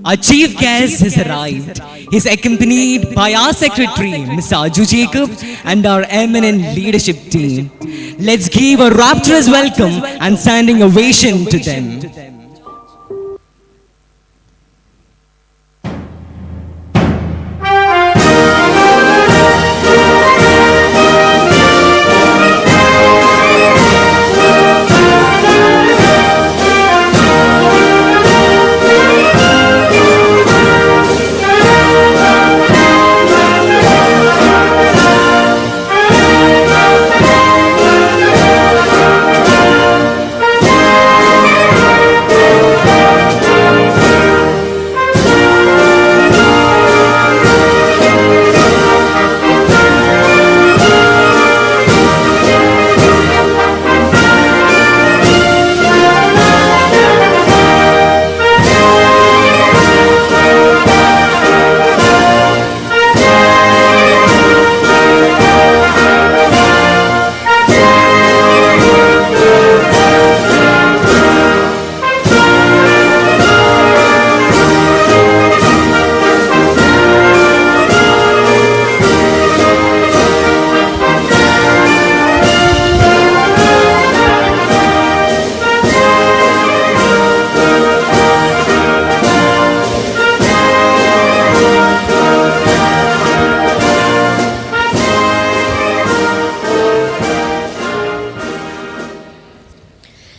Our chief guest has arrived. He's accompanied by our secretary, Mr. Aju Jacob, and our eminent leadership team. Let's give a rapturous welcome and standing ovation to them.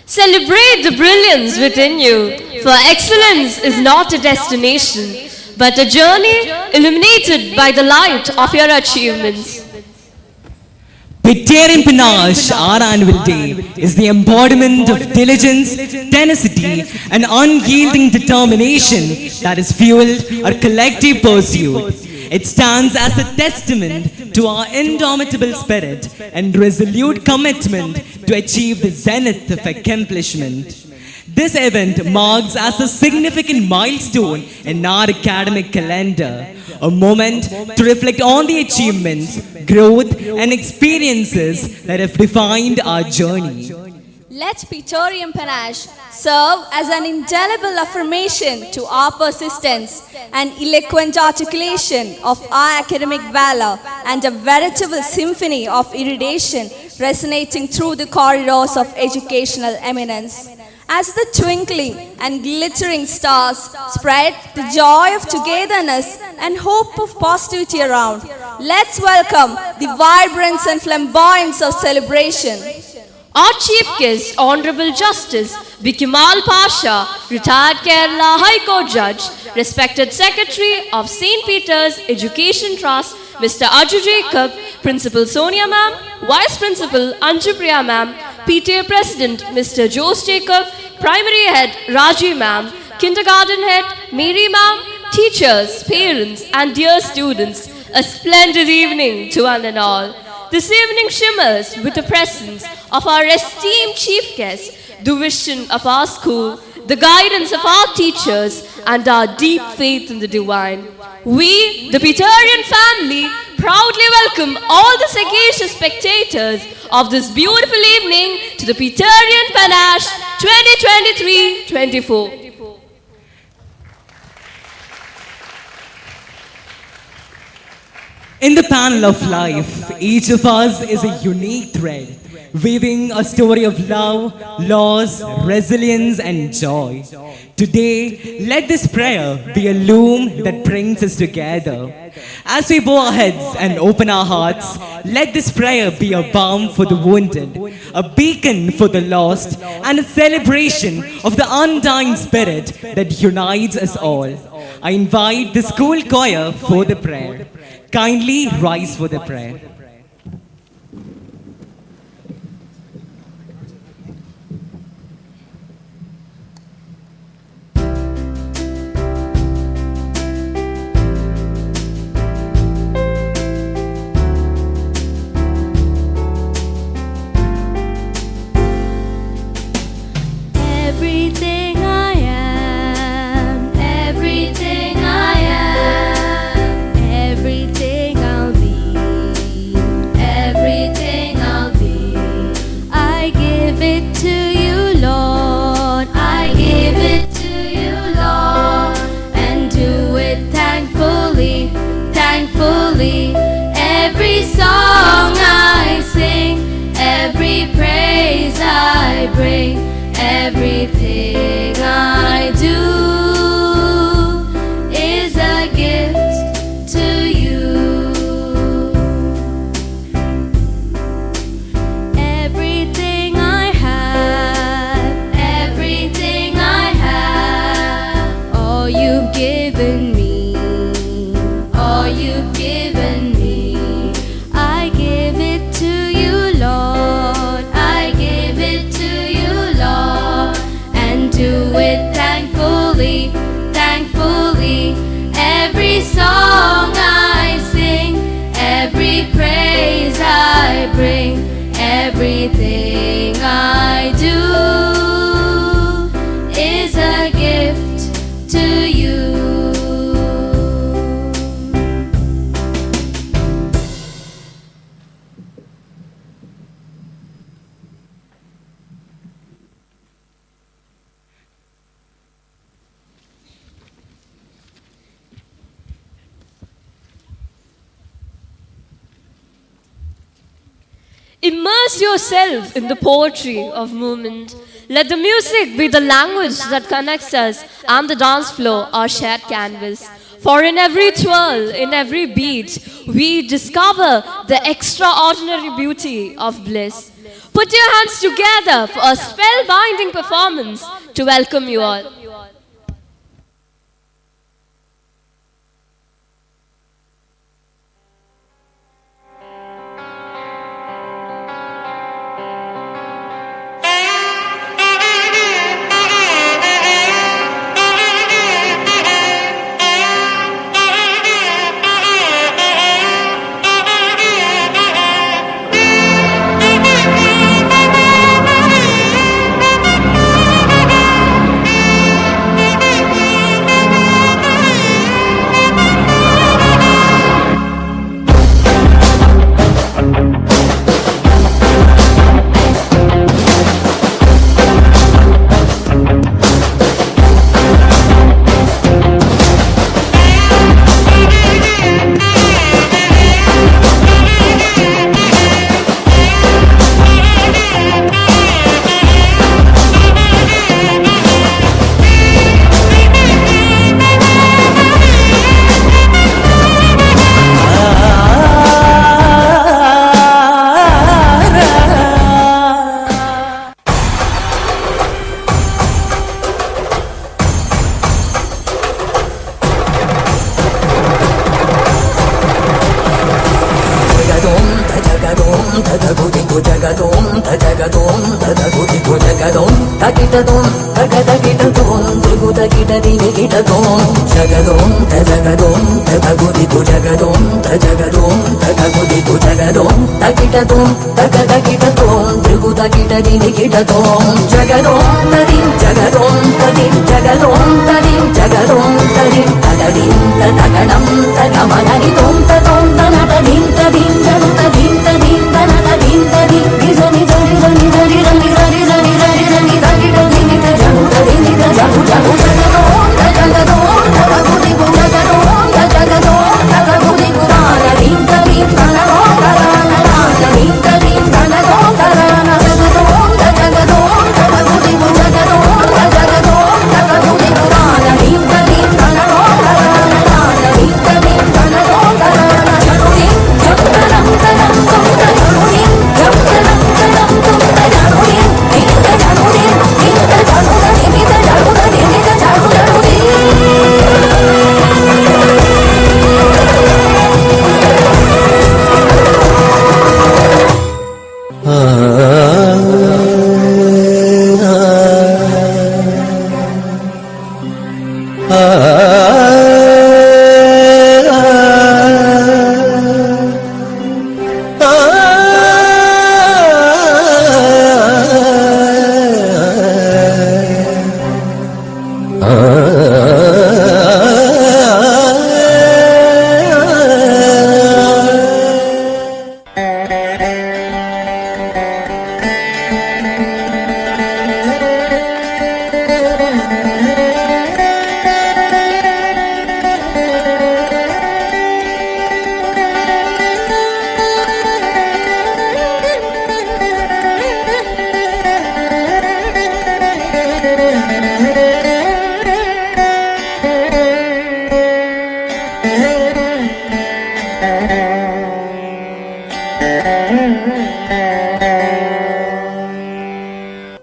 Celebrate the brilliance within you, for excellence is not a destination, but a journey illuminated by the light of your achievements. Peterian Panache, our annual day, is the embodiment of diligence, tenacity, and unyielding determination that has fueled our collective pursuit. It stands as a testament to our indomitable spirit and resolute commitment to achieve the zenith of accomplishment. This event marks as a significant milestone in our academic calendar, a moment to reflect on the achievements, growth, and experiences that have defined our journey. Let Peterian Panache serve as an indelible affirmation to our persistence, an eloquent articulation of our academic valor, and a veritable symphony of iridation resonating through the corridors of educational eminence. As the twinkling and glittering stars spread the joy of togetherness and hope of positivity around, let's welcome the vibrance and flamboyance of celebration. Our Chief Guest, Honorable Justice Bikimal Pasha, retired Kerala High Court Judge, respected Secretary of St. Peter's Education Trust, Mr. Aju Jacob, Principal Sonia Ma'am, Vice Principal Anju Priya Ma'am, PTA President Mr. Jose Jacob, Primary Head Raji Ma'am, Kindergarten Head Mary Ma'am, teachers, parents, and dear students, a splendid evening to one and all. This evening shimmers with the presence of our esteemed chief guest, the vision of our school, the guidance of our teachers, and our deep faith in the divine. We, the Peterian family, proudly welcome all the sagacious spectators of this beautiful evening to the Peterian Panache 2023-24. In the panel of life, each of us is a unique thread, weaving a story of love, loss, resilience, and joy. Today, let this prayer be a loom that brings us together. As we bow our heads and open our hearts, let this prayer be a balm for the wounded, a beacon for the lost, and a celebration of the undying spirit that unites us all. I invite the school choir for the prayer. Kindly rise for the prayer. Everything I am, everything I am, everything I'll be. given me, all you've given me. I give it to you, Lord. I give it to you, Lord, And do it thankfully, thankfully. Every song I sing, every praise I bring, everything I do is a gift to you. Immerse yourself in the poetry of movement. Let the music be the language that connects us, and the dance floor our shared canvas. For in every twirl, in every beat, we discover the extraordinary beauty of bliss. Put your hands together for a spellbinding performance to welcome you all.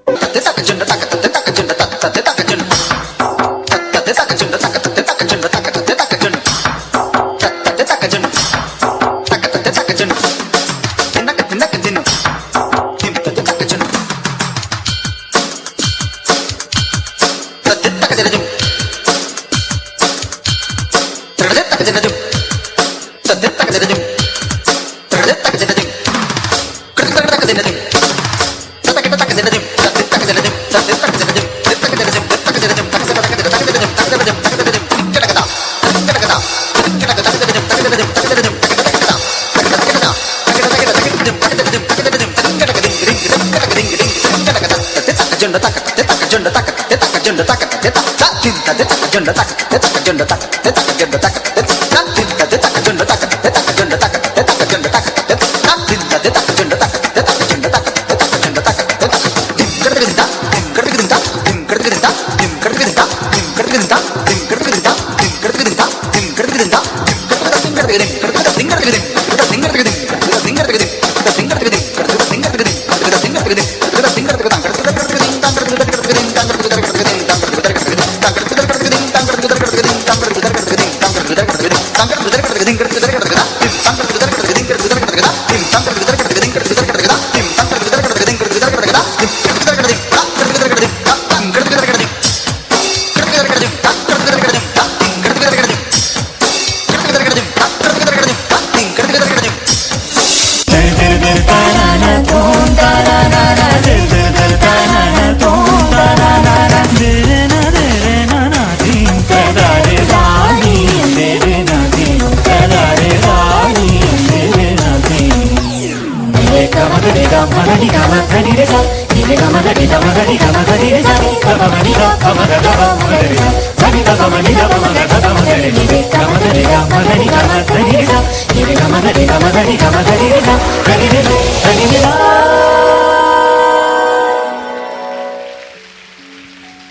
taka taka taka taka taka taka taka taka taka taka taka taka taka taka taka taka taka taka taka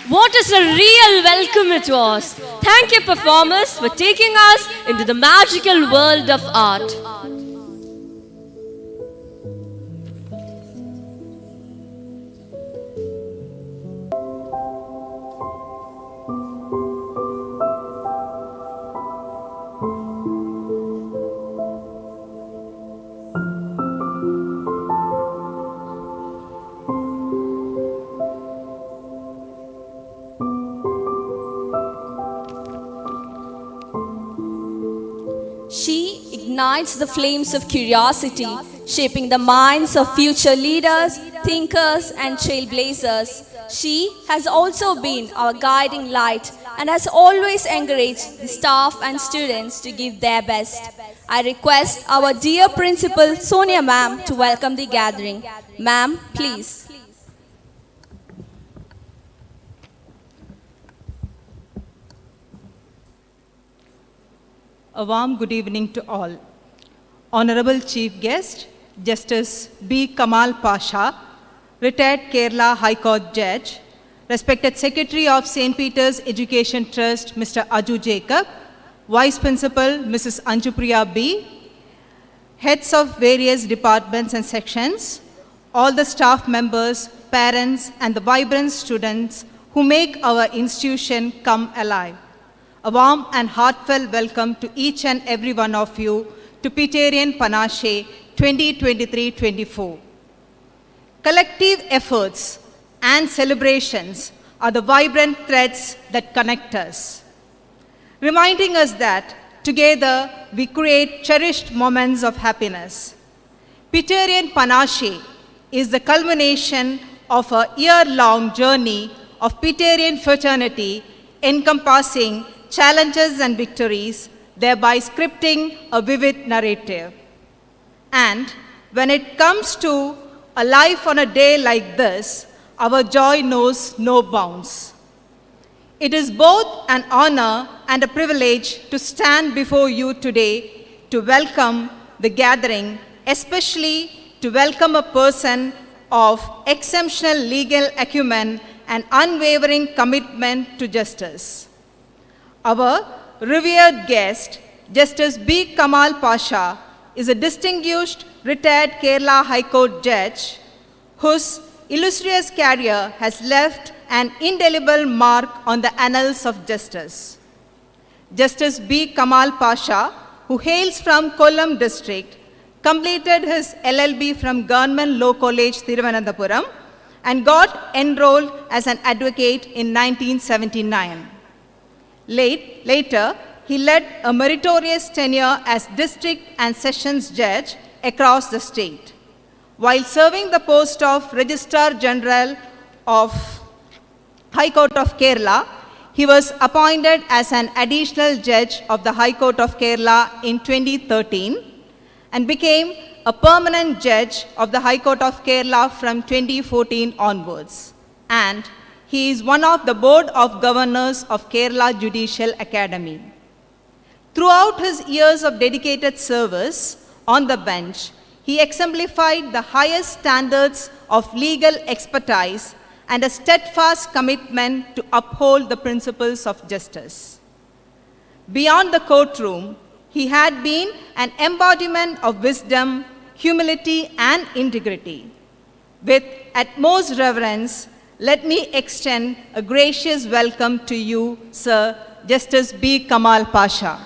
What is a real welcome it was. Thank you, performers, for taking us into the magical world of art. She ignites the flames of curiosity, shaping the minds of future leaders, thinkers, and trailblazers. She has also been our guiding light and has always encouraged the staff and students to give their best. I request our dear Principal Sonia Ma'am to welcome the gathering. Ma'am, please. A warm good evening to all. Honorable Chief Guest, Justice B. Kamal Pasha, retired Kerala High Court Judge, respected Secretary of St. Peter's Education Trust, Mr. Aju Jacob, Vice Principal, Mrs. Anjupriya B., heads of various departments and sections, all the staff members, parents, and the vibrant students who make our institution come alive. A warm and heartfelt welcome to each and every one of you to Peterian Panache 2023-24. Collective efforts and celebrations are the vibrant threads that connect us, reminding us that together we create cherished moments of happiness. Peterian Panache is the culmination of a year-long journey of Peterian fraternity encompassing challenges and victories, thereby scripting a vivid narrative. And when it comes to a life on a day like this, our joy knows no bounds. It is both an honor and a privilege to stand before you today to welcome the gathering, especially to welcome a person of exceptional legal acumen and unwavering commitment to justice. Our revered guest, Justice B. Kamal Pasha, is a distinguished retired Kerala High Court judge whose illustrious career has left an indelible mark on the annals of justice. Justice B. Kamal Pasha, who hails from Kollam district, completed his LLB from Government Law College, Thiruvananthapuram, and got enrolled as an advocate in 1979. Later, he led a meritorious tenure as district and sessions judge across the state. While serving the post of Registrar General of High Court of Kerala, he was appointed as an additional judge of the High Court of Kerala in 2013 and became a permanent judge of the High Court of Kerala from 2014 onwards. And he is one of the Board of Governors of Kerala Judicial Academy. Throughout his years of dedicated service on the bench, he exemplified the highest standards of legal expertise and a steadfast commitment to uphold the principles of justice. Beyond the courtroom, he had been an embodiment of wisdom, humility, and integrity. With utmost reverence, let me extend a gracious welcome to you, Sir Justice B. Kamal Pasha.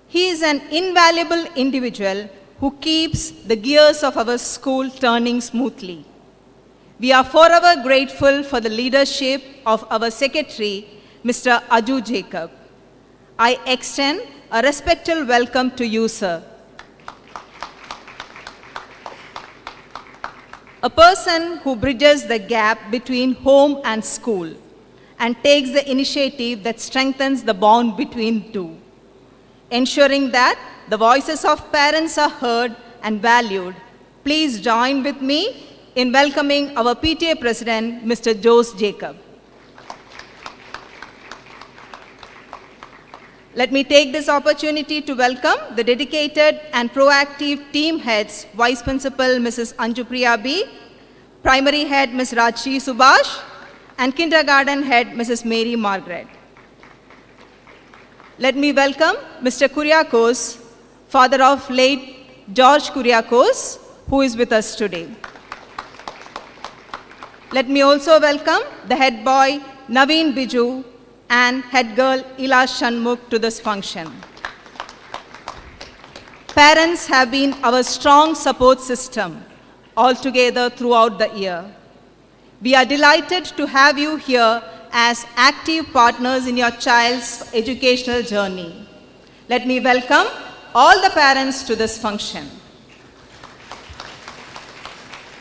He is an invaluable individual who keeps the gears of our school turning smoothly. We are forever grateful for the leadership of our secretary, Mr. Aju Jacob. I extend a respectful welcome to you, sir. A person who bridges the gap between home and school and takes the initiative that strengthens the bond between two, ensuring that the voices of parents are heard and valued. Please join with me in welcoming our PTA President, Mr. Jose Jacob. Let me take this opportunity to welcome the dedicated and proactive team heads, Vice Principal Mrs. Anjupriya B., Primary Head Ms. Rajshi Subhash, and Kindergarten Head Mrs. Mary Margaret. Let me welcome Mr. Kuriakos, father of late George Kuriakos, who is with us today. Let me also welcome the head boy Naveen Biju and head girl Ila Shanmukh to this function. Parents have been our strong support system altogether throughout the year. We are delighted to have you here as active partners in your child's educational journey. Let me welcome all the parents to this function.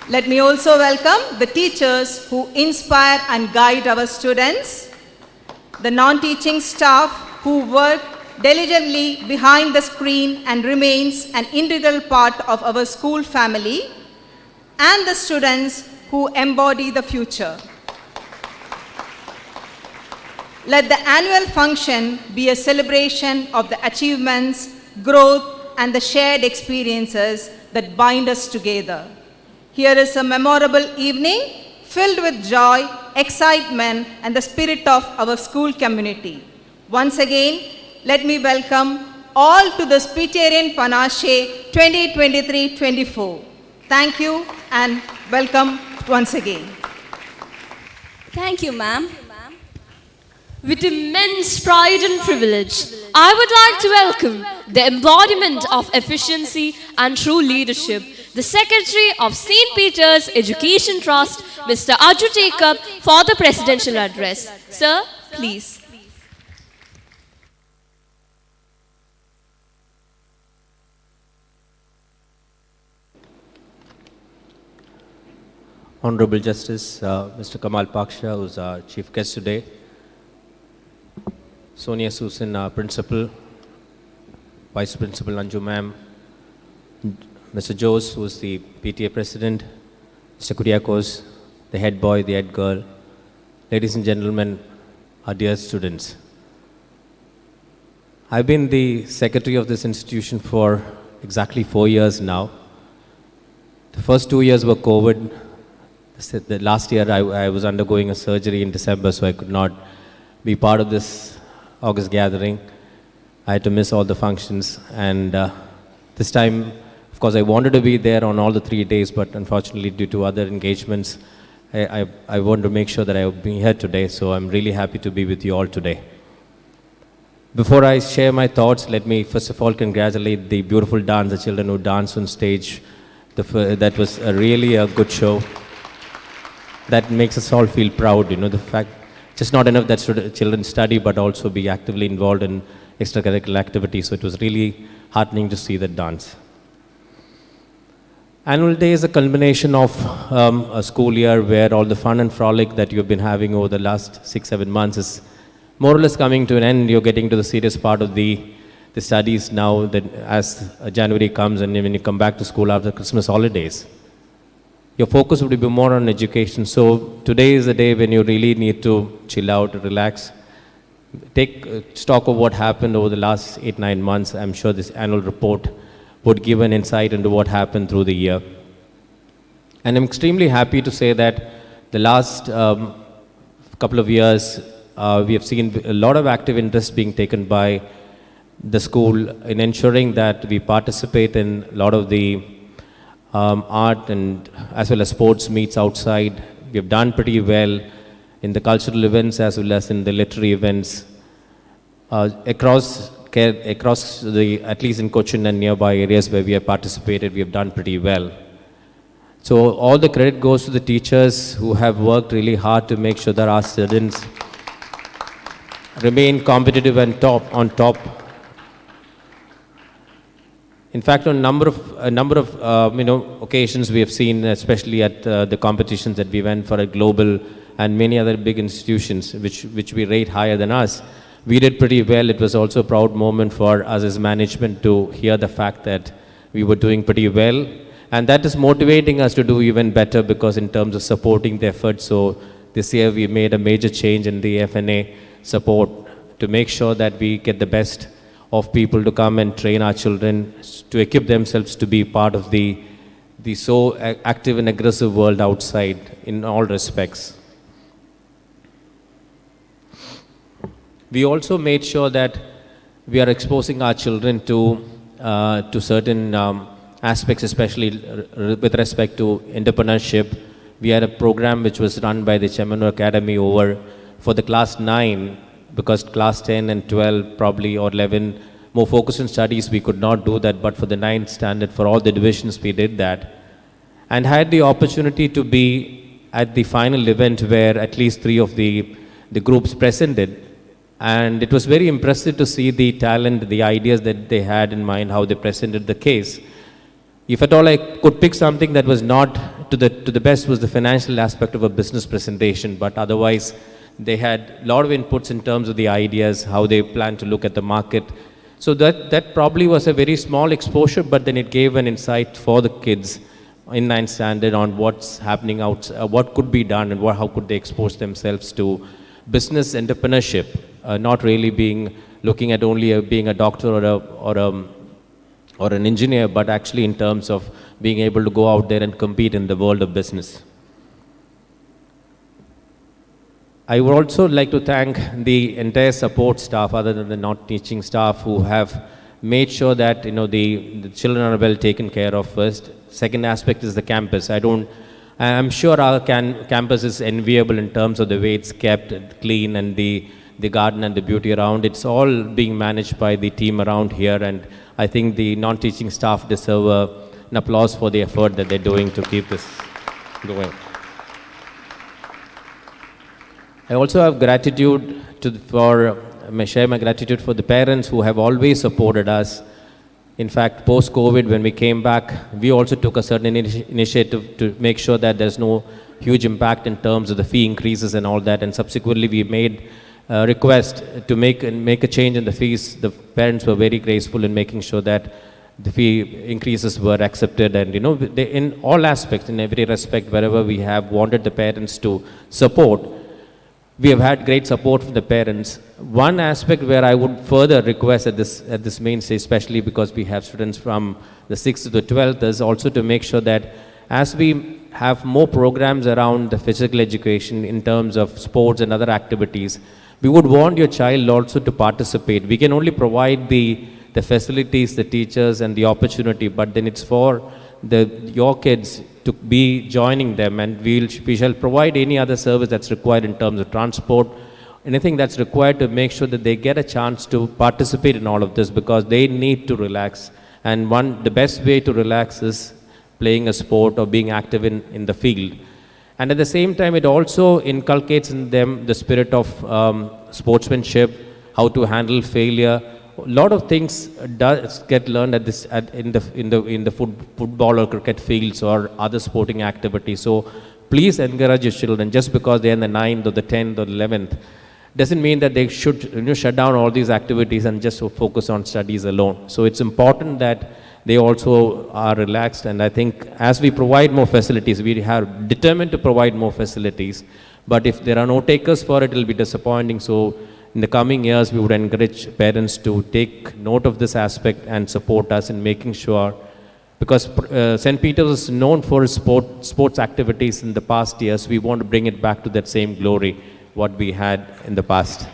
Let me also welcome the teachers who inspire and guide our students, the non-teaching staff who work diligently behind the screen and remains an integral part of our school family, and the students who embody the future. Let the annual function be a celebration of the achievements, growth, and the shared experiences that bind us together. Here is a memorable evening filled with joy, excitement, and the spirit of our school community. Once again, let me welcome all to this Peterian Panache 2023-24. Thank you and welcome once again. Thank you, ma'am. With immense pride and privilege, I would like to welcome the embodiment of efficiency and true leadership, the Secretary of St. Peter's Education Trust, Mr. Aju Jacob, for the Presidential Address. Sir, please. Honorable Justice Mr. Kamal Pasha, who's our chief guest today, Sonia Susan, our principal, Vice Principal Anju ma'am, Mr. Jose, who's the PTA president, Mr. Kuriakos, the head boy, the head girl, ladies and gentlemen, our dear students. I've been the secretary of this institution for exactly 4 years now. The first 2 years were COVID. The last year I was undergoing a surgery in December, so I could not be part of this August gathering. I had to miss all the functions, and this time, of course, I wanted to be there on all the 3 days, but unfortunately due to other engagements, I wanted to make sure that I would be here today, so I'm really happy to be with you all today. Before I share my thoughts, let me first of all congratulate the beautiful dance, the children who danced on stage. That was really a good show. That makes us all feel proud, you know, the fact, just not enough that children study, but also be actively involved in extracurricular activities. So it was really heartening to see that dance. Annual Day is a culmination of a school year where all the fun and frolic that you've been having over the last 6-7 months is more or less coming to an end. You're getting to the serious part of the studies now that as January comes and when you come back to school after Christmas holidays. Your focus would be more on education. So today is the day when you really need to chill out, relax, take stock of what happened over the last 8-9 months. I'm sure this annual report would give an insight into what happened through the year. And I'm extremely happy to say that the last couple of years, we have seen a lot of active interest being taken by the school in ensuring that we participate in a lot of the art and as well as sports meets outside. We have done pretty well in the cultural events as well as in the literary events across the, at least in Cochin and nearby areas where we have participated, we have done pretty well. So all the credit goes to the teachers who have worked really hard to make sure that our students remain competitive and on top. In fact, on a number of occasions we have seen, especially at the competitions that we went for at Global and many other big institutions which we rate higher than us, we did pretty well. It was also a proud moment for us as management to hear the fact that we were doing pretty well. And that is motivating us to do even better because in terms of supporting the effort. So this year we made a major change in the FNA support to make sure that we get the best of people to come and train our children to equip themselves to be part of the so active and aggressive world outside in all respects. We also made sure that we are exposing our children to certain aspects, especially with respect to entrepreneurship. We had a program which was run by the Chemano Academy for the class 9, because class 10 and 12 probably or 11 more focused on studies, we could not do that, but for the 9th standard, for all the divisions, we did that. And had the opportunity to be at the final event where at least 3 of the groups presented. And it was very impressive to see the talent, the ideas that they had in mind, how they presented the case. If at all I could pick something that was not to the best was the financial aspect of a business presentation, but otherwise they had a lot of inputs in terms of the ideas, how they plan to look at the market. So that probably was a very small exposure, but then it gave an insight for the kids in 9th standard on what's happening out, what could be done and how could they expose themselves to business entrepreneurship. Not really looking at only being a doctor or an engineer, but actually in terms of being able to go out there and compete in the world of business. I would also like to thank the entire support staff, other than the non-teaching staff, who have made sure that the children are well taken care of first. Second aspect is the campus. I'm sure our campus is enviable in terms of the way it's kept clean and the garden and the beauty around. It's all being managed by the team around here, and I think the non-teaching staff deserve an applause for the effort that they're doing to keep this going. I also have gratitude share my gratitude for the parents who have always supported us. In fact, post-COVID, when we came back, we also took a certain initiative to make sure that there's no huge impact in terms of the fee increases and all that, and subsequently we made a request to make a change in the fees. The parents were very graceful in making sure that the fee increases were accepted, and in all aspects, in every respect, wherever we have wanted the parents to support, we have had great support from the parents. One aspect where I would further request at this main stage, especially because we have students from the 6th to the 12th, is also to make sure that as we have more programs around the physical education in terms of sports and other activities, we would want your child also to participate. We can only provide the facilities, the teachers and the opportunity, but then it's for your kids to be joining them, and we shall provide any other service that's required in terms of transport, anything that's required to make sure that they get a chance to participate in all of this, because they need to relax. And the best way to relax is playing a sport or being active in the field. And at the same time, it also inculcates in them the spirit of sportsmanship, how to handle failure, a lot of things does get learned at this in the football or cricket fields or other sporting activities. So please encourage your children. Just because they're in the 9th or the 10th or the 11th doesn't mean that they should shut down all these activities and just focus on studies alone. So it's important that they also are relaxed, and I think as we provide more facilities, we have determined to provide more facilities, but if there are no takers for it, it will be disappointing. So in the coming years, we would encourage parents to take note of this aspect and support us in making sure, because St. Peter's is known for its sports activities in the past years. We want to bring it back to that same glory what we had in the past.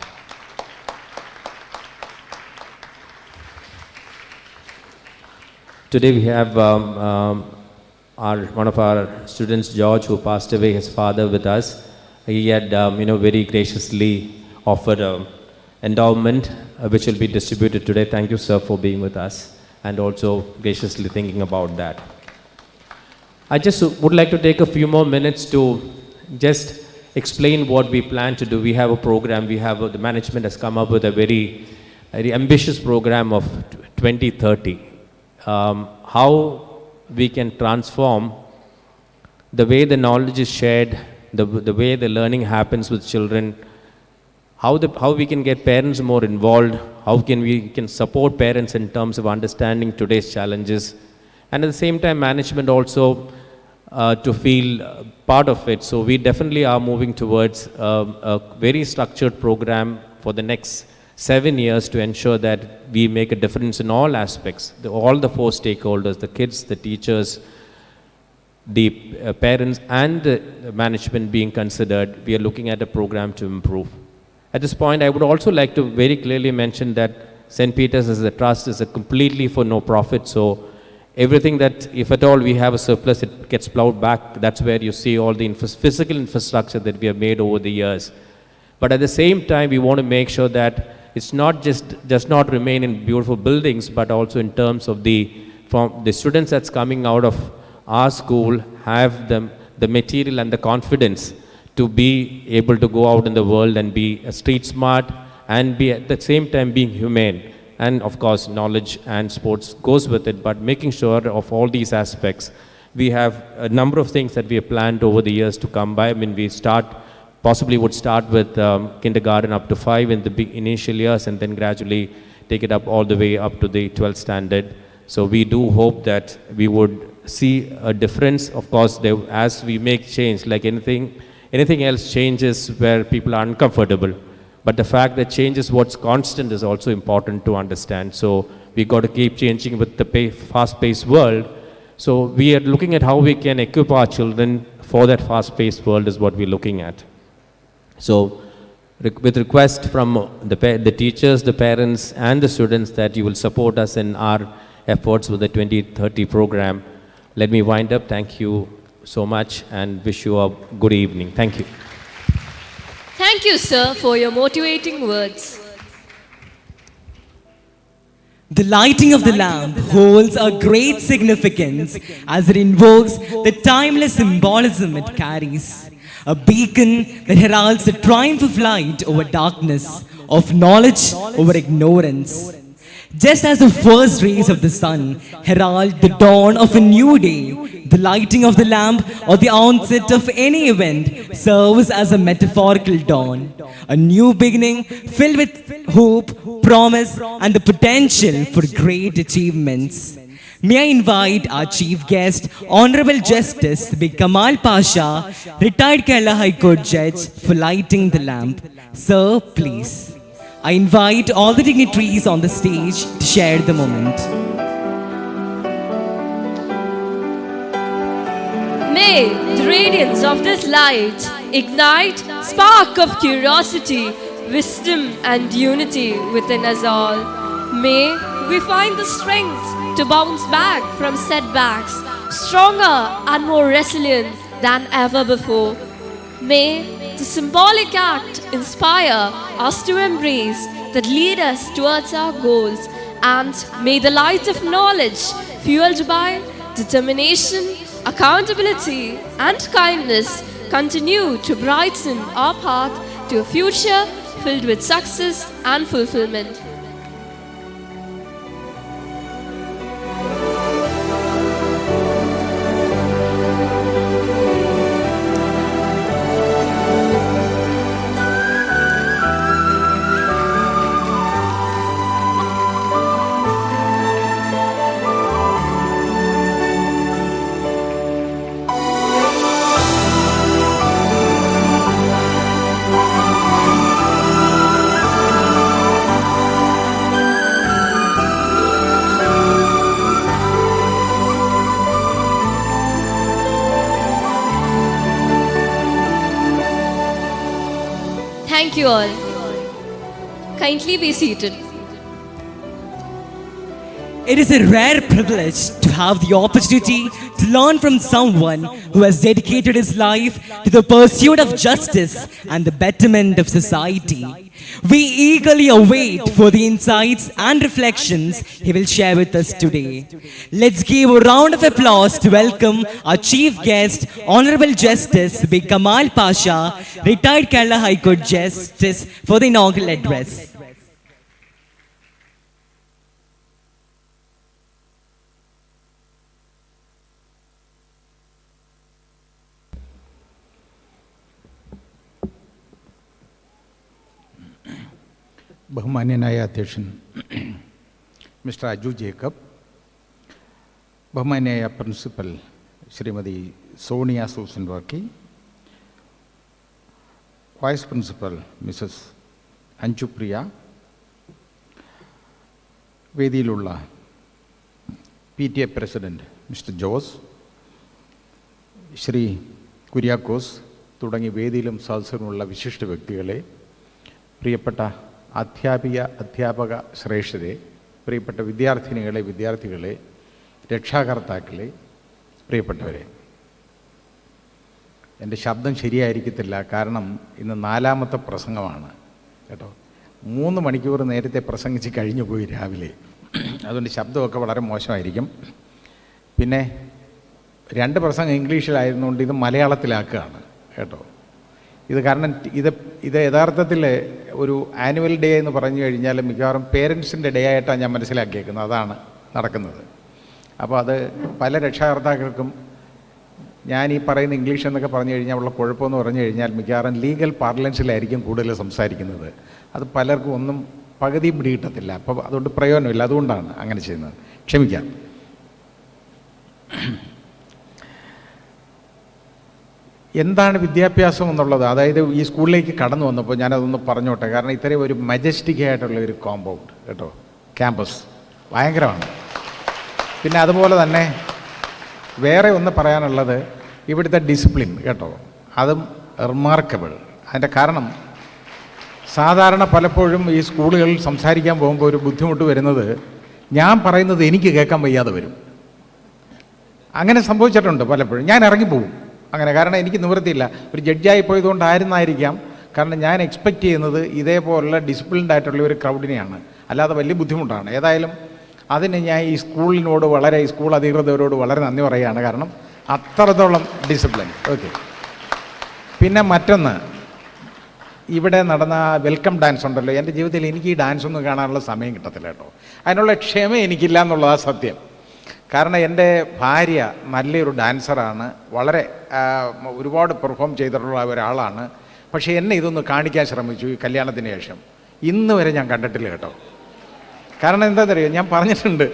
Today we have one of our students, George, who passed away, his father, with us. He had very graciously offered an endowment which will be distributed today. Thank you, sir, for being with us and also graciously thinking about that. I just would like to take a few more minutes to just explain what we plan to do. We have a program. The management has come up with a very ambitious program of 2030. How we can transform the way the knowledge is shared, the way the learning happens with children, how we can get parents more involved, how we can support parents in terms of understanding today's challenges, and at the same time management also to feel part of it. So we definitely are moving towards a very structured program for the next 7 years to ensure that we make a difference in all aspects, all the 4 stakeholders, the kids, the teachers, the parents and the management being considered. We are looking at a program to improve. At this point, I would also like to very clearly mention that St. Peter's as a trust is a completely for no profit. So everything that, if at all we have a surplus, it gets plowed back. That's where you see all the physical infrastructure that we have made over the years. But at the same time, we want to make sure that it's not does not remain in beautiful buildings, but also in terms of from the students that's coming out of our school have the material and the confidence to be able to go out in the world and be street smart and be at the same time being humane. And of course, knowledge and sports goes with it, but making sure of all these aspects. We have a number of things that we have planned over the years to come by. I mean, possibly would start with kindergarten up to 5 in the initial years and then gradually take it up all the way up to the 12th standard. So we do hope that we would see a difference. Of course, as we make change, like anything else changes where people are uncomfortable. But the fact that change is what's constant is also important to understand. So we got to keep changing with the fast-paced world. So we are looking at how we can equip our children for that fast-paced world is what we're looking at. So with request from the teachers, the parents and the students that you will support us in our efforts with the 2030 program. Let me wind up. Thank you so much and wish you a good evening. Thank you. Thank you, sir, for your motivating words. The lighting of the lamp holds a great significance as it invokes the timeless symbolism it carries. A beacon that heralds the triumph of light over darkness, of knowledge over ignorance. Just as the first rays of the sun herald the dawn of a new day, the lighting of the lamp or the onset of any event serves as a metaphorical dawn, a new beginning filled with hope, promise, and the potential for great achievements. May I invite our chief guest, Honorable Justice B. Kamal Pasha, retired Kerala High Court Judge, for lighting the lamp. Sir, please. I invite all the dignitaries on the stage to share the moment. May the radiance of this light ignite spark of curiosity, wisdom and unity within us all. May we find the strength to bounce back from setbacks, stronger and more resilient than ever before. May the symbolic act inspire us to embrace that lead us towards our goals, and may the light of knowledge, fueled by determination, accountability and kindness, continue to brighten our path to a future filled with success and fulfillment. Thank you all. Kindly be seated. It is a rare privilege to have the opportunity to learn from someone who has dedicated his life to the pursuit of justice and the betterment of society. We eagerly await for the insights and reflections he will share with us today. Let's give a round of applause to welcome our chief guest, Honorable Justice B. Kamal Pasha, retired Kerala High Court Justice, for the inaugural address. ബഹുമാന്യനായ അധ്യക്ഷൻ Mr Aju Jacob, ബഹുമാന്യായ principal Shrimati Sonia Susan Varkey, vice principal Mrs Anju Priya, വേദിയിലുള്ള PTA president Mr Jose, Shri Kuriakose തുടങ്ങി വേദിയിലും സദസ്സിലുമുള്ള വിശിഷ്ട വ്യക്തികളെ, പ്രിയപ്പെട്ട അധ്യാപക ശ്രേഷ്ഠരെ, പ്രിയപ്പെട്ട വിദ്യാർത്ഥികളെ, രക്ഷാകർത്താക്കളെ, പ്രിയപ്പെട്ടവരെ. എൻ്റെ ശബ്ദം ശരിയായിരിക്കത്തില്ല, കാരണം ഇന്ന് 4ാമത്തെ പ്രസംഗമാണ് കേട്ടോ. 3 മണിക്കൂർ നേരത്തെ പ്രസംഗിച്ച് കഴിഞ്ഞു പോയി രാവിലെ, അതുകൊണ്ട് ശബ്ദമൊക്കെ വളരെ മോശമായിരിക്കും. പിന്നെ 2 പ്രസംഗം ഇംഗ്ലീഷിലായിരുന്നുകൊണ്ട് ഇത് മലയാളത്തിലാക്കുകയാണ് കേട്ടോ. ഇത് കാരണം ഇത് യഥാർത്ഥത്തിൽ ഒരു ആനുവൽ ഡേ എന്ന് പറഞ്ഞു കഴിഞ്ഞാൽ മിക്കവാറും പേരൻസിൻ്റെ ഡേ ആയിട്ടാണ് ഞാൻ മനസ്സിലാക്കിയേക്കുന്നത്. അതാണ് നടക്കുന്നത്. അപ്പോൾ അത് പല രക്ഷാകർത്താക്കൾക്കും ഞാൻ ഈ പറയുന്ന ഇംഗ്ലീഷ് എന്നൊക്കെ പറഞ്ഞു കഴിഞ്ഞാൽ ഉള്ള കുഴപ്പമെന്ന് പറഞ്ഞു കഴിഞ്ഞാൽ മിക്കവാറും ലീഗൽ പാർലൻസിലായിരിക്കും കൂടുതൽ സംസാരിക്കുന്നത്. അത് പലർക്കും ഒന്നും പകുതിയും പിടികിട്ടത്തില്ല. അപ്പോൾ അതുകൊണ്ട് പ്രയോജനമില്ല. അതുകൊണ്ടാണ് അങ്ങനെ ചെയ്യുന്നത്. ക്ഷമിക്കാം. എന്താണ് വിദ്യാഭ്യാസം എന്നുള്ളത്, അതായത് ഈ സ്കൂളിലേക്ക് കടന്നു വന്നപ്പോൾ ഞാനതൊന്ന് പറഞ്ഞോട്ടെ. കാരണം ഇത്രയും ഒരു മജസ്റ്റിക് ആയിട്ടുള്ള ഒരു കോമ്പൗണ്ട് കേട്ടോ, ക്യാമ്പസ് ഭയങ്കരമാണ്. പിന്നെ അതുപോലെ തന്നെ വേറെ ഒന്ന് പറയാനുള്ളത്, ഇവിടുത്തെ ഡിസിപ്ലിൻ കേട്ടോ, അതും റിമാർക്കബിൾ. അതിൻ്റെ കാരണം സാധാരണ പലപ്പോഴും ഈ സ്കൂളുകളിൽ സംസാരിക്കാൻ പോകുമ്പോൾ ഒരു ബുദ്ധിമുട്ട് വരുന്നത്, ഞാൻ പറയുന്നത് എനിക്ക് കേൾക്കാൻ വയ്യാതെ വരും. അങ്ങനെ സംഭവിച്ചിട്ടുണ്ട് പലപ്പോഴും. ഞാൻ ഇറങ്ങിപ്പോവും അങ്ങനെ, കാരണം എനിക്ക് നിവൃത്തിയില്ല. ഒരു ജഡ്ജായി പോയതുകൊണ്ടായിരുന്നായിരിക്കാം. കാരണം ഞാൻ എക്സ്പെക്റ്റ് ചെയ്യുന്നത് ഇതേപോലുള്ള ഡിസിപ്ലിൻഡ് ആയിട്ടുള്ള ഒരു ക്രൗഡിനെയാണ്, അല്ലാതെ വലിയ ബുദ്ധിമുട്ടാണ്. ഏതായാലും അതിന് ഞാൻ ഈ സ്കൂളിനോട് ഈ സ്കൂൾ അധികൃതരോട് വളരെ നന്ദി പറയുകയാണ്. കാരണം അത്രത്തോളം ഡിസിപ്ലിൻ. ഓക്കെ. പിന്നെ മറ്റൊന്ന്, ഇവിടെ നടന്ന വെൽക്കം ഡാൻസ് ഉണ്ടല്ലോ, എൻ്റെ ജീവിതത്തിൽ എനിക്ക് ഈ ഡാൻസ് ഒന്നും കാണാനുള്ള സമയം കിട്ടത്തില്ല കേട്ടോ. അതിനുള്ള ക്ഷമ എനിക്കില്ല എന്നുള്ളതാണ് സത്യം. കാരണം എൻ്റെ ഭാര്യ നല്ലൊരു ഡാൻസറാണ്, വളരെ ഒരുപാട് പെർഫോം ചെയ്തിട്ടുള്ള ഒരാളാണ്. പക്ഷേ എന്നെ ഇതൊന്ന് കാണിക്കാൻ ശ്രമിച്ചു ഈ കല്യാണത്തിന് ശേഷം. ഇന്ന് വരെ ഞാൻ കണ്ടിട്ടില്ല കേട്ടോ. കാരണം എന്താണെന്നറിയോ, ഞാൻ പറഞ്ഞിട്ടുണ്ട്,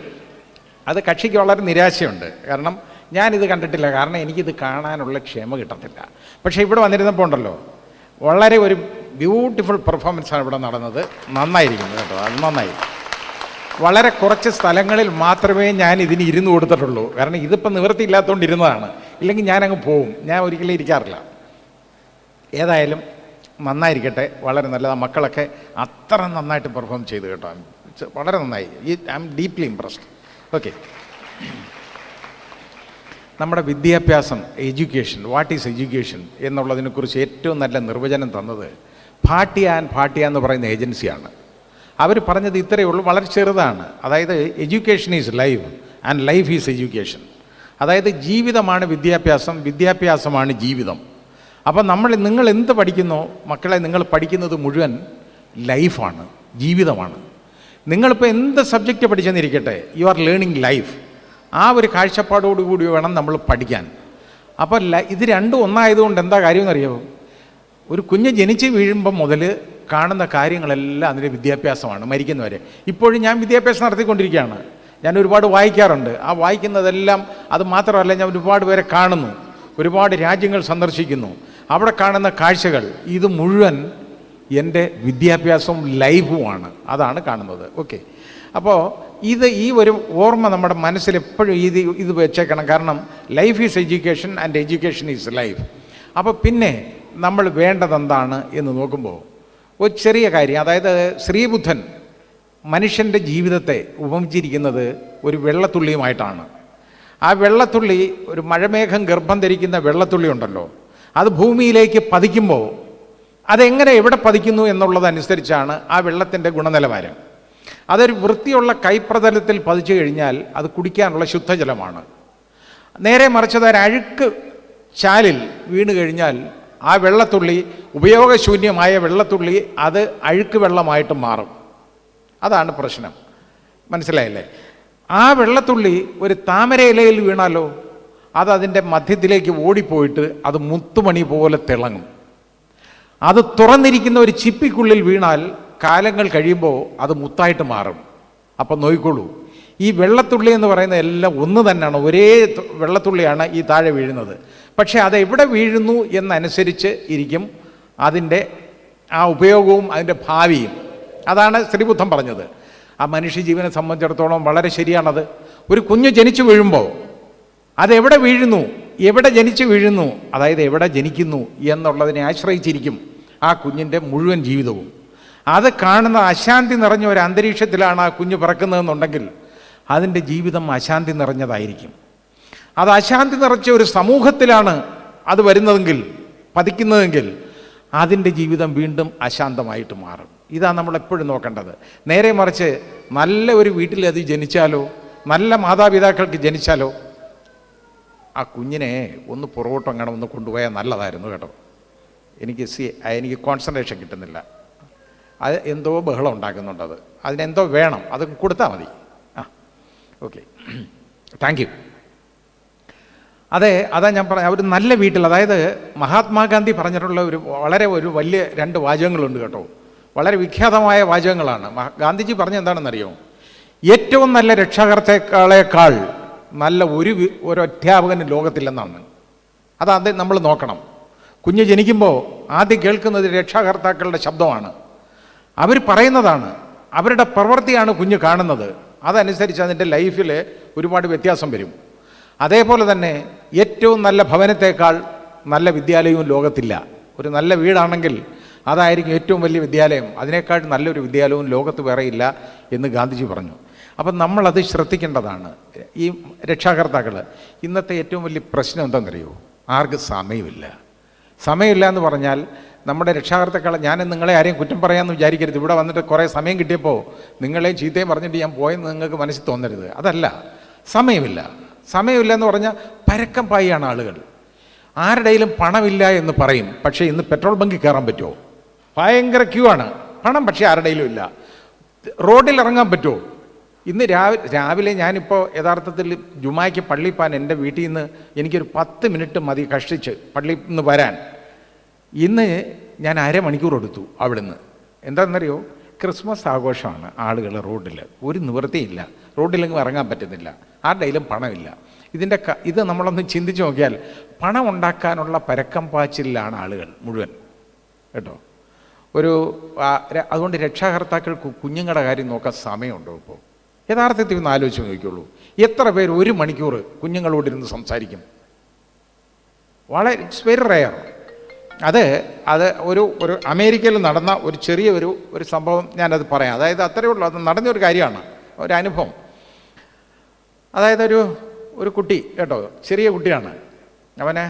അത് കക്ഷിക്ക് വളരെ നിരാശയുണ്ട്. കാരണം ഞാനിത് കണ്ടിട്ടില്ല, കാരണം എനിക്കിത് കാണാനുള്ള ക്ഷമ കിട്ടത്തില്ല. പക്ഷേ ഇവിടെ വന്നിരുന്നപ്പോൾ ഉണ്ടല്ലോ, വളരെ ഒരു ബ്യൂട്ടിഫുൾ പെർഫോമൻസാണ് ഇവിടെ നടന്നത്. നന്നായിരിക്കുന്നത് കേട്ടോ, അത് നന്നായി. വളരെ കുറച്ച് സ്ഥലങ്ങളിൽ മാത്രമേ ഞാൻ ഇതിന് ഇരുന്ന് കൊടുത്തിട്ടുള്ളൂ. കാരണം ഇതിപ്പോൾ നിവൃത്തിയില്ലാത്തതുകൊണ്ട് ഇരുന്നതാണ്. ഇല്ലെങ്കിൽ ഞാനങ്ങ് പോവും. ഞാൻ ഒരിക്കലും ഇരിക്കാറില്ല. ഏതായാലും നന്നായിരിക്കട്ടെ, വളരെ നല്ലതാണ്. മക്കളൊക്കെ അത്ര നന്നായിട്ട് പെർഫോം ചെയ്ത് കേട്ടോ, വളരെ നന്നായി. I M deeply impressed. Okay. നമ്മുടെ വിദ്യാഭ്യാസം, എഡ്യൂക്കേഷൻ, വാട്ട് ഈസ് എഡ്യൂക്കേഷൻ എന്നുള്ളതിനെക്കുറിച്ച് ഏറ്റവും നല്ല നിർവചനം തന്നത് ഭാട്ടിയ എന്ന് പറയുന്ന ഏജൻസിയാണ്. അവർ പറഞ്ഞത് ഇത്രയേ ഉള്ളൂ, വളരെ ചെറുതാണ്. അതായത് education is life and life is education. അതായത് ജീവിതമാണ് വിദ്യാഭ്യാസം, വിദ്യാഭ്യാസമാണ് ജീവിതം. അപ്പം നിങ്ങൾ എന്ത് പഠിക്കുന്നോ മക്കളെ, നിങ്ങൾ പഠിക്കുന്നത് മുഴുവൻ ലൈഫാണ്, ജീവിതമാണ്. നിങ്ങളിപ്പോൾ എന്ത് സബ്ജക്റ്റ് പഠിച്ചെന്നിരിക്കട്ടെ, യു ആർ ലേണിംഗ് ലൈഫ്. ആ ഒരു കാഴ്ചപ്പാടോടുകൂടി വേണം നമ്മൾ പഠിക്കാൻ. അപ്പോൾ ഇത് രണ്ടും ഒന്നായതുകൊണ്ട് എന്താ കാര്യമെന്നറിയാമോ, ഒരു കുഞ്ഞ് ജനിച്ച് വീഴുമ്പം മുതൽ കാണുന്ന കാര്യങ്ങളെല്ലാം അതിൻ്റെ വിദ്യാഭ്യാസമാണ് മരിക്കുന്നവരെ. ഇപ്പോഴും ഞാൻ വിദ്യാഭ്യാസം നടത്തിക്കൊണ്ടിരിക്കുകയാണ്. ഞാൻ ഒരുപാട് വായിക്കാറുണ്ട്. ആ വായിക്കുന്നതെല്ലാം അത് മാത്രമല്ല, ഞാൻ ഒരുപാട് പേരെ കാണുന്നു, ഒരുപാട് രാജ്യങ്ങൾ സന്ദർശിക്കുന്നു. അവിടെ കാണുന്ന കാഴ്ചകൾ ഇത് മുഴുവൻ എൻ്റെ വിദ്യാഭ്യാസവും ലൈഫുമാണ്. അതാണ് കാണുന്നത്. ഓക്കെ. അപ്പോൾ ഈ ഒരു ഓർമ്മ നമ്മുടെ മനസ്സിൽ എപ്പോഴും ഇത് വെച്ചേക്കണം. കാരണം life is education and education is life. അപ്പോൾ പിന്നെ നമ്മൾ വേണ്ടതെന്താണ് എന്ന് നോക്കുമ്പോൾ ഒരു ചെറിയ കാര്യം, അതായത് ശ്രീബുദ്ധൻ മനുഷ്യൻ്റെ ജീവിതത്തെ ഉപമിച്ചിരിക്കുന്നത് ഒരു വെള്ളത്തുള്ളിയുമായിട്ടാണ്. ആ വെള്ളത്തുള്ളി, ഒരു മഴമേഘം ഗർഭം ധരിക്കുന്ന വെള്ളത്തുള്ളി ഉണ്ടല്ലോ, അത് ഭൂമിയിലേക്ക് പതിക്കുമ്പോൾ അതെങ്ങനെ എവിടെ പതിക്കുന്നു എന്നുള്ളതനുസരിച്ചാണ് ആ വെള്ളത്തിൻ്റെ ഗുണനിലവാരം. അതൊരു വൃത്തിയുള്ള കൈപ്രതലത്തിൽ പതിച്ചു കഴിഞ്ഞാൽ അത് കുടിക്കാനുള്ള ശുദ്ധജലമാണ്. നേരെ മറിച്ചത് ഒരു അഴുക്ക് ചാലിൽ വീണ് കഴിഞ്ഞാൽ ആ വെള്ളത്തുള്ളി, ഉപയോഗശൂന്യമായ വെള്ളത്തുള്ളി, അത് അഴുക്ക് വെള്ളമായിട്ട് മാറും. അതാണ് പ്രശ്നം. മനസ്സിലായില്ലേ? ആ വെള്ളത്തുള്ളി ഒരു താമര ഇലയിൽ വീണാലോ അത് അതിൻ്റെ മധ്യത്തിലേക്ക് ഓടിപ്പോയിട്ട് അത് മുത്തുമണി പോലെ തിളങ്ങും. അത് തുറന്നിരിക്കുന്ന ഒരു ചിപ്പിക്കുള്ളിൽ വീണാൽ കാലങ്ങൾ കഴിയുമ്പോൾ അത് മുത്തായിട്ട് മാറും. അപ്പം നോക്കിക്കോളൂ, ഈ വെള്ളത്തുള്ളി എന്ന് പറയുന്നത് എല്ലാം ഒന്ന് തന്നെയാണ്, ഒരേ വെള്ളത്തുള്ളിയാണ് ഈ താഴെ വീഴുന്നത്. പക്ഷേ അത് എവിടെ വീഴുന്നു എന്നനുസരിച്ച് ഇരിക്കും അതിൻ്റെ ആ ഉപയോഗവും അതിൻ്റെ ഭാവിയും. അതാണ് ശ്രീബുദ്ധൻ പറഞ്ഞത്. ആ മനുഷ്യജീവനെ സംബന്ധിച്ചിടത്തോളം വളരെ ശരിയാണത്. ഒരു കുഞ്ഞ് ജനിച്ചു വീഴുമ്പോൾ അതെവിടെ വീഴുന്നു, എവിടെ ജനിച്ചു വീഴുന്നു, അതായത് എവിടെ ജനിക്കുന്നു എന്നുള്ളതിനെ ആശ്രയിച്ചിരിക്കും ആ കുഞ്ഞിൻ്റെ മുഴുവൻ ജീവിതവും. അത് കാണുന്ന അശാന്തി നിറഞ്ഞ ഒരു അന്തരീക്ഷത്തിലാണ് ആ കുഞ്ഞ് പിറക്കുന്നതെന്നുണ്ടെങ്കിൽ അതിൻ്റെ ജീവിതം അശാന്തി നിറഞ്ഞതായിരിക്കും. അത് അശാന്തി നിറച്ച ഒരു സമൂഹത്തിലാണ് അത് വരുന്നതെങ്കിൽ, പതിക്കുന്നതെങ്കിൽ, അതിൻ്റെ ജീവിതം വീണ്ടും അശാന്തമായിട്ട് മാറും. ഇതാണ് നമ്മളെപ്പോഴും നോക്കേണ്ടത്. നേരെ മറിച്ച് നല്ല ഒരു വീട്ടിൽ അത് ജനിച്ചാലോ, നല്ല മാതാപിതാക്കൾക്ക് ജനിച്ചാലോ, ആ കുഞ്ഞിനെ ഒന്ന് പുറകോട്ട് അങ്ങനെ ഒന്ന് കൊണ്ടുപോയാൽ നല്ലതായിരുന്നു കേട്ടോ. എനിക്ക് കോൺസെൻട്രേഷൻ കിട്ടുന്നില്ല. അത് എന്തോ ബഹളം ഉണ്ടാക്കുന്നുണ്ടത്, അതിനെന്തോ വേണം, അത് കൊടുത്താൽ മതി. Okay, thank you. അതാ ഞാൻ പറഞ്ഞ ഒരു നല്ല വീട്ടിൽ, അതായത് മഹാത്മാഗാന്ധി പറഞ്ഞിട്ടുള്ള ഒരു വലിയ 2 വാചകങ്ങളുണ്ട് കേട്ടോ. വളരെ വിഖ്യാതമായ വാചകങ്ങളാണ്. ഗാന്ധിജി പറഞ്ഞ എന്താണെന്നറിയോ? ഏറ്റവും നല്ല രക്ഷാകർത്താക്കളെക്കാൾ നല്ല ഒരു അധ്യാപകന് ലോകത്തില്ലെന്നാണ്. അത് നമ്മൾ നോക്കണം. കുഞ്ഞ് ജനിക്കുമ്പോൾ ആദ്യം കേൾക്കുന്നത് രക്ഷാകർത്താക്കളുടെ ശബ്ദമാണ്. അവർ പറയുന്നതാണ്, അവരുടെ പ്രവൃത്തിയാണ് കുഞ്ഞ് കാണുന്നത്. അതനുസരിച്ച് അതിൻ്റെ ലൈഫിൽ ഒരുപാട് വ്യത്യാസം വരും. അതേപോലെ തന്നെ ഏറ്റവും നല്ല ഭവനത്തേക്കാൾ നല്ല വിദ്യാലയവും ലോകത്തില്ല. ഒരു നല്ല വീടാണെങ്കിൽ അതായിരിക്കും ഏറ്റവും വലിയ വിദ്യാലയം. അതിനേക്കാൾ നല്ലൊരു വിദ്യാലയവും ലോകത്ത് വേറെയില്ല എന്ന് ഗാന്ധിജി പറഞ്ഞു. അപ്പം നമ്മളത് ശ്രദ്ധിക്കേണ്ടതാണ്. ഈ രക്ഷാകർത്താക്കൾ ഇന്നത്തെ ഏറ്റവും വലിയ പ്രശ്നം എന്താണെന്നറിയോ? ആർക്കും സമയമില്ല എന്ന് പറഞ്ഞാൽ നമ്മുടെ രക്ഷാകർത്താക്കളെ, ഞാൻ നിങ്ങളെ ആരെയും കുറ്റം പറയാമെന്ന് വിചാരിക്കരുത്. ഇവിടെ വന്നിട്ട് കുറേ സമയം കിട്ടിയപ്പോൾ നിങ്ങളെയും ചീത്തയും പറഞ്ഞിട്ട് ഞാൻ പോയെന്ന് നിങ്ങൾക്ക് മനസ്സിൽ തോന്നരുത്. അതല്ല, സമയമില്ല എന്ന് പറഞ്ഞാൽ പരക്കം പായാണ് ആളുകൾ. ആരുടെയിലും പണമില്ല എന്ന് പറയും, പക്ഷേ ഇന്ന് പെട്രോൾ ബങ്കിൽ കയറാൻ പറ്റുമോ? ഭയങ്കര ക്യൂ ആണ്. പണം പക്ഷേ ആരുടെയിലും ഇല്ല. റോഡിൽ ഇറങ്ങാൻ പറ്റുമോ? ഇന്ന് രാവിലെ ഞാനിപ്പോൾ യഥാർത്ഥത്തിൽ ജുമായ്ക്ക് പള്ളിയിൽ പോകാൻ എൻ്റെ വീട്ടിൽ നിന്ന് എനിക്കൊരു 10 മിനിറ്റ് മതി കഷ്ടിച്ച് പള്ളിയിൽ നിന്ന് വരാൻ. ഇന്ന് ഞാൻ അരമണിക്കൂർ എടുത്തു അവിടുന്ന്. എന്താണെന്നറിയോ? ക്രിസ്മസ് ആഘോഷമാണ്. ആളുകൾ റോഡിൽ ഒരു നിവൃത്തിയില്ല, റോഡിലെങ്ങും ഇറങ്ങാൻ പറ്റുന്നില്ല, ആരുടെയിലും പണമില്ല. ഇത് നമ്മളൊന്ന് ചിന്തിച്ച് നോക്കിയാൽ പണം ഉണ്ടാക്കാനുള്ള പരക്കം പാച്ചിലാണ് ആളുകൾ മുഴുവൻ കേട്ടോ. അതുകൊണ്ട് രക്ഷാകർത്താക്കൾക്ക് കുഞ്ഞുങ്ങളുടെ കാര്യം നോക്കാൻ സമയമുണ്ടോ? ഇപ്പോൾ യഥാർത്ഥത്തിൽ ഒന്ന് ആലോചിച്ച് നോക്കിയുള്ളൂ. എത്ര പേര് 1 മണിക്കൂർ കുഞ്ഞുങ്ങളോടിരുന്ന് സംസാരിക്കും? It's very rare. അത് ഒരു അമേരിക്കയിൽ നടന്ന ഒരു ചെറിയ ഒരു സംഭവം ഞാനത് പറയാം. അതായത് അത്രയേ ഉള്ളൂ, അത് നടന്നൊരു കാര്യമാണ്, ഒരു അനുഭവം. അതായത് ഒരു കുട്ടി കേട്ടോ, ചെറിയ കുട്ടിയാണ്. അവന്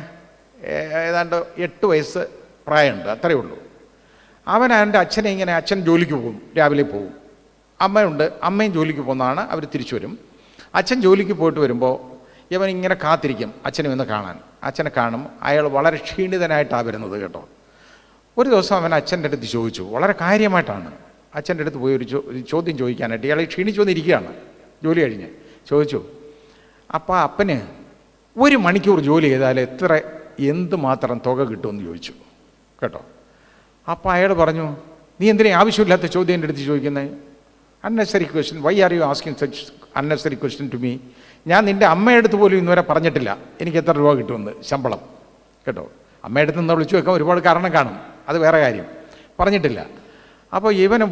ഏതാണ്ട് 8 വയസ്സ് പ്രായമുണ്ട്, അത്രയേ ഉള്ളൂ. അവൻ്റെ അച്ഛൻ ജോലിക്ക് പോകും, രാവിലെ പോകും. അമ്മയും ജോലിക്ക് പോകുന്നതാണ്. അവർ തിരിച്ചു വരും. അച്ഛൻ ജോലിക്ക് പോയിട്ട് വരുമ്പോൾ ഇവൻ ഇങ്ങനെ കാത്തിരിക്കും അച്ഛനെ വന്ന് കാണാൻ. അച്ഛനെ കാണും, അയാൾ വളരെ ക്ഷീണിതനായിട്ടാണ് വരുന്നത് കേട്ടോ. ഒരു ദിവസം അവൻ അച്ഛൻ്റെ അടുത്ത് ചോദിച്ചു, വളരെ കാര്യമായിട്ടാണ് അച്ഛൻ്റെ അടുത്ത് പോയി ഒരു ചോദ്യം ചോദിക്കാനായിട്ട്. ഇയാൾ ക്ഷീണിച്ചു വന്നിരിക്കുകയാണ് ജോലി കഴിഞ്ഞ്. ചോദിച്ചു, അപ്പോൾ അപ്പന് 1 മണിക്കൂർ ജോലി ചെയ്താൽ എന്തുമാത്രം തുക കിട്ടുമെന്ന് ചോദിച്ചു കേട്ടോ. അപ്പോൾ അയാൾ പറഞ്ഞു, നീ എന്തിനാ ആവശ്യമില്ലാത്ത ചോദ്യം എൻ്റെ അടുത്ത് ചോദിക്കുന്നത്? Unnecessary question, why are you asking such unnecessary question to me? ഞാൻ നിൻ്റെ അമ്മയടുത്ത് പോലും ഇന്നുവരെ പറഞ്ഞിട്ടില്ല എനിക്ക് എത്ര രൂപ കിട്ടുമെന്ന് ശമ്പളം കേട്ടോ. അമ്മയടുത്ത് നിന്ന് വിളിച്ചു വെക്കാൻ ഒരുപാട് കാരണം കാണും, അത് വേറെ കാര്യം. പറഞ്ഞിട്ടില്ല. അപ്പോൾ ഇവനെ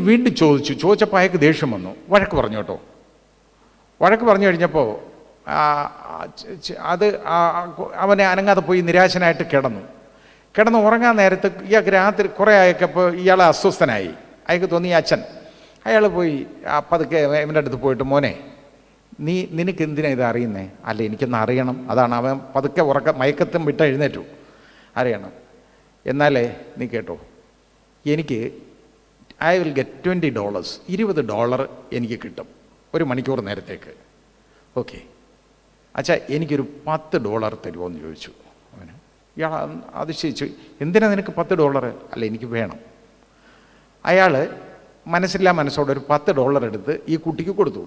വീണ്ടും ചോദിച്ചപ്പോൾ അയാൾക്ക് ദേഷ്യം വന്നു, വഴക്ക് പറഞ്ഞു കേട്ടോ. വഴക്ക് പറഞ്ഞു കഴിഞ്ഞപ്പോൾ അവനെ അനങ്ങാതെ പോയി നിരാശനായിട്ട് കിടന്ന് ഉറങ്ങാൻ നേരത്ത് ഇയാൾക്ക് രാത്രി കുറേ ആയപ്പോൾ ഇയാൾ അസ്വസ്ഥനായി. അയാൾക്ക് തോന്നി അച്ഛൻ. അയാൾ പോയി പതുക്കെ ഇവൻ്റെ അടുത്ത് പോയിട്ട്, മോനെ നിനക്ക് എന്തിനാണ് ഇത് അറിയുന്നേ? അല്ല, എനിക്കൊന്ന് അറിയണം. അതാണ് അവൻ പതുക്കെ മയക്കത്തും വിട്ട് എഴുന്നേറ്റു. അറിയണം. എന്നാലേ നീ കേട്ടോ, എനിക്ക് ഐ വിൽ ഗെറ്റ് $20, $20 എനിക്ക് കിട്ടും ഒരു മണിക്കൂർ നേരത്തേക്ക്. ഓക്കെ അച്ഛാ, എനിക്കൊരു $10 തരുമോ എന്ന് ചോദിച്ചു അവന്. ഇയാൾ അതിശയിച്ചു. എന്തിനാ നിനക്ക് $10? അല്ല, എനിക്ക് വേണം. അയാൾ മനസ്സില്ലാ മനസ്സോടെ ഒരു $10 എടുത്ത് ഈ കുട്ടിക്ക് കൊടുത്തു.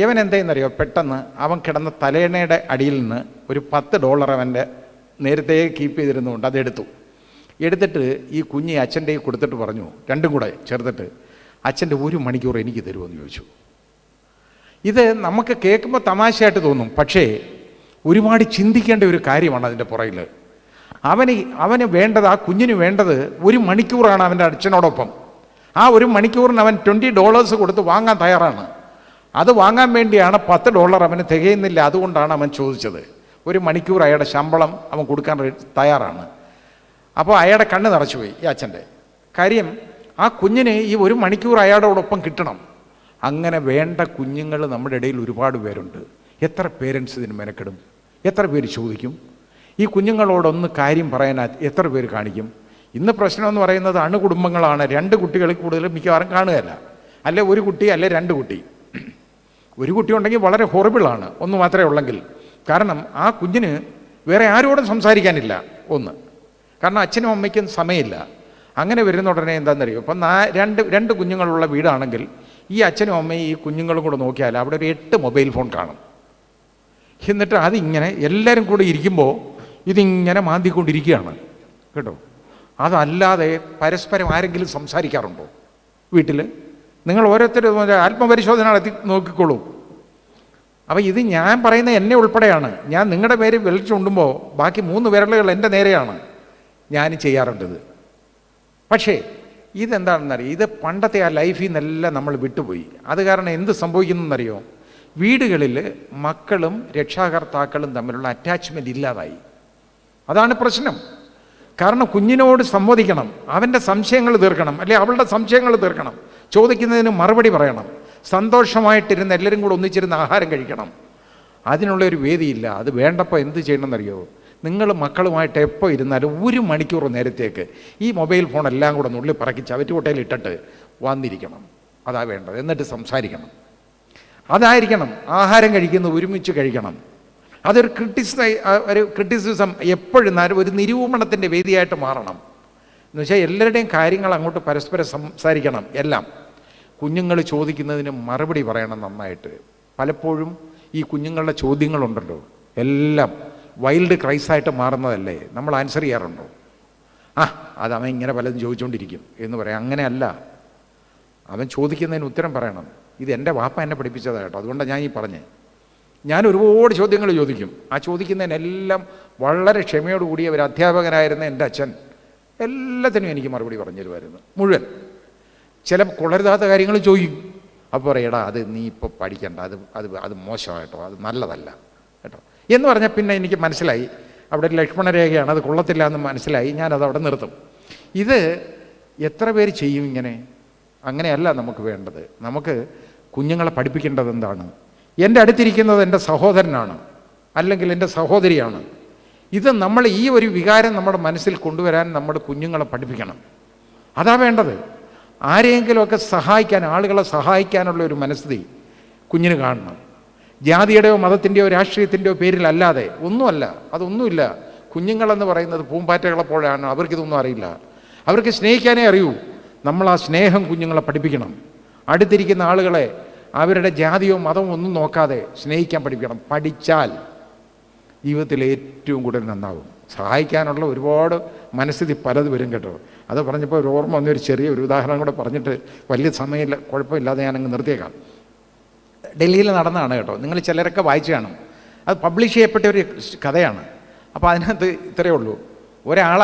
ഇവൻ എന്തായെന്നറിയോ, പെട്ടെന്ന് അവൻ കിടന്ന തലേണയുടെ അടിയിൽ നിന്ന് ഒരു $10 അവൻ്റെ നേരത്തെ കീപ്പ് ചെയ്തിരുന്നുകൊണ്ട് അതെടുത്തു. എടുത്തിട്ട് ഈ കുഞ്ഞി അച്ഛൻ്റെ കൊടുത്തിട്ട് പറഞ്ഞു, രണ്ടും കൂടെ ചേർത്തിട്ട്, അച്ഛൻ്റെ 1 മണിക്കൂർ എനിക്ക് തരുമെന്ന് ചോദിച്ചു. ഇത് നമുക്ക് കേൾക്കുമ്പോൾ തമാശയായിട്ട് തോന്നും, പക്ഷേ ഒരുപാട് ചിന്തിക്കേണ്ട ഒരു കാര്യമാണ് അതിൻ്റെ പുറകിൽ. അവന് വേണ്ടത്, ആ കുഞ്ഞിന് വേണ്ടത് 1 മണിക്കൂറാണ് അവൻ്റെ അച്ഛനോടൊപ്പം. ആ 1 മണിക്കൂറിന് അവൻ $20 കൊടുത്ത് വാങ്ങാൻ തയ്യാറാണ്. അത് വാങ്ങാൻ വേണ്ടിയാണ് $10 അവന് തികയുന്നില്ല. അതുകൊണ്ടാണ് അവൻ ചോദിച്ചത്. 1 മണിക്കൂർ അയാളുടെ ശമ്പളം അവൻ കൊടുക്കാൻ തയ്യാറാണ്. അപ്പോൾ അയാളുടെ കണ്ണ് നിറച്ചുപോയി ഈ അച്ഛൻ്റെ. കാര്യം ആ കുഞ്ഞിന് ഈ 1 മണിക്കൂർ അയാളോടൊപ്പം കിട്ടണം. അങ്ങനെ വേണ്ട കുഞ്ഞുങ്ങൾ നമ്മുടെ ഇടയിൽ ഒരുപാട് പേരുണ്ട്. എത്ര പേരൻസ് ഇതിന് മെനക്കെടും? എത്ര പേര് ചോദിക്കും? ഈ കുഞ്ഞുങ്ങളോടൊന്ന് കാര്യം പറയാൻ എത്ര പേര് കാണിക്കും? ഇന്ന് പ്രശ്നമെന്ന് പറയുന്നത് അണുകുടുംബങ്ങളാണ്. 2 കുട്ടികളിൽ കൂടുതൽ മിക്കവാറും കാണുകയല്ല. അല്ലെ 1 കുട്ടി, അല്ലെ 2 കുട്ടി. 1 കുട്ടി ഉണ്ടെങ്കിൽ വളരെ ഹൊറിബിളാണ്, 1 മാത്രമേ ഉള്ളെങ്കിൽ. കാരണം ആ കുഞ്ഞിന് വേറെ ആരോടും സംസാരിക്കാനില്ല. ഒന്ന്, കാരണം അച്ഛനും അമ്മയ്ക്കും സമയമില്ല. അങ്ങനെ വരുന്ന ഉടനെ എന്താണെന്നറിയോ, ഇപ്പം 2 കുഞ്ഞുങ്ങളുള്ള വീടാണെങ്കിൽ ഈ അച്ഛനും അമ്മയും ഈ കുഞ്ഞുങ്ങളും കൂടെ നോക്കിയാൽ അവിടെ ഒരു 8 മൊബൈൽ ഫോൺ കാണും. എന്നിട്ട് അതിങ്ങനെ എല്ലാവരും കൂടെ ഇരിക്കുമ്പോൾ ഇതിങ്ങനെ മാന്തിക്കൊണ്ടിരിക്കുകയാണ് കേട്ടോ. അതല്ലാതെ പരസ്പരം ആരെങ്കിലും സംസാരിക്കാറുണ്ടോ വീട്ടിൽ? നിങ്ങൾ ഓരോരുത്തരും ആത്മപരിശോധന നടത്തി നോക്കിക്കോളൂ. അപ്പോൾ ഇത് ഞാൻ പറയുന്ന എന്നെ ഉൾപ്പെടെയാണ്. ഞാൻ നിങ്ങളുടെ പേര് വിളിച്ചുകൊണ്ടുമ്പോൾ ബാക്കി 3 വിരലുകൾ എൻ്റെ നേരെയാണ് ഞാൻ ചെയ്യാറുണ്ടത്. പക്ഷേ ഇതെന്താണെന്നറിയോ, ഇത് പണ്ടത്തെ ആ ലൈഫിൽ നിന്നെല്ലാം നമ്മൾ വിട്ടുപോയി. അത് കാരണം എന്ത് സംഭവിക്കുന്നതെന്നറിയോ, വീടുകളിൽ മക്കളും രക്ഷാകർത്താക്കളും തമ്മിലുള്ള അറ്റാച്ച്മെൻറ്റ് ഇല്ലാതായി. അതാണ് പ്രശ്നം. കാരണം കുഞ്ഞിനോട് സംവദിക്കണം, അവൻ്റെ സംശയങ്ങൾ തീർക്കണം, അല്ലെ അവളുടെ സംശയങ്ങൾ തീർക്കണം, ചോദിക്കുന്നതിന് മറുപടി പറയണം, സന്തോഷമായിട്ടിരുന്ന് എല്ലാവരും കൂടെ ഒന്നിച്ചിരുന്ന് ആഹാരം കഴിക്കണം. അതിനുള്ളൊരു വേദിയില്ല. അത് വേണ്ടപ്പോൾ എന്ത് ചെയ്യണമെന്നറിയോ, നിങ്ങൾ മക്കളുമായിട്ട് എപ്പോൾ ഇരുന്നാലും 1 മണിക്കൂർ നേരത്തേക്ക് ഈ മൊബൈൽ ഫോൺ എല്ലാം കൂടെ നുള്ളി പറക്കി ചവറ്റുകൊട്ടയിൽ ഇട്ടിട്ട് വന്നിരിക്കണം. അതാ വേണ്ടത്. എന്നിട്ട് സംസാരിക്കണം. അതായിരിക്കണം. ആഹാരം കഴിക്കുന്നത് ഒരുമിച്ച് കഴിക്കണം. അതൊരു ക്രിറ്റിസിസം എപ്പോഴും ഒരു നിരൂപണത്തിൻ്റെ വേദിയായിട്ട് മാറണം. എന്ന് വെച്ചാൽ എല്ലാവരുടെയും കാര്യങ്ങൾ അങ്ങോട്ട് പരസ്പരം സംസാരിക്കണം. എല്ലാം കുഞ്ഞുങ്ങൾ ചോദിക്കുന്നതിന് മറുപടി പറയണം നന്നായിട്ട്. പലപ്പോഴും ഈ കുഞ്ഞുങ്ങളുടെ ചോദ്യങ്ങളുണ്ടല്ലോ, എല്ലാം വൈൽഡ് ക്രൈസായിട്ട് മാറുന്നതല്ലേ. നമ്മൾ ആൻസർ ചെയ്യാറുണ്ടോ? അത് അവൻ ഇങ്ങനെ പലതും ചോദിച്ചുകൊണ്ടിരിക്കും എന്ന് പറയാം. അങ്ങനെയല്ല, അവൻ ചോദിക്കുന്നതിന് ഉത്തരം പറയണം. ഇത് എൻ്റെ വാപ്പ എന്നെ പഠിപ്പിച്ചതാണ് കേട്ടോ. അതുകൊണ്ടാണ് ഞാൻ ഈ പറഞ്ഞേ. ഞാൻ ഒരുപാട് ചോദ്യങ്ങൾ ചോദിക്കും. ആ ചോദിക്കുന്നതിനെല്ലാം വളരെ ക്ഷമയോടുകൂടി ഒരു അധ്യാപകനായിരുന്ന എൻ്റെ അച്ഛൻ എല്ലാത്തിനും എനിക്ക് മറുപടി പറഞ്ഞു തരുമായിരുന്നു, മുഴുവൻ. ചില കൊള്ളരുതാത്ത കാര്യങ്ങൾ ചോദിക്കും. അപ്പോൾ പറയടാ, അത് നീ ഇപ്പോൾ പഠിക്കണ്ട, അത് മോശമായിട്ടോ, അത് നല്ലതല്ല കേട്ടോ എന്ന് പറഞ്ഞാൽ പിന്നെ എനിക്ക് മനസ്സിലായി അവിടെ ലക്ഷ്മണരേഖയാണ്, അത് കൊള്ളത്തില്ല എന്ന് മനസ്സിലായി. ഞാനത് അവിടെ നിർത്തും. ഇത് എത്ര പേര് ചെയ്യും ഇങ്ങനെ? അങ്ങനെയല്ല നമുക്ക് വേണ്ടത്. നമുക്ക് കുഞ്ഞുങ്ങളെ പഠിപ്പിക്കേണ്ടത് എന്താണ്? എൻ്റെ അടുത്തിരിക്കുന്നത് എൻ്റെ സഹോദരനാണ്, അല്ലെങ്കിൽ എൻ്റെ സഹോദരിയാണ്. ഇത് നമ്മൾ ഈ ഒരു വികാരം നമ്മുടെ മനസ്സിൽ കൊണ്ടുവരാൻ നമ്മുടെ കുഞ്ഞുങ്ങളെ പഠിപ്പിക്കണം. അതാ വേണ്ടത്. ആരെയെങ്കിലുമൊക്കെ സഹായിക്കാൻ, ആളുകളെ സഹായിക്കാനുള്ള ഒരു മനസ്ഥിതി കുഞ്ഞിന് കാണണം. ജാതിയുടെയോ മതത്തിൻ്റെയോ രാഷ്ട്രീയത്തിൻ്റെയോ പേരിലല്ലാതെ ഒന്നുമല്ല. അതൊന്നുമില്ല. കുഞ്ഞുങ്ങളെന്ന് പറയുന്നത് പൂമ്പാറ്റകളെപ്പോഴാണ്. അവർക്കിതൊന്നും അറിയില്ല. അവർക്ക് സ്നേഹിക്കാനേ അറിയൂ. നമ്മൾ ആ സ്നേഹം കുഞ്ഞുങ്ങളെ പഠിപ്പിക്കണം. അടുത്തിരിക്കുന്ന ആളുകളെ അവരുടെ ജാതിയോ മതമോ ഒന്നും നോക്കാതെ സ്നേഹിക്കാൻ പഠിപ്പിക്കണം. പഠിച്ചാൽ ജീവിതത്തിൽ ഏറ്റവും കൂടുതൽ നന്നാവും. സഹായിക്കാനുള്ള ഒരുപാട് മനസ്ഥിതി പലത് വരും കേട്ടോ. അത് പറഞ്ഞപ്പോൾ ഒരു ഓർമ്മ വന്നൊരു ചെറിയൊരു ഉദാഹരണം കൂടെ പറഞ്ഞിട്ട് വലിയ സമയമില്ല, കുഴപ്പമില്ലാതെ ഞാനങ്ങ് നിർത്തിയേക്കാം. ഡൽഹിയിൽ നടന്നതാണ് കേട്ടോ. നിങ്ങൾ ചിലരൊക്കെ വായിച്ചു കാണും. അത് പബ്ലിഷ് ചെയ്യപ്പെട്ട ഒരു കഥയാണ്. അപ്പോൾ അതിനകത്ത് ഇത്രയേ ഉള്ളൂ.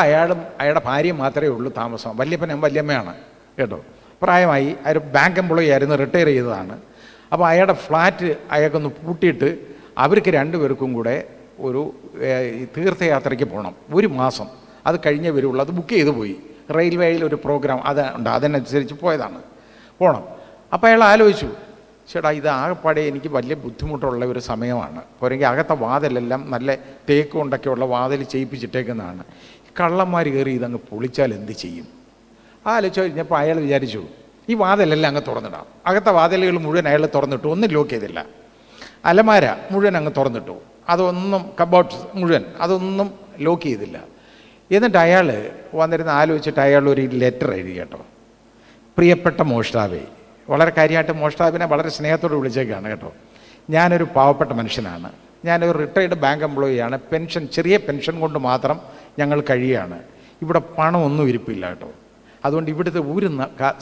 അയാളുടെ ഭാര്യയും മാത്രമേ ഉള്ളൂ താമസം. വല്യപ്പനും വല്യമ്മയാണ് കേട്ടോ. പ്രായമായി. അയാൾ ബാങ്ക് എംപ്ലോയി ആയിരുന്നു, റിട്ടയർ ചെയ്തതാണ്. അപ്പോൾ അയാളുടെ ഫ്ലാറ്റ് അയാൾക്കൊന്ന് പൂട്ടിയിട്ട് അവർക്ക് 2 പേർക്കും കൂടെ ഒരു തീർത്ഥയാത്രയ്ക്ക് പോകണം. 1 മാസം അത് കഴിഞ്ഞേ വരുള്ളൂ. അത് ബുക്ക് ചെയ്ത് പോയി. റെയിൽവേയിൽ ഒരു പ്രോഗ്രാം അത് ഉണ്ട്, അതിനനുസരിച്ച് പോയതാണ്, പോകണം. അപ്പോൾ അയാൾ ആലോചിച്ചു, ചേട്ടാ ഇത് ആകെപ്പാടെ എനിക്ക് വലിയ ബുദ്ധിമുട്ടുള്ള ഒരു സമയമാണ്. പോരെങ്കിൽ അകത്തെ വാതിലെല്ലാം നല്ല തേക്ക് കൊണ്ടൊക്കെയുള്ള വാതിൽ ചെയ്യിപ്പിച്ചിട്ടേക്കുന്നതാണ്. കള്ളന്മാർ കയറി ഇതങ്ങ് പൊളിച്ചാൽ എന്ത് ചെയ്യും? ആലോചിച്ച് കഴിഞ്ഞപ്പോൾ അയാൾ വിചാരിച്ചു ഈ വാതിലെല്ലാം അങ്ങ് തുറന്നിടാം. അകത്തെ വാതിലുകൾ മുഴുവൻ അയാൾ തുറന്നിട്ടു, ഒന്നും ലോക്ക് ചെയ്തില്ല. അലമാര മുഴുവൻ അങ്ങ് തുറന്നിട്ടു, അതൊന്നും കബോർഡ്സ് മുഴുവൻ അതൊന്നും ലോക്ക് ചെയ്തില്ല. എന്നിട്ട് അയാൾ വന്നിരുന്ന് ആലോചിച്ചിട്ട് അയാൾ ഒരു ലെറ്റർ എഴുതി കേട്ടോ. പ്രിയപ്പെട്ട മോഷ്ടാവേ, വളരെ കാര്യമായിട്ട് മോഷ്ടാവിനെ വളരെ സ്നേഹത്തോട് വിളിച്ചേക്കാണ് കേട്ടോ. ഞാനൊരു പാവപ്പെട്ട മനുഷ്യനാണ്, ഞാനൊരു റിട്ടയർഡ് ബാങ്ക് എംപ്ലോയിയാണ്. പെൻഷൻ, ചെറിയ പെൻഷൻ കൊണ്ട് മാത്രം ഞങ്ങൾ കഴിയുകയാണ്. ഇവിടെ പണമൊന്നും ഇരിപ്പില്ല കേട്ടോ. അതുകൊണ്ട് ഇവിടുത്തെ ഒരു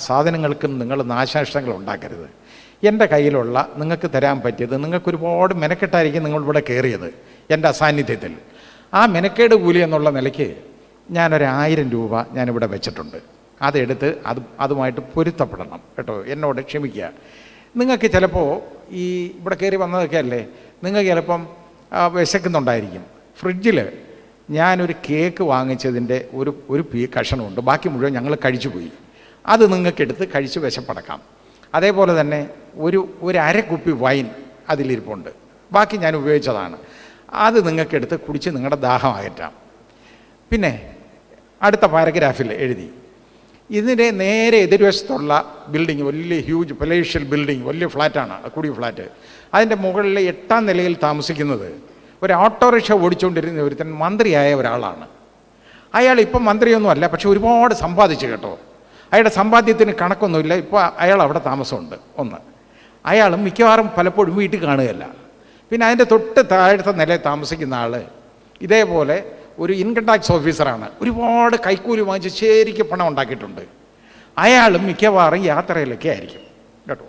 സാധനങ്ങൾക്കും നിങ്ങൾ നാശനഷ്ടങ്ങൾ ഉണ്ടാക്കരുത്. എൻ്റെ കയ്യിലുള്ള നിങ്ങൾക്ക് തരാൻ പറ്റിയത്, നിങ്ങൾക്ക് ഒരുപാട് മെനക്കെട്ടായിരിക്കും നിങ്ങൾ ഇവിടെ കയറിയത് എൻ്റെ അസാന്നിധ്യത്തിൽ. ആ മെനക്കേട് കൂലി എന്നുള്ള നിലയ്ക്ക് ഞാനൊരു 1000 രൂപ ഞാനിവിടെ വെച്ചിട്ടുണ്ട്. അതെടുത്ത് അതുമായിട്ട് പൊരുത്തപ്പെടണം കേട്ടോ. എന്നോട് ക്ഷമിക്കുക. നിങ്ങൾക്ക് ചിലപ്പോൾ ഈ ഇവിടെ കയറി വന്നതൊക്കെ അല്ലേ, നിങ്ങൾക്ക് ചിലപ്പം വിശക്കുന്നുണ്ടായിരിക്കും. ഫ്രിഡ്ജിൽ ഞാനൊരു കേക്ക് വാങ്ങിച്ചതിൻ്റെ ഒരു കഷണമുണ്ട്, ബാക്കി മുഴുവൻ ഞങ്ങൾ കഴിച്ചു പോയി. അത് നിങ്ങൾക്കെടുത്ത് കഴിച്ച് വിശപ്പടക്കാം. അതേപോലെ തന്നെ ഒരു 1/2 കുപ്പി വൈൻ അതിലിരിപ്പുണ്ട്, ബാക്കി ഞാൻ ഉപയോഗിച്ചതാണ്. അത് നിങ്ങൾക്കെടുത്ത് കുടിച്ച് നിങ്ങളുടെ ദാഹം അകറ്റാം. പിന്നെ അടുത്ത പാരഗ്രാഫിൽ എഴുതി, ഇതിൻ്റെ നേരെ എതിർവശത്തുള്ള ബിൽഡിങ് വലിയ ഹ്യൂജ് പലേഷ്യൽ ബിൽഡിങ്, വലിയ ഫ്ലാറ്റാണ്, കൂടിയ ഫ്ലാറ്റ്. അതിൻ്റെ മുകളിലെ 8ാം നിലയിൽ താമസിക്കുന്നത് ഒരു ഓട്ടോറിക്ഷ ഓടിച്ചുകൊണ്ടിരുന്ന ഒരുത്തൻ മന്ത്രിയായ ഒരാളാണ്. അയാൾ ഇപ്പം മന്ത്രിയൊന്നും അല്ല, പക്ഷെ ഒരുപാട് സമ്പാദിച്ചു കേട്ടോ. അയാളുടെ സമ്പാദ്യത്തിന് കണക്കൊന്നുമില്ല. ഇപ്പോൾ അയാൾ അവിടെ താമസമുണ്ട്. ഒന്ന്, അയാൾ മിക്കവാറും പലപ്പോഴും വീട്ടിൽ കാണുകയല്ല. പിന്നെ അതിൻ്റെ തൊട്ട് താഴത്തെ നിലയിൽ താമസിക്കുന്ന ആൾ ഇതേപോലെ ഒരു ഇൻകം ടാക്സ് ഓഫീസറാണ്. ഒരുപാട് കൈക്കൂലി വാങ്ങിച്ച് ശരിക്കും പണം ഉണ്ടാക്കിയിട്ടുണ്ട്. അയാളും മിക്കവാറും യാത്രയിലൊക്കെ ആയിരിക്കും കേട്ടോ.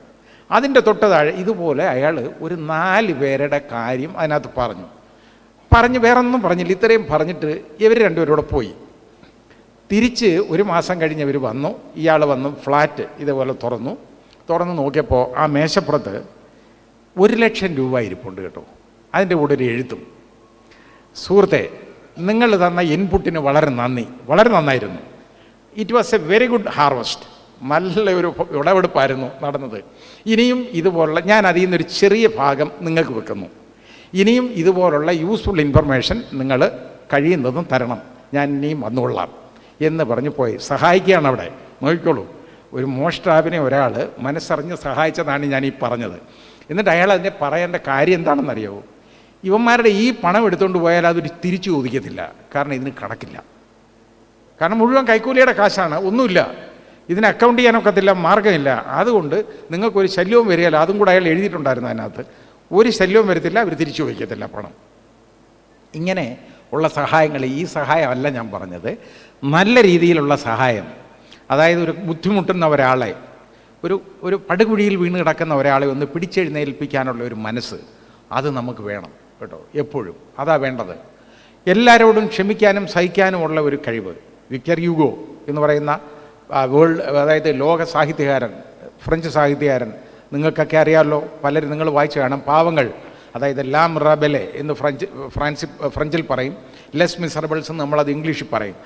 അതിൻ്റെ തൊട്ട് താഴെ ഇതുപോലെ അയാൾ ഒരു 4 പേരുടെ കാര്യം അതിനകത്ത് പറഞ്ഞ് വേറൊന്നും പറഞ്ഞില്ല. ഇത്രയും പറഞ്ഞിട്ട് ഇവർ രണ്ടുപേരും പോയി. തിരിച്ച് 1 മാസം കഴിഞ്ഞ് ഇവർ വന്നു. ഇയാൾ വന്നു ഫ്ലാറ്റ് ഇതേപോലെ തുറന്ന് നോക്കിയപ്പോൾ ആ മേശപ്പുറത്ത് 1,00,000 രൂപ ഇരിപ്പുണ്ട് കേട്ടോ. അതിൻ്റെ കൂടെ ഒരു എഴുത്തും, സുഹൃത്തെ നിങ്ങൾ തന്ന ഇൻപുട്ടിന് വളരെ നന്നായിരുന്നു. It was A very good harvest. നല്ല ഒരു വിളവെടുപ്പായിരുന്നു നടന്നത്. ഇനിയും ഇതുപോലുള്ള, ഞാൻ അതിൽ നിന്നൊരു ചെറിയ ഭാഗം നിങ്ങൾക്ക് വെക്കുന്നു. ഇനിയും ഇതുപോലുള്ള യൂസ്ഫുൾ ഇൻഫർമേഷൻ നിങ്ങൾ കഴിയുന്നതും തരണം, ഞാൻ ഇനിയും വന്നുകൊള്ളാം എന്ന് പറഞ്ഞു പോയി. സഹായിക്കുകയാണ് അവിടെ. നോക്കിക്കോളൂ, ഒരു മോഷ്ടാവിനെ ഒരാൾ മനസ്സറിഞ്ഞ് സഹായിച്ചതാണ് ഞാൻ ഈ പറഞ്ഞത്. എന്നിട്ട് അയാൾ അതിനെ പറയേണ്ട കാര്യം എന്താണെന്നറിയാവോ? ഇവന്മാരുടെ ഈ പണം എടുത്തുകൊണ്ട് പോയാൽ അതൊരു തിരിച്ചു ചോദിക്കത്തില്ല. കാരണം ഇതിന് കണക്കില്ല. കാരണം മുഴുവൻ കൈക്കൂലിയുടെ കാശാണ്, ഒന്നുമില്ല, ഇതിന് അക്കൗണ്ട് ചെയ്യാനൊക്കത്തില്ല, മാർഗ്ഗമില്ല. അതുകൊണ്ട് നിങ്ങൾക്കൊരു ശല്യവും വരികയില്ല. അതും കൂടെ അയാൾ എഴുതിയിട്ടുണ്ടായിരുന്നു അതിനകത്ത്. ഒരു ശല്യവും വരത്തില്ല, അവർ തിരിച്ചു ചോദിക്കത്തില്ല പണം. ഇങ്ങനെ ഉള്ള സഹായങ്ങൾ, ഈ സഹായമല്ല ഞാൻ പറഞ്ഞത്, നല്ല രീതിയിലുള്ള സഹായം. അതായത് ഒരു ബുദ്ധിമുട്ടുന്ന ഒരാളെ, ഒരു പടുകുഴിയിൽ വീണ് കിടക്കുന്ന ഒരാളെ ഒന്ന് പിടിച്ചെഴുന്നേൽപ്പിക്കാനുള്ള ഒരു മനസ്സ്, അത് നമുക്ക് വേണം കേട്ടോ. എപ്പോഴും അതാ വേണ്ടത്. എല്ലാവരോടും ക്ഷമിക്കാനും സഹിക്കാനുമുള്ള ഒരു കഴിവ്. വിക്ടർ ഹ്യൂഗോ എന്ന് പറയുന്ന അതായത് ലോക സാഹിത്യകാരൻ, ഫ്രഞ്ച് സാഹിത്യകാരൻ, നിങ്ങൾക്കൊക്കെ അറിയാമല്ലോ, പലരും നിങ്ങൾ വായിച്ചു കാണും. പാവങ്ങൾ, അതായത് ലാം റബെലെ എന്ന് ഫ്രഞ്ചിൽ പറയും, ലെസ് മിസറബിൾസ് എന്ന് നമ്മളത് ഇംഗ്ലീഷിൽ പറയും.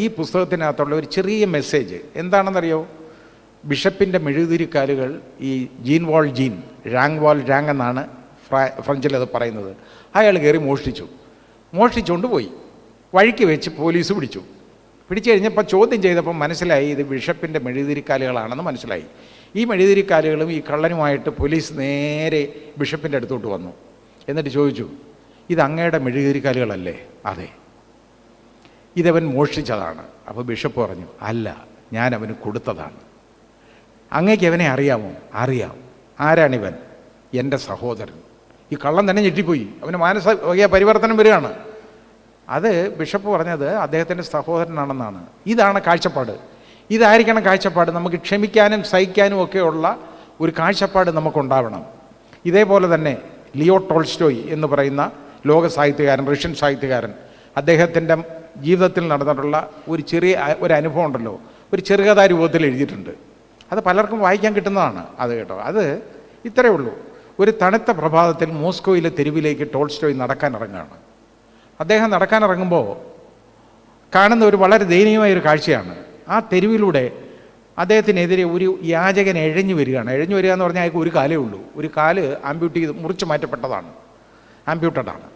ഈ പുസ്തകത്തിനകത്തുള്ള ഒരു ചെറിയ മെസ്സേജ് എന്താണെന്നറിയോ? ബിഷപ്പിൻ്റെ മെഴുകുതിരിക്കാലുകൾ, ഈ റാങ് വാൾ എന്നാണ് ഫ്രഞ്ചിൽ അത് പറയുന്നത്. അയാൾ കയറി മോഷ്ടിച്ചുകൊണ്ട് പോയി. വഴിക്ക് വെച്ച് പോലീസ് പിടിച്ചു കഴിഞ്ഞപ്പോൾ ചോദ്യം ചെയ്തപ്പോൾ മനസ്സിലായി ഇത് ബിഷപ്പിൻ്റെ മെഴുകുതിരിക്കാലുകളാണെന്ന് മനസ്സിലായി. ഈ മെഴുകുതിരിക്കാലുകളും ഈ കള്ളനുമായിട്ട് പോലീസ് നേരെ ബിഷപ്പിൻ്റെ അടുത്തോട്ട് വന്നു. എന്നിട്ട് ചോദിച്ചു, ഇത് അങ്ങയുടെ മെഴുകുതിരിക്കാലുകളല്ലേ? അതെ. ഇതവൻ മോഷ്ടിച്ചതാണ്. അപ്പോൾ ബിഷപ്പ് പറഞ്ഞു, അല്ല, ഞാൻ അവന് കൊടുത്തതാണ്. അങ്ങേക്ക് അവനെ അറിയാമോ? അറിയാം. ആരാണിവൻ? എൻ്റെ സഹോദരൻ. ഈ കള്ളൻ തന്നെ ഞെട്ടിപ്പോയി. അവന് മാനസിക പരിവർത്തനം വരികയാണ്. അത് ബിഷപ്പ് പറഞ്ഞത് അദ്ദേഹത്തിൻ്റെ സഹോദരനാണെന്നാണ്. ഇതാണ് കാഴ്ചപ്പാട്. ഇതായിരിക്കണം കാഴ്ചപ്പാട്. നമുക്ക് ക്ഷമിക്കാനും സഹിക്കാനും ഒക്കെയുള്ള ഒരു കാഴ്ചപ്പാട് നമുക്കുണ്ടാവണം. ഇതേപോലെ തന്നെ ലിയോ ടോൾസ്റ്റോയ് എന്ന് പറയുന്ന ലോക സാഹിത്യകാരൻ, റഷ്യൻ സാഹിത്യകാരൻ, അദ്ദേഹത്തിൻ്റെ ജീവിതത്തിൽ നടന്നിട്ടുള്ള ഒരു അനുഭവം ഉണ്ടല്ലോ, ഒരു ചെറുകഥാ രൂപത്തിൽ എഴുതിയിട്ടുണ്ട്. അത് പലർക്കും വായിക്കാൻ കിട്ടുന്നതാണ് അത് കേട്ടോ. അത് ഇത്രയേ ഉള്ളൂ. ഒരു തണുത്ത പ്രഭാതത്തിൽ മോസ്കോയിലെ തെരുവിലേക്ക് ടോൾസ്റ്റോയ് നടക്കാനിറങ്ങുകയാണ്. അദ്ദേഹം നടക്കാനിറങ്ങുമ്പോൾ കാണുന്ന ഒരു വളരെ ദയനീയമായ ഒരു കാഴ്ചയാണ്. ആ തെരുവിലൂടെ അദ്ദേഹത്തിനെതിരെ ഒരു യാചകൻ എഴഞ്ഞു വരികയാണ്. എഴഞ്ഞു വരിക എന്ന് പറഞ്ഞാൽ അയാൾക്ക് ഒരു കാലേ ഉള്ളൂ. ഒരു കാല് മുറിച്ച് മാറ്റപ്പെട്ടതാണ്, ആംപ്യൂട്ടഡാണ്.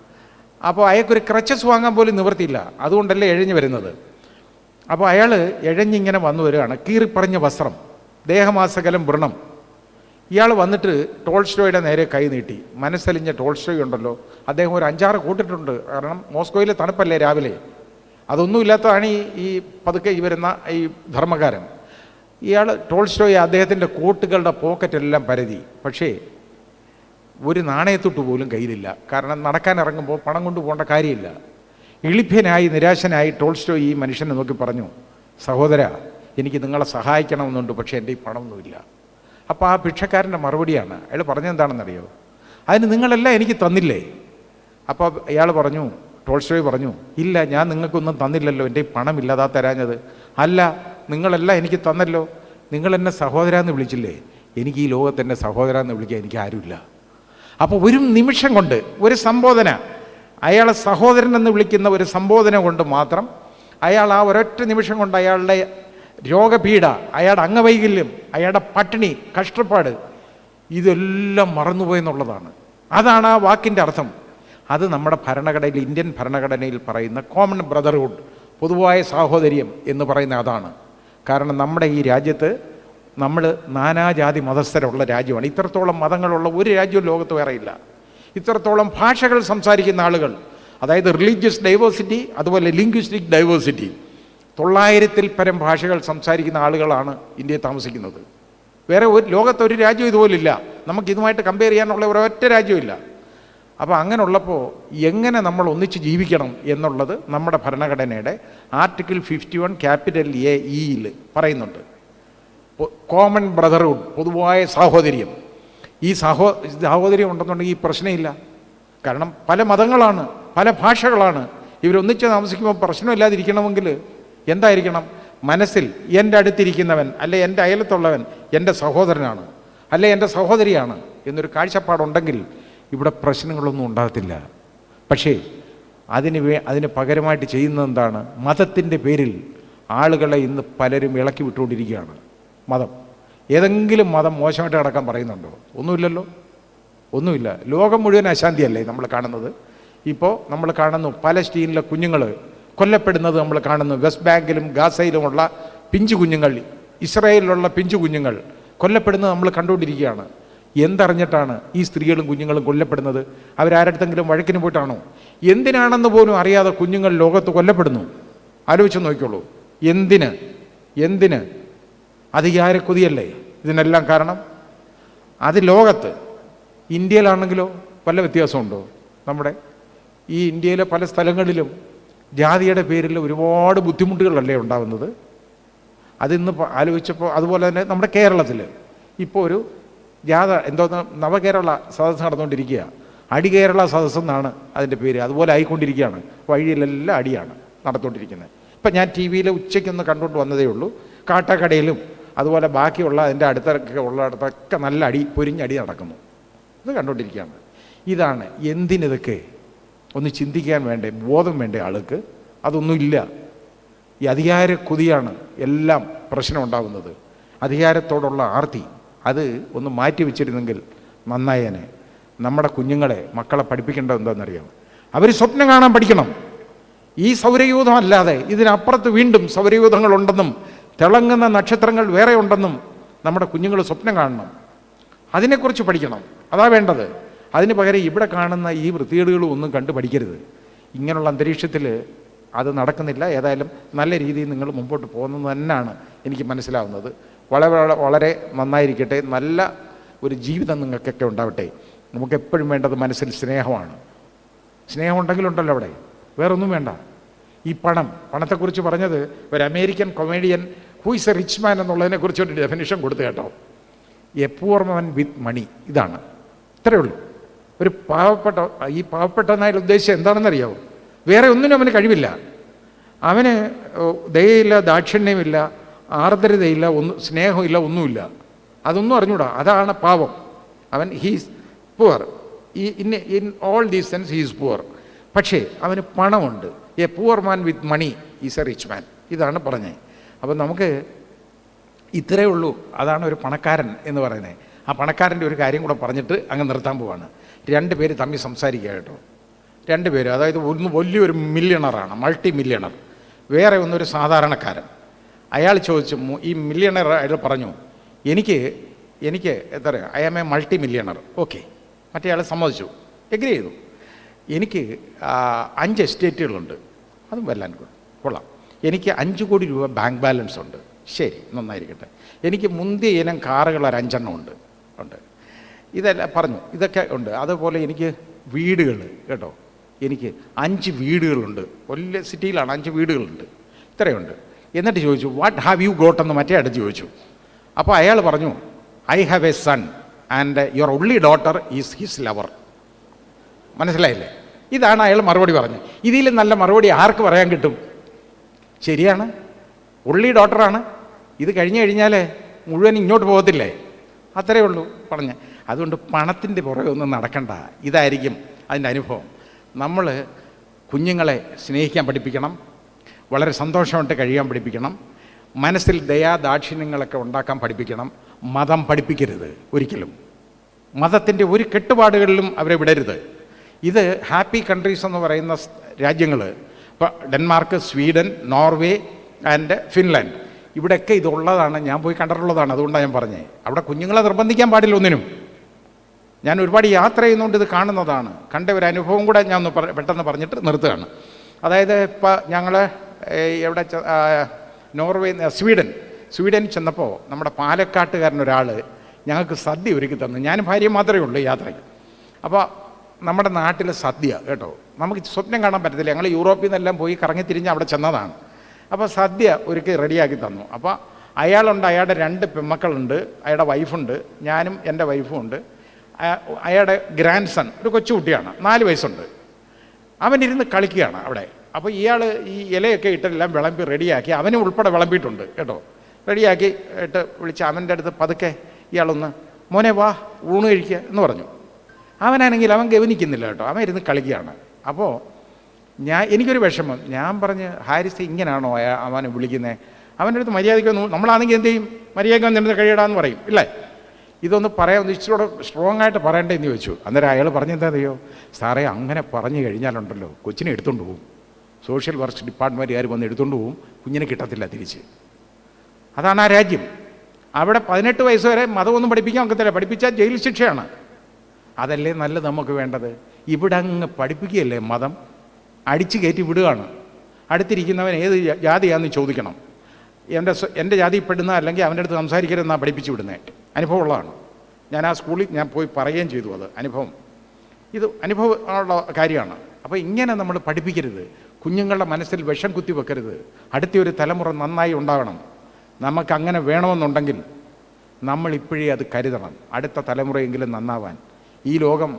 അപ്പോൾ അയാൾക്കൊരു ക്രച്ചസ് വാങ്ങാൻ പോലും നിവൃത്തിയില്ല. അതുകൊണ്ടല്ലേ എഴഞ്ഞു വരുന്നത്. അപ്പോൾ അയാൾ എഴഞ്ഞിങ്ങനെ വന്നു വരികയാണ്. കീറിപ്പറഞ്ഞ വസ്ത്രം, ദേഹമാസകലം വ്രണം. ഇയാൾ വന്നിട്ട് ടോൾസ്റ്റോയുടെ നേരെ കൈ നീട്ടി. മനസ്സലിഞ്ഞ ടോൾസ്റ്റോയ് ഉണ്ടല്ലോ, അദ്ദേഹം ഒരു 5-6 കൂട്ടിട്ടുണ്ട്. കാരണം മോസ്കോയിലെ തണുപ്പല്ലേ രാവിലെ. അതൊന്നുമില്ലാത്തതാണ് ഈ പതുക്കെ ഈ വരുന്ന ഈ ധർമ്മകാരൻ. ഇയാൾ ടോൾസ്റ്റോയെ അദ്ദേഹത്തിൻ്റെ കോട്ടുകളുടെ പോക്കറ്റെല്ലാം പരതി. പക്ഷേ ഒരു നാണയത്തൊട്ട് പോലും കയ്യിലില്ല. കാരണം നടക്കാൻ ഇറങ്ങുമ്പോൾ പണം കൊണ്ട് പോകേണ്ട കാര്യമില്ല. എളിഭ്യനായി നിരാശനായി ടോൾസ്റ്റോയ് ഈ മനുഷ്യനെ നോക്കി പറഞ്ഞു, സഹോദര, എനിക്ക് നിങ്ങളെ സഹായിക്കണമെന്നുണ്ട്, പക്ഷേ എൻ്റെ ഈ പണമൊന്നുമില്ല. അപ്പോൾ ആ ഭിക്ഷക്കാരൻ്റെ മറുപടിയാണ്. അയാൾ പറഞ്ഞെന്താണെന്നറിയോ? അതിന് നിങ്ങളെല്ലാം എനിക്ക് തന്നില്ലേ? അപ്പോൾ അയാൾ പറഞ്ഞു, ടോൾസ്റ്റോയ് പറഞ്ഞു, ഇല്ല, ഞാൻ നിങ്ങൾക്കൊന്നും തന്നില്ലല്ലോ, എൻ്റെ ഈ പണമില്ലാതാ തരാഞ്ഞത്. അല്ല, നിങ്ങളെല്ലാം എനിക്ക് തന്നല്ലോ. നിങ്ങളെന്നെ സഹോദര എന്ന് വിളിച്ചില്ലേ? എനിക്ക് ഈ ലോകത്തെന്നെ സഹോദര എന്ന് വിളിക്കാൻ എനിക്ക് ആരുമില്ല. അപ്പോൾ ഒരു നിമിഷം കൊണ്ട് ഒരു സംബോധന, അയാളെ സഹോദരൻ എന്ന് വിളിക്കുന്ന ഒരു സംബോധന കൊണ്ട് മാത്രം അയാൾ ആ ഒരൊറ്റ നിമിഷം കൊണ്ട് അയാളുടെ രോഗപീഠ, അയാളുടെ അംഗവൈകല്യം, അയാളുടെ പട്ടിണി, കഷ്ടപ്പാട് ഇതെല്ലാം മറന്നുപോയെന്നുള്ളതാണ്. അതാണ് ആ വാക്കിൻ്റെ അർത്ഥം. അത് നമ്മുടെ ഭരണഘടനയിൽ, ഇന്ത്യൻ ഭരണഘടനയിൽ പറയുന്ന കോമൺ ബ്രദർഹുഡ്, പൊതുവായ സാഹോദര്യം എന്ന് പറയുന്ന അതാണ്. കാരണം നമ്മുടെ ഈ രാജ്യത്ത് നമ്മൾ നാനാജാതി മതസ്ഥരുള്ള രാജ്യമാണ്. ഇത്രത്തോളം മതങ്ങളുള്ള ഒരു രാജ്യവും ലോകത്ത് വേറെയില്ല. ഇത്രത്തോളം ഭാഷകൾ സംസാരിക്കുന്ന ആളുകൾ, അതായത് റിലീജിയസ് ഡൈവേഴ്സിറ്റി, അതുപോലെ ലിംഗ്വിസ്റ്റിക് ഡൈവേഴ്സിറ്റി, 900-ൽ പരം ഭാഷകൾ സംസാരിക്കുന്ന ആളുകളാണ് ഇന്ത്യയിൽ താമസിക്കുന്നത്. വേറെ ഒരു ലോകത്തൊരു രാജ്യം ഇതുപോലില്ല. നമുക്കിതുമായിട്ട് കമ്പയർ ചെയ്യാനുള്ള ഒരൊറ്റ രാജ്യമില്ല. അപ്പോൾ അങ്ങനെയുള്ളപ്പോൾ എങ്ങനെ നമ്മൾ ഒന്നിച്ച് ജീവിക്കണം എന്നുള്ളത് നമ്മുടെ ഭരണഘടനയുടെ ആർട്ടിക്കിൾ 51 ക്യാപിറ്റൽ A(E)യിൽ പറയുന്നുണ്ട്. കോമൺ ബ്രദർഹുഡ്, പൊതുവായ സാഹോദര്യം. ഈ സാഹോദര്യം ഉണ്ടെന്നുണ്ടെങ്കിൽ ഈ പ്രശ്നമില്ല. കാരണം പല മതങ്ങളാണ്, പല ഭാഷകളാണ്. ഇവരൊന്നിച്ച് താമസിക്കുമ്പോൾ പ്രശ്നമില്ലാതിരിക്കണമെങ്കിൽ എന്തായിരിക്കണം? മനസ്സിൽ എൻ്റെ അടുത്തിരിക്കുന്നവൻ, അല്ലെ എൻ്റെ അയലത്തുള്ളവൻ എൻ്റെ സഹോദരനാണ്, അല്ലെ എൻ്റെ സഹോദരിയാണ് എന്നൊരു കാഴ്ചപ്പാടുണ്ടെങ്കിൽ ഇവിടെ പ്രശ്നങ്ങളൊന്നും ഉണ്ടാകത്തില്ല. പക്ഷേ അതിന് പകരമായിട്ട് ചെയ്യുന്നത് എന്താണ്? മതത്തിൻ്റെ പേരിൽ ആളുകളെ ഇന്ന് പലരും ഇളക്കി വിട്ടുകൊണ്ടിരിക്കുകയാണ്. മതം, ഏതെങ്കിലും മതം മോശമായിട്ട് കിടക്കാൻ പറയുന്നുണ്ടോ? ഒന്നുമില്ലല്ലോ, ഒന്നുമില്ല. ലോകം മുഴുവൻ അശാന്തിയല്ലേ നമ്മൾ കാണുന്നത്? ഇപ്പോൾ നമ്മൾ കാണുന്നു പലസ്തീനിലെ കുഞ്ഞുങ്ങൾ കൊല്ലപ്പെടുന്നത് നമ്മൾ കാണുന്നു. വെസ്റ്റ് ബാങ്കിലും ഗാസയിലുമുള്ള പിഞ്ചു കുഞ്ഞുങ്ങൾ, ഇസ്രായേലിലുള്ള പിഞ്ചു കുഞ്ഞുങ്ങൾ കൊല്ലപ്പെടുന്നത് നമ്മൾ കണ്ടുകൊണ്ടിരിക്കുകയാണ്. എന്തറിഞ്ഞിട്ടാണ് ഈ സ്ത്രീകളും കുഞ്ഞുങ്ങളും കൊല്ലപ്പെടുന്നത്? അവരാരടുത്തെങ്കിലും വഴക്കിന് പോയിട്ടാണോ? എന്തിനാണെന്ന് പോലും അറിയാതെ കുഞ്ഞുങ്ങൾ ലോകത്ത് കൊല്ലപ്പെടുന്നു. ആലോചിച്ച് നോക്കിക്കോളൂ. എന്തിന്? അധികാരക്കൊതിയല്ലേ ഇതിനെല്ലാം കാരണം? അത് ലോകത്ത്. ഇന്ത്യയിലാണെങ്കിലോ വല്ല വ്യത്യാസമുണ്ടോ? നമ്മുടെ ഈ ഇന്ത്യയിലെ പല സ്ഥലങ്ങളിലും ജാതിയുടെ പേരിൽ ഒരുപാട് ബുദ്ധിമുട്ടുകളല്ലേ ഉണ്ടാകുന്നത്? അതിന്ന് ആലോചിച്ചപ്പോൾ, അതുപോലെ തന്നെ നമ്മുടെ കേരളത്തിൽ ഇപ്പോൾ ഒരു ജാഥ, നവകേരള സദസ്സ് നടന്നുകൊണ്ടിരിക്കുക. അടികേരള സദസ്സ് എന്നാണ് അതിൻ്റെ പേര്. അതുപോലെ ആയിക്കൊണ്ടിരിക്കുകയാണ്. വഴിയിലെല്ലാം അടിയാണ് നടന്നുകൊണ്ടിരിക്കുന്നത്. ഇപ്പം ഞാൻ TV-യിൽ ഉച്ചയ്ക്കൊന്ന് കണ്ടുകൊണ്ട് വന്നതേ ഉള്ളൂ. കാട്ടാക്കടയിലും അതുപോലെ ബാക്കിയുള്ള അതിൻ്റെ അടുത്തൊക്കെ ഉള്ളിടത്തൊക്കെ നല്ല പൊരിഞ്ഞടി നടക്കുന്നു. ഇത് കണ്ടുകൊണ്ടിരിക്കുകയാണ്. ഇതാണ് എന്തിനിതൊക്കെ ഒന്ന് ചിന്തിക്കാൻ വേണ്ടേ, ബോധം വേണ്ടേ ആൾക്ക്? അതൊന്നുമില്ല. ഈ അധികാര കൊതിയാണ് എല്ലാം പ്രശ്നം ഉണ്ടാകുന്നത്. അധികാരത്തോടുള്ള ആർത്തി അത് ഒന്ന് മാറ്റി വെച്ചിരുന്നെങ്കിൽ നന്നായേനെ. നമ്മുടെ മക്കളെ പഠിപ്പിക്കേണ്ടത് എന്താണെന്നറിയാം? അവർ സ്വപ്നം കാണാൻ പഠിക്കണം. ഈ സൗരയൂഥം അല്ലാതെ ഇതിനപ്പുറത്ത് വീണ്ടും സൗരയൂഥങ്ങളുണ്ടെന്നും തിളങ്ങുന്ന നക്ഷത്രങ്ങൾ വേറെ ഉണ്ടെന്നും നമ്മുടെ കുഞ്ഞുങ്ങൾ സ്വപ്നം കാണണം. അതിനെക്കുറിച്ച് പഠിക്കണം. അതാ വേണ്ടത്. അതിന് പകരം ഇവിടെ കാണുന്ന ഈ വൃത്തികേടുകളും ഒന്നും കണ്ടു പഠിക്കരുത്. ഇങ്ങനെയുള്ള അന്തരീക്ഷത്തിൽ അത് നടക്കുന്നില്ല. ഏതായാലും നല്ല രീതിയിൽ നിങ്ങൾ മുമ്പോട്ട് പോകുന്നത് തന്നെയാണ് എനിക്ക് മനസ്സിലാവുന്നത്. വളരെ നന്നായിരിക്കട്ടെ. നല്ല ഒരു ജീവിതം നിങ്ങൾക്കൊക്കെ ഉണ്ടാവട്ടെ. നമുക്കെപ്പോഴും വേണ്ടത് മനസ്സിൽ സ്നേഹമാണ്. സ്നേഹം ഉണ്ടെങ്കിലുണ്ടല്ലോ അവിടെ, വേറൊന്നും വേണ്ട. ഈ പണത്തെക്കുറിച്ച് പറഞ്ഞത് ഒരു American comedian who is a rich man എന്നുള്ളതിനെക്കുറിച്ച് ഒരു ഡെഫിനിഷൻ കൊടുത്തു കേട്ടോ. A poor man with money. ഇതാണ്, ഇത്രയേ ഉള്ളൂ. ഒരു പാവപ്പെട്ടെന്നതിൽ ഉദ്ദേശിച്ചത് എന്താണെന്നറിയാവോ? വേറെ ഒന്നിനും അവന് കഴിവില്ല. അവന് ദയയില്ല, ദാക്ഷിണ്യമില്ല, ആർദ്രതയില്ല, സ്നേഹമില്ല, ഒന്നുമില്ല. അതൊന്നും അറിഞ്ഞൂടാ. അതാണ് പാവം. അവൻ he's poor. In all these sense he's poor. പക്ഷേ അവന് പണമുണ്ട്. A poor man with money is a rich man. ഇതാണ് പറഞ്ഞത്. അപ്പം നമുക്ക് ഇത്രയേ ഉള്ളൂ. അതാണ് ഒരു പണക്കാരൻ എന്ന് പറയുന്നത്. ആ പണക്കാരൻ്റെ ഒരു കാര്യം കൂടെ പറഞ്ഞിട്ട് അങ്ങ് നിർത്താൻ പോവാണ്. 2 പേര് തമ്മിൽ സംസാരിക്കുക കേട്ടോ. 2 പേര്, അതായത് ഒന്ന് വലിയൊരു മില്യണറാണ്, മൾട്ടി മില്യണർ, വേറെ ഒന്നൊരു സാധാരണക്കാരൻ. അയാൾ ചോദിച്ചു, ഈ മില്യണർ അയാൾ പറഞ്ഞു, എനിക്ക് എത്ര, I am a multimillionaire. Okay, മറ്റേ ആൾ സമ്മതിച്ചു, എഗ്രി ചെയ്തു. എനിക്ക് 5 എസ്റ്റേറ്റുകളുണ്ട്, അതും വല്ലാൻ കൊള്ളാം. എനിക്ക് 5 കോടി രൂപ ബാങ്ക് ബാലൻസ് ഉണ്ട്, ശരി, നന്നായിരിക്കട്ടെ. എനിക്ക് മുന്തിയ ഇനം കാറുകൾ ഒരു 5 എണ്ണം ഉണ്ട്. ഇതെല്ലാം പറഞ്ഞു, ഇതൊക്കെ ഉണ്ട്. അതുപോലെ എനിക്ക് വീടുകൾ കേട്ടോ, എനിക്ക് 5 വീടുകളുണ്ട്, വലിയ സിറ്റിയിലാണ്, 5 വീടുകളുണ്ട്, ഇത്രയുണ്ട്. എന്നിട്ട് ചോദിച്ചു, വാട്ട് ഹാവ് യു ഗോട്ട് എന്ന് മറ്റേ അടുത്ത് ചോദിച്ചു. അപ്പോൾ അയാൾ പറഞ്ഞു, I have a son and your only daughter is his lover. മനസ്സിലായില്ലേ? ഇതാണ് അയാൾ മറുപടി പറഞ്ഞത്. ഇതിൽ നല്ല മറുപടി ആർക്ക് പറയാൻ കിട്ടും? ശരിയാണ്, ഒൺലി ഡോട്ടറാണ്. ഇത് കഴിഞ്ഞ് കഴിഞ്ഞാൽ മുഴുവൻ ഇങ്ങോട്ട് പോകത്തില്ലേ? അത്രയേ ഉള്ളൂ പറഞ്ഞ്. അതുകൊണ്ട് പണത്തിൻ്റെ പുറകെ ഒന്നും നടക്കണ്ട. ഇതായിരിക്കും അതിൻ്റെ അനുഭവം. നമ്മൾ കുഞ്ഞുങ്ങളെ സ്നേഹിക്കാൻ പഠിപ്പിക്കണം, വളരെ സന്തോഷമായിട്ട് കഴിയാൻ പഠിപ്പിക്കണം, മനസ്സിൽ ദയാദാക്ഷിണ്യങ്ങളൊക്കെ ഉണ്ടാക്കാൻ പഠിപ്പിക്കണം. മതം പഠിപ്പിക്കരുത് ഒരിക്കലും. മതത്തിൻ്റെ ഒരു കെട്ടുപാടുകളിലും അവരെ വിടരുത്. ഇത് ഹാപ്പി കൺട്രീസ് എന്ന് പറയുന്ന രാജ്യങ്ങൾ, ഇപ്പോൾ Denmark, Sweden, Norway and Finland, ഇവിടെയൊക്കെ ഇതുള്ളതാണ്. ഞാൻ പോയി കണ്ടിട്ടുള്ളതാണ്, അതുകൊണ്ടാണ് ഞാൻ പറഞ്ഞത്. അവിടെ കുഞ്ഞുങ്ങളെ നിർബന്ധിക്കാൻ പാടില്ല ഒന്നിനും. ഞാൻ ഒരുപാട് യാത്ര ചെയ്യുന്നതുകൊണ്ട് ഇത് കാണുന്നതാണ്. കണ്ട ഒരു അനുഭവം കൂടെ ഞാൻ ഒന്ന് പെട്ടെന്ന് പറഞ്ഞിട്ട് നിർത്തുകയാണ്. അതായത് ഇപ്പോൾ ഞങ്ങൾ എവിടെ നോർവേ, സ്വീഡൻ ചെന്നപ്പോൾ നമ്മുടെ പാലക്കാട്ടുകാരനൊരാൾ ഞങ്ങൾക്ക് സദ്യ ഒരുക്കി തന്നു. ഞാനും ഭാര്യയും മാത്രമേ ഉള്ളൂ യാത്രയ്ക്ക്. അപ്പോൾ നമ്മുടെ നാട്ടിലെ സദ്യ കേട്ടോ, നമുക്ക് സ്വപ്നം കാണാൻ പറ്റത്തില്ല. ഞങ്ങൾ യൂറോപ്പിൽ നിന്നെല്ലാം പോയി കറങ്ങിത്തിരിഞ്ഞ് അവിടെ ചെന്നതാണ്. അപ്പോൾ സദ്യ ഒരുക്കി റെഡിയാക്കി തന്നു. അപ്പോൾ അയാളുണ്ട്, അയാളുടെ 2 പെൺമക്കളുണ്ട്, അയാളുടെ വൈഫുണ്ട്, ഞാനും എൻ്റെ വൈഫും ഉണ്ട്. അയാളുടെ ഗ്രാൻഡ് സൺ ഒരു കൊച്ചുകുട്ടിയാണ്, 4 വയസ്സുണ്ട്. അവനിരുന്ന് കളിക്കുകയാണ് അവിടെ. അപ്പോൾ ഇയാൾ ഈ ഇലയൊക്കെ ഇട്ടെല്ലാം വിളമ്പി റെഡിയാക്കി, അവനും ഉൾപ്പെടെ വിളമ്പിയിട്ടുണ്ട് കേട്ടോ. റെഡിയാക്കി ഇട്ട് വിളിച്ച് അവൻ്റെ അടുത്ത് പതുക്കെ ഇയാളൊന്ന്, മോനെ വാ ഊണ് കഴിക്കുക എന്ന് പറഞ്ഞു. അവനാണെങ്കിൽ അവൻ ഗവനിക്കുന്നില്ല കേട്ടോ, അവൻ ഇരുന്ന് കളിക്കുകയാണ്. അപ്പോൾ എനിക്കൊരു വിഷമം. ഞാൻ പറഞ്ഞ്, ഹാരിസ് ഇങ്ങനെയാണോ അവനെ വിളിക്കുന്നത്? അവൻ്റെ അടുത്ത് മര്യാദയ്ക്കൊന്നും, നമ്മളാണെങ്കിൽ എന്ത് ചെയ്യും, മര്യാദയ്ക്ക് വന്നിരുന്ന് കഴിയടാന്ന് പറയും, ഇല്ലേ? ഇതൊന്ന് പറയാൻ ഇച്ചിരൂടെ സ്ട്രോങ് ആയിട്ട് പറയണ്ടേന്ന് ചോദിച്ചു. അന്നേരം അയാൾ പറഞ്ഞെന്താ അറിയോ, സാറേ അങ്ങനെ പറഞ്ഞു കഴിഞ്ഞാലുണ്ടല്ലോ കൊച്ചിനെ എടുത്തുകൊണ്ട് പോകും, സോഷ്യൽ വർക്ക് ഡിപ്പാർട്ട്മെൻറ്റുകാർ വന്ന് എടുത്തുകൊണ്ട് പോകും, കുഞ്ഞിനെ കിട്ടത്തില്ല തിരിച്ച്. അതാണ് ആ രാജ്യം. അവിടെ 18 വയസ്സ് വരെ മതമൊന്നും പഠിപ്പിക്കാൻ ഒക്കത്തില്ല, പഠിപ്പിച്ചാൽ ജയിൽ ശിക്ഷയാണ്. അതല്ലേ നല്ലത് നമുക്ക് വേണ്ടത്. ഇവിടെ അങ്ങ് പഠിപ്പിക്കുകയല്ലേ മതം, അടിച്ചു കയറ്റി വിടുകയാണ്. അടുത്തിരിക്കുന്നവൻ ഏത് ജാതിയാണെന്ന് ചോദിക്കണം. എൻ്റെ ജാതിപ്പെടുന്ന അല്ലെങ്കിൽ അവൻ്റെ അടുത്ത് സംസാരിക്കരുതെന്നാണ് പഠിപ്പിച്ചു വിടുന്നത്. അനുഭവം ഉള്ളതാണ്. ഞാൻ ആ സ്കൂളിൽ ഞാൻ പോയി പറയുകയും ചെയ്തു. അത് ഇത് അനുഭവമുള്ള കാര്യമാണ്. അപ്പോൾ ഇങ്ങനെ നമ്മൾ പഠിപ്പിക്കരുത്. കുഞ്ഞുങ്ങളുടെ മനസ്സിൽ വിഷം കുത്തി വെക്കരുത്. അടുത്ത ഒരു തലമുറ നന്നായി ഉണ്ടാകണം. നമുക്കങ്ങനെ വേണമെന്നുണ്ടെങ്കിൽ നമ്മളിപ്പോഴേ അത് കരുതണം, അടുത്ത തലമുറയെങ്കിലും നന്നാവാൻ. ഈ ലോകം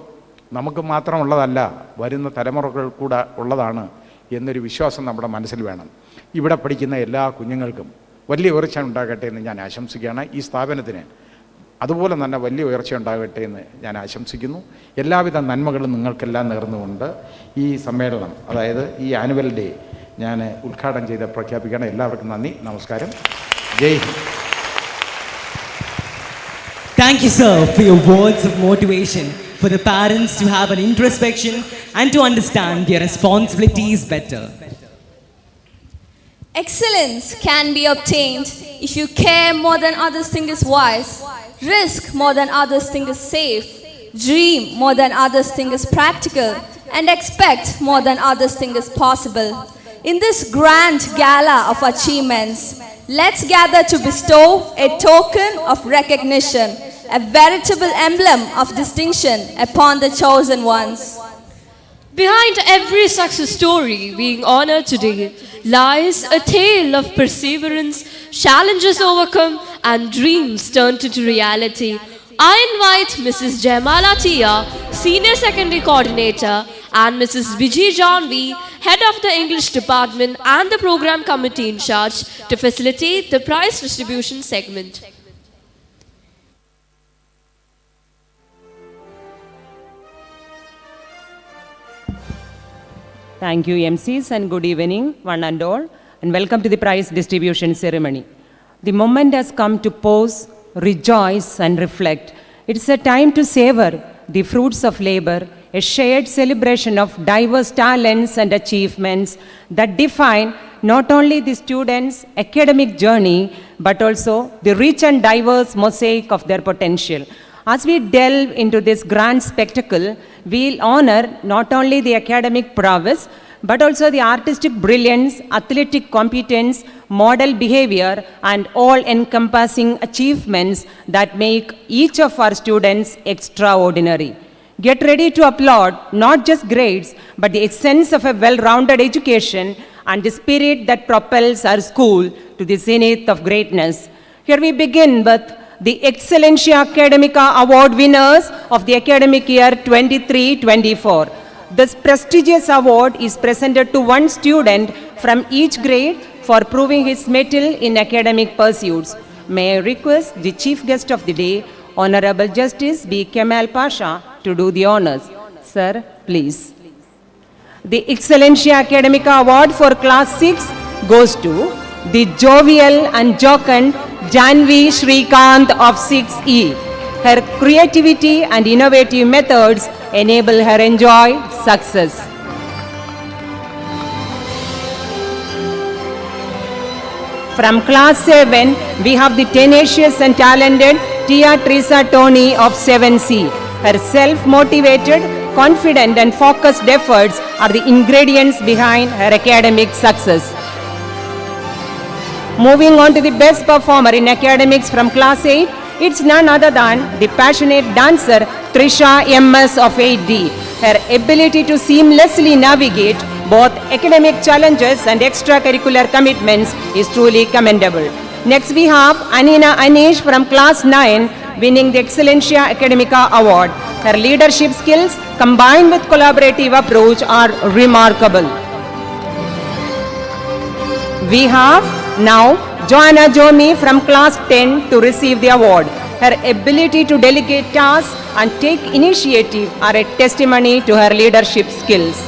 നമുക്ക് മാത്രമുള്ളതല്ല, വരുന്ന തലമുറകൾ കൂടെ ഉള്ളതാണ് എന്നൊരു വിശ്വാസം നമ്മുടെ മനസ്സിൽ വേണം. ഇവിടെ പഠിക്കുന്ന എല്ലാ കുഞ്ഞുങ്ങൾക്കും വലിയ ഉയർച്ച ഉണ്ടാകട്ടെ എന്ന് ഞാൻ ആശംസിക്കുകയാണ്. ഈ സ്ഥാപനത്തിന് അതുപോലെ തന്നെ വലിയ ഉയർച്ച ഉണ്ടാകട്ടെ എന്ന് ഞാൻ ആശംസിക്കുന്നു. എല്ലാവിധ നന്മകളും നിങ്ങൾക്കെല്ലാം നേർന്നുകൊണ്ട് ഈ സമ്മേളനം, അതായത് ഈ ആനുവൽ ഡേ ഞാൻ ഉദ്ഘാടനം ചെയ്ത് പ്രഖ്യാപിക്കണം. എല്ലാവർക്കും നന്ദി, നമസ്കാരം, ജയ് Hind. Thank you, sir, for your words of motivation for the parents to have an introspection and to understand their responsibilities better. Excellence can be obtained if you care more than others think is wise, risk more than others think is safe, dream more than others think is practical, and expect more than others think is possible. In this grand gala of achievements, let's gather to bestow a token of recognition, a veritable emblem of distinction upon the chosen ones. Behind every success story being honored today lies a tale of perseverance, challenges overcome, and dreams turned into reality. I invite Mrs. Jaimala Tia, Senior Secondary Coordinator, and Mrs. Vijay Janvi, Head of the English Department and the Program Committee in charge, to facilitate the prize distribution segment. Thank you, MCs, and good evening, one and all, and welcome to the prize distribution ceremony. The moment has come to pause, rejoice, and reflect. It's a time to savor the fruits of labor, a shared celebration of diverse talents and achievements that define not only the students' academic journey, but also the rich and diverse mosaic of their potential. As we delve into this grand spectacle, we'll honor not only the academic prowess, but also the artistic brilliance, athletic competence, model behavior, and all-encompassing achievements that make each of our students extraordinary. Get ready to applaud not just grades, but the essence of a well-rounded education and the spirit that propels our school to the zenith of greatness. Here we begin with the Excellencia Academica Award winners of the academic year 23-24. This prestigious award is presented to one student from each grade for proving his mettle in academic pursuits. May I request the chief guest of the day, Honorable Justice B. Kemal Pasha, to do the honors. Sir, please. The Excellencia Academica Award for Class 6 goes to the jovial and jocund Janvi Shrikant of 6E. Her creativity and innovative methods enable her enjoy success. From Class 7, we have the tenacious and talented Tia Teresa Tony of 7C. Her self-motivated, confident and focused efforts are the ingredients behind her academic success. Moving on to the best performer in academics from Class 8, it's none other than the passionate dancer Trisha MS of 8D. Her ability to seamlessly navigate both academic challenges and extracurricular commitments is truly commendable. Next we have Anina Anish from Class 9 winning the Excellencia Academica Award. Her leadership skills combined with collaborative approach are remarkable. We have now Joanna Jomi from Class 10 to receive the award. Her ability to delegate tasks and take initiative are a testimony to her leadership skills.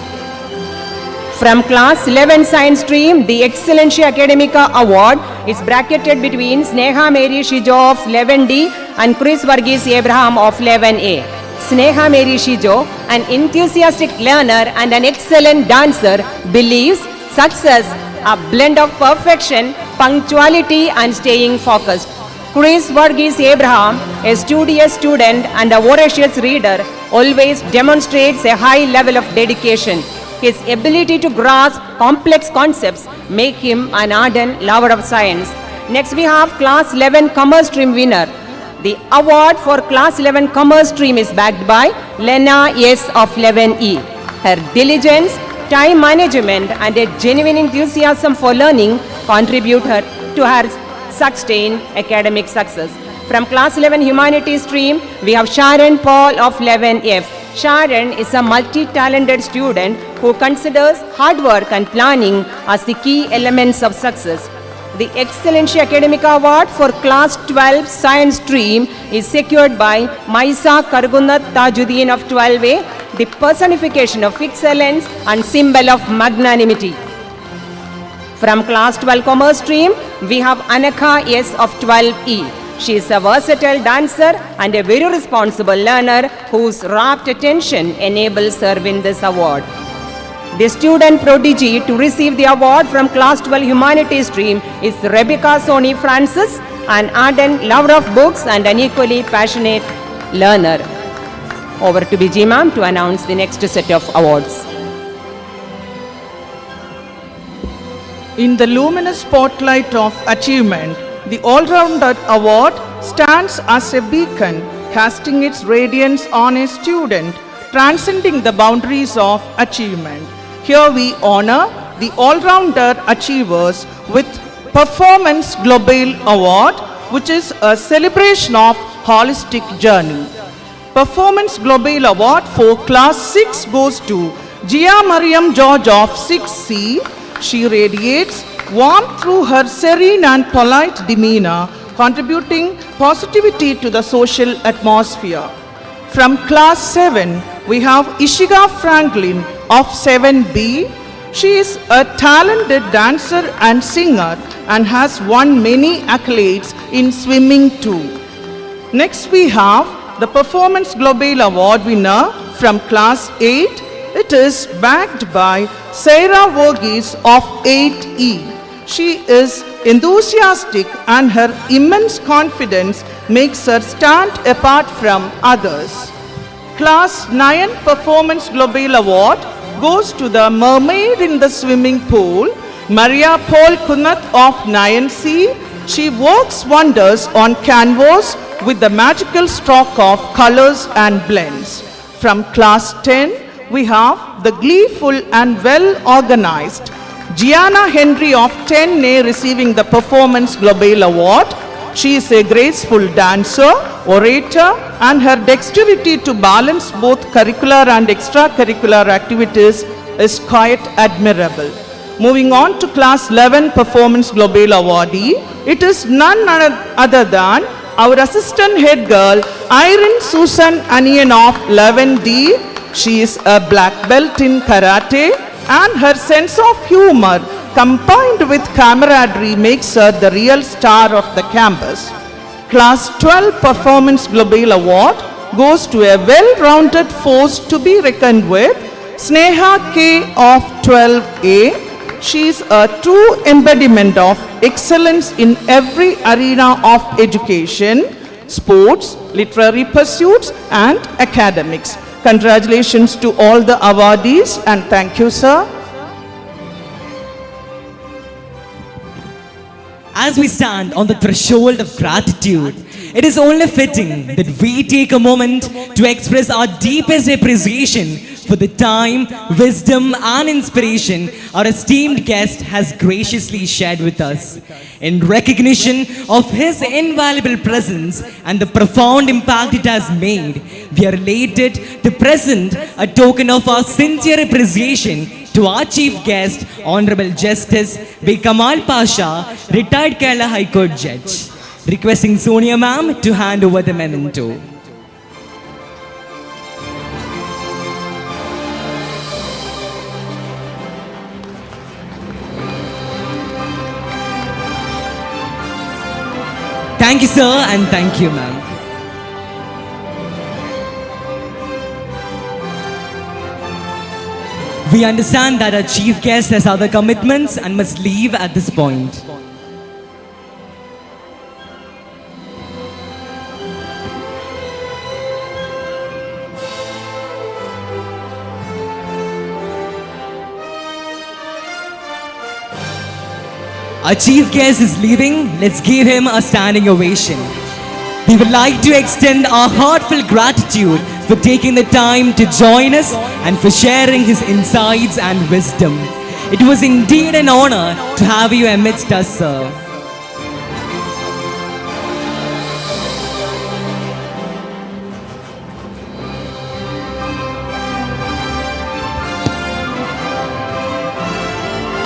From Class 11 Science Stream, the Excellencia Academica Award is bracketed between Sneha Mary Shijo of 11D and Chris Varghese Abraham of 11A. Sneha Mary Shijo, an enthusiastic learner and an excellent dancer, believes success a blend of perfection, punctuality and staying focused. Chris Varghese Abraham, a studious student and a voracious reader, always demonstrates a high level of dedication. His ability to grasp complex concepts make him an ardent lover of science. Next we have Class 11 Commerce Stream winner. The award for Class 11 Commerce Stream is backed by Lena S of 11E. Her diligence, time management and a genuine enthusiasm for learning contribute to her sustained academic success. From Class 11 Humanities Stream, we have Sharon Paul of 11F. Sharon is a multi-talented student who considers hard work and planning as the key elements of success. The Excellencia Academica Award for Class 12 Science Stream is secured by Maisa Kargunat Tajuddin of 12A, the personification of excellence and symbol of magnanimity. From Class 12 Commerce Stream, we have Anakha S of 12E. She is a versatile dancer and a very responsible learner whose rapt attention enables her win this award. The student prodigy to receive the award from Class 12 Humanities Stream is Rebecca Soni Francis, an ardent lover of books and an equally passionate learner. Over to BG Ma'am to announce the next set of awards. In the luminous spotlight of achievement, the All-Rounder Award stands as a beacon, casting its radiance on a student, transcending the boundaries of achievement. Here we honor the All-Rounder Achievers with Performance Global Award, which is a celebration of holistic journey. Performance Global Award for Class 6 goes to Gia Mariam George of 6C. She radiates warmth through her serene and polite demeanor, contributing positivity to the social atmosphere. From Class 7, we have Ishiga Franklin of 7B. She is a talented dancer and singer and has won many accolades in swimming too. Next we have the Performance Global Award winner from class 8. It is backed by Sarah Verghese of 8E. She is enthusiastic and her immense confidence makes her stand apart from others. Class 9 Performance Global Award goes to the mermaid in the swimming pool, Maria Paul Kunath of 9C. She works wonders on canvas with the magical stroke of colors and blends. From class 10, we have the gleeful and well-organized Gianna Henry of 10A receiving the Performance Global Award. She is a graceful dancer, orator, and her dexterity to balance both curricular and extracurricular activities is quite admirable. Moving on to class 11 Performance Global Awardee, it is none other than our assistant head girl, Irene Susan Anian of 11D. She is a black belt in karate and her sense of humor combined with camaraderie makes her the real star of the campus. Class 12 Performance Global Award goes to a well-rounded force to be reckoned with, Sneha K of 12A. She is a true embodiment of excellence in every arena of education, sports, literary pursuits, and academics. Congratulations to all the awardees and thank you, sir. As we stand on the threshold of gratitude, it is only fitting that we take a moment to express our deepest appreciation for the time, wisdom, and inspiration our esteemed guest has graciously shared with us. In recognition of his invaluable presence and the profound impact it has made, we are elated to present a token of our sincere appreciation to our chief guest, Honorable Justice B. Kamal Pasha, retired Kerala High Court Judge. Requesting Sonia ma'am to hand over the memento. Thank you, sir, and thank you, ma'am. We understand that our chief guest has other commitments and must leave at this point. Our chief guest is leaving. Let's give him a standing ovation. We would like to extend our heartfelt gratitude for taking the time to join us and for sharing his insights and wisdom. It was indeed an honor to have you amidst us, sir.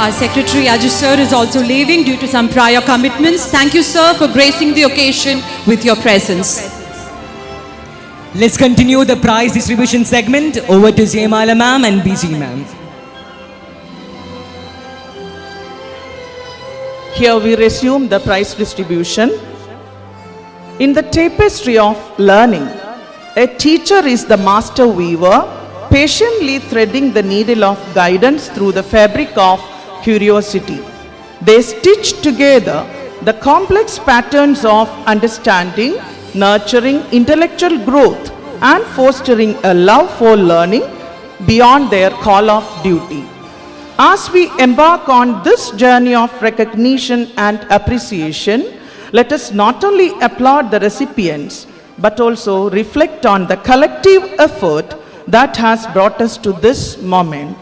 Our Secretary Ajay sir is also leaving due to some prior commitments. Thank you, sir, for gracing the occasion with your presence. Let's continue the prize distribution segment. Over to Jaymala ma'am and BG ma'am. Here we resume the prize distribution. In the tapestry of learning, a teacher is the master weaver, patiently threading the needle of guidance through the fabric of curiosity. They stitch together the complex patterns of understanding, nurturing intellectual growth, and fostering a love for learning beyond their call of duty. As we embark on this journey of recognition and appreciation, let us not only applaud the recipients, but also reflect on the collective effort that has brought us to this moment.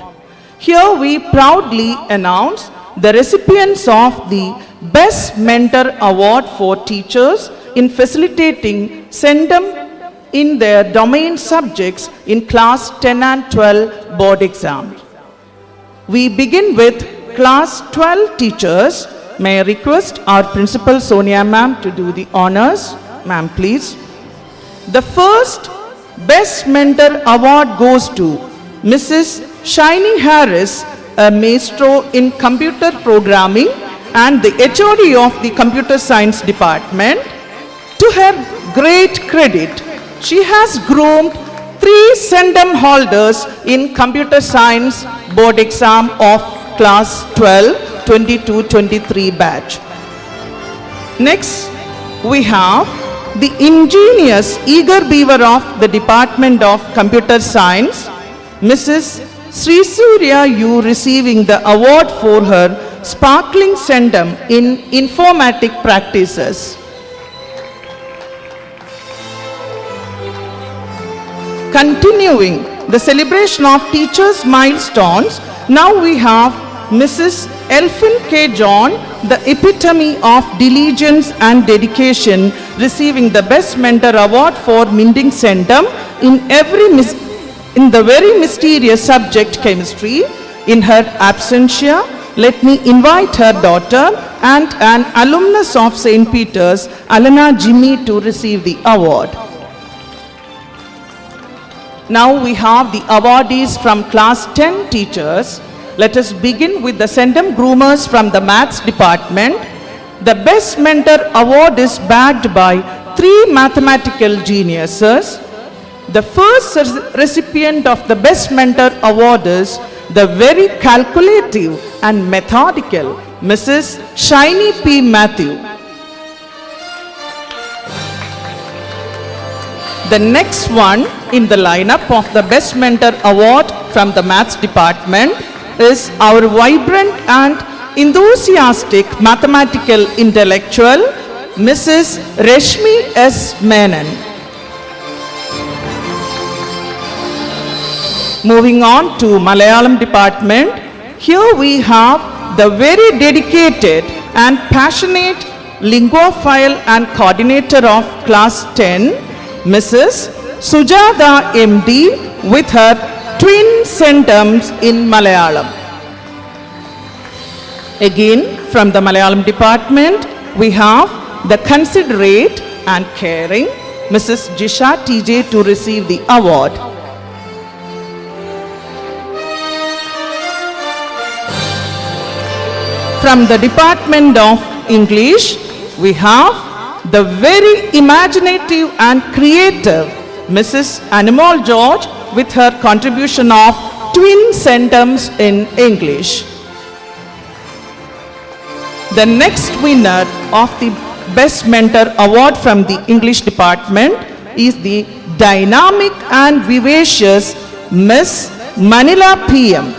Here we proudly announce the recipients of the Best Mentor Award for Teachers in Facilitating SENDM in their domain subjects in Class 10 and 12 board exams. We begin with Class 12 teachers. May I request our Principal Sonia ma'am to do the honors. Ma'am, please. The first Best Mentor Award goes to Mrs. Shiny Harris, a maestro in computer programming and the HOD of the Computer Science Department. To her great credit, she has groomed 3 Sendum holders in Computer Science Board exam of Class 12, 22-23 batch. Next, we have the ingenious eager beaver of the Department of Computer Science, Mrs. Sri Surya U, receiving the award for her sparkling Sendum in informatic practices. Continuing the celebration of teachers' milestones, now we have Mrs. Elphin K. John, the epitome of diligence and dedication, receiving the Best Mentor Award for Minding Sendum in the very mysterious subject chemistry. In her absentia, let me invite her daughter and an alumnus of St. Peter's, Alana Jimmy, to receive the award. Now we have the awardees from Class 10 teachers. Let us begin with the Sendum groomers from the Maths Department. The Best Mentor Award is backed by 3 mathematical geniuses. The first recipient of the Best Mentor Award is the very calculative and methodical Mrs. Shiny P. Matthew. The next one in the lineup of the Best Mentor Award from the Maths Department is our vibrant and enthusiastic mathematical intellectual, Mrs. Reshmi S. Menon. Moving on to Malayalam Department, here we have the very dedicated and passionate linguophile and coordinator of Class 10, Mrs. Sujata MD, with her twin Sendums in Malayalam. Again, from the Malayalam Department, we have the considerate and caring Mrs. Jisha TJ to receive the award. From the Department of English, we have the very imaginative and creative Mrs. Animal George with her contribution of twin Sendums in English. The next winner of the Best Mentor Award from the English Department is the dynamic and vivacious Miss Manila PM.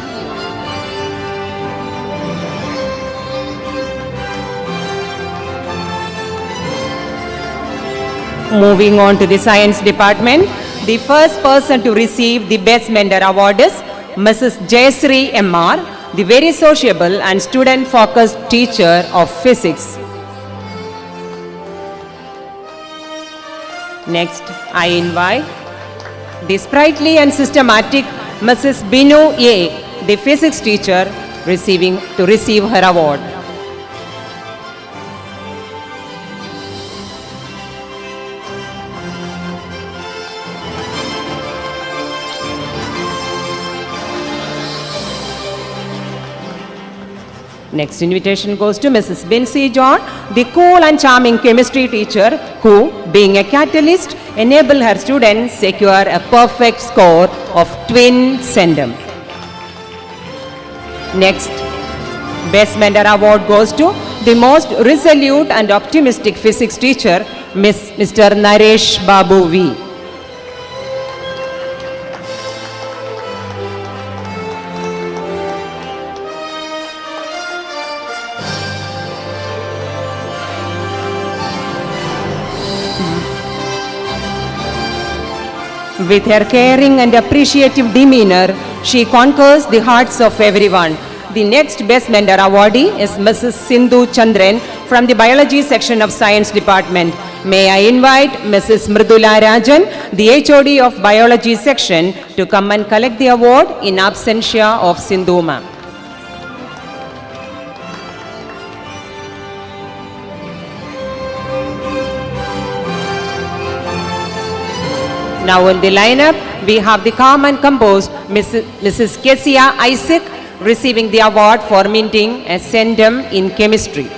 Moving on to the Science Department, the first person to receive the Best Mentor Award is Mrs. Jayasree MR, the very sociable and student-focused teacher of physics. Next, I invite the sprightly and systematic Mrs. Binu A, the physics teacher, to receive her award. Next invitation goes to Mrs. Bincy John, the cool and charming chemistry teacher who, being a catalyst, enabled her students secure a perfect score of twin Sendum. Next, Best Mentor Award goes to the most resolute and optimistic physics teacher, Mr. Naresh Babu V. With her caring and appreciative demeanor, she conquers the hearts of everyone. The next Best Mentor awardee is Mrs. Sindhu Chandran from the Biology section of Science Department. May I invite Mrs. Mridula Rajan, the HOD of Biology section, to come and collect the award in absentia of Sindhu ma'am. Now in the lineup, we have the calm and composed Mrs. Kesia Isaac, receiving the award for minting a centum in chemistry.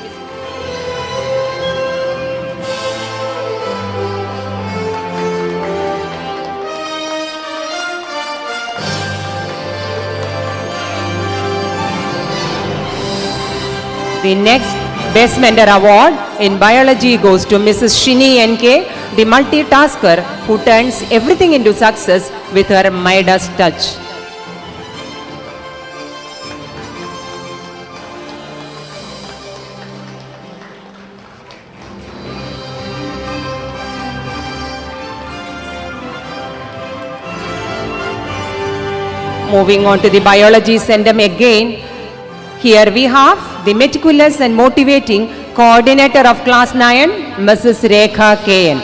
The next Best Mentor Award in Biology goes to Mrs. Shini N.K., the multitasker who turns everything into success with her Midas touch. Moving on to the Biology Centum again, here we have the meticulous and motivating coordinator of class 9, Mrs. Rekha K.N.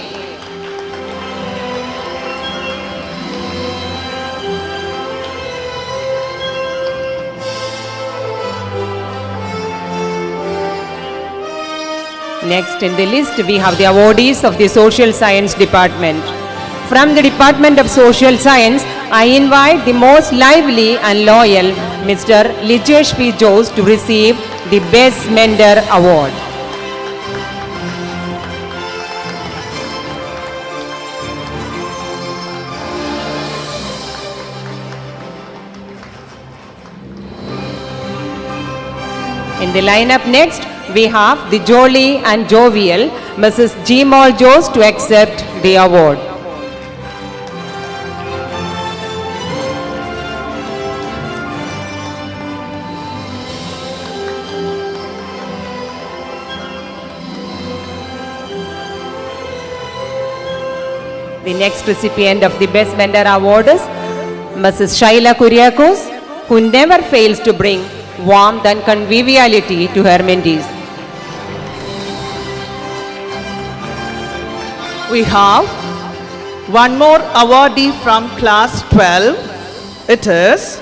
Next in the list, we have the awardees of the Social Science Department. From the Department of Social Science, I invite the most lively and loyal Mr. Lijesh P. Jose to receive the Best Mentor Award. In the lineup next, we have the jolly and jovial Mrs. G. Mall Jose to accept the award. The next recipient of the Best Mentor Award is Mrs. Shaila Kuriakos, who never fails to bring warmth and conviviality to her mentees. We have one more awardee from class 12. It is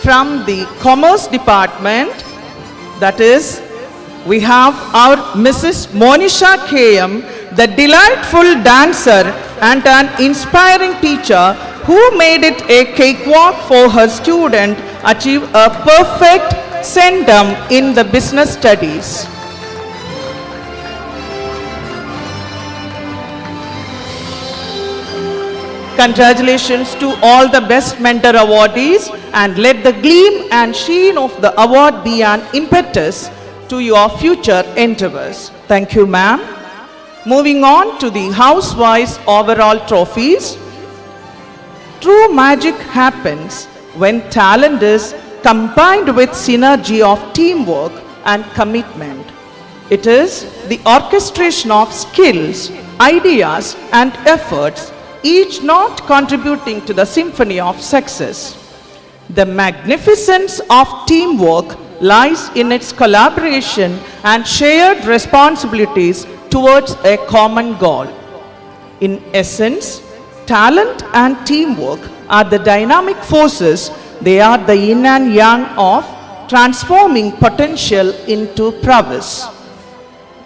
from the Commerce Department. That is, we have our Mrs. Monisha K.M., the delightful dancer and an inspiring teacher who made it a cakewalk for her student achieve a perfect centum in the business studies. Congratulations to all the Best Mentor awardees, and let the gleam and sheen of the award be an impetus to your future endeavors. Thank you, ma'am. Moving on to the house-wise overall trophies. True magic happens when talent is combined with synergy of teamwork and commitment. It is the orchestration of skills, ideas, and efforts, each not contributing to the symphony of success. The magnificence of teamwork lies in its collaboration and shared responsibilities towards a common goal. In essence, talent and teamwork are the dynamic forces. They are the yin and yang of transforming potential into prowess.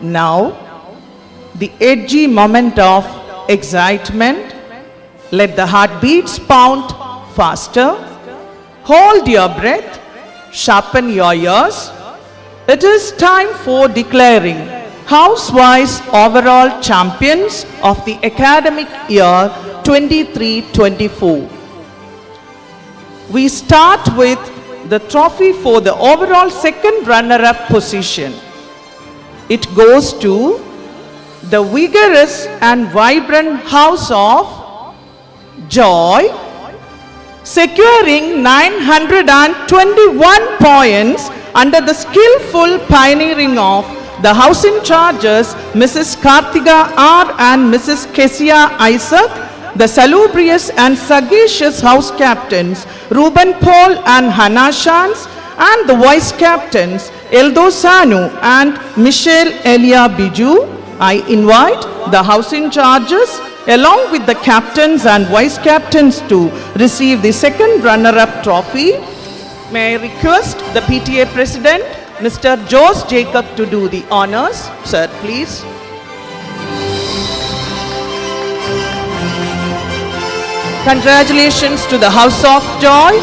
Now, the edgy moment of excitement. Let the heartbeats pound faster. Hold your breath. Sharpen your ears. It is time for declaring house-wise overall champions of the academic year 23-24. We start with the trophy for the overall second runner-up position. It goes to the vigorous and vibrant House of Joy, securing 921 points under the skillful pioneering of the house in charges, Mrs. Karthika R. and Mrs. Kesia Isaac, the salubrious and sagacious house captains, Ruben Paul and Hannah Shans, and the vice captains, Eldo Sanu and Michelle Elia Biju. I invite the house in charges, along with the captains and vice captains, to receive the second runner-up trophy. May I request the PTA President, Mr. Jose Jacob, to do the honors. Sir, please. Congratulations to the House of Joy.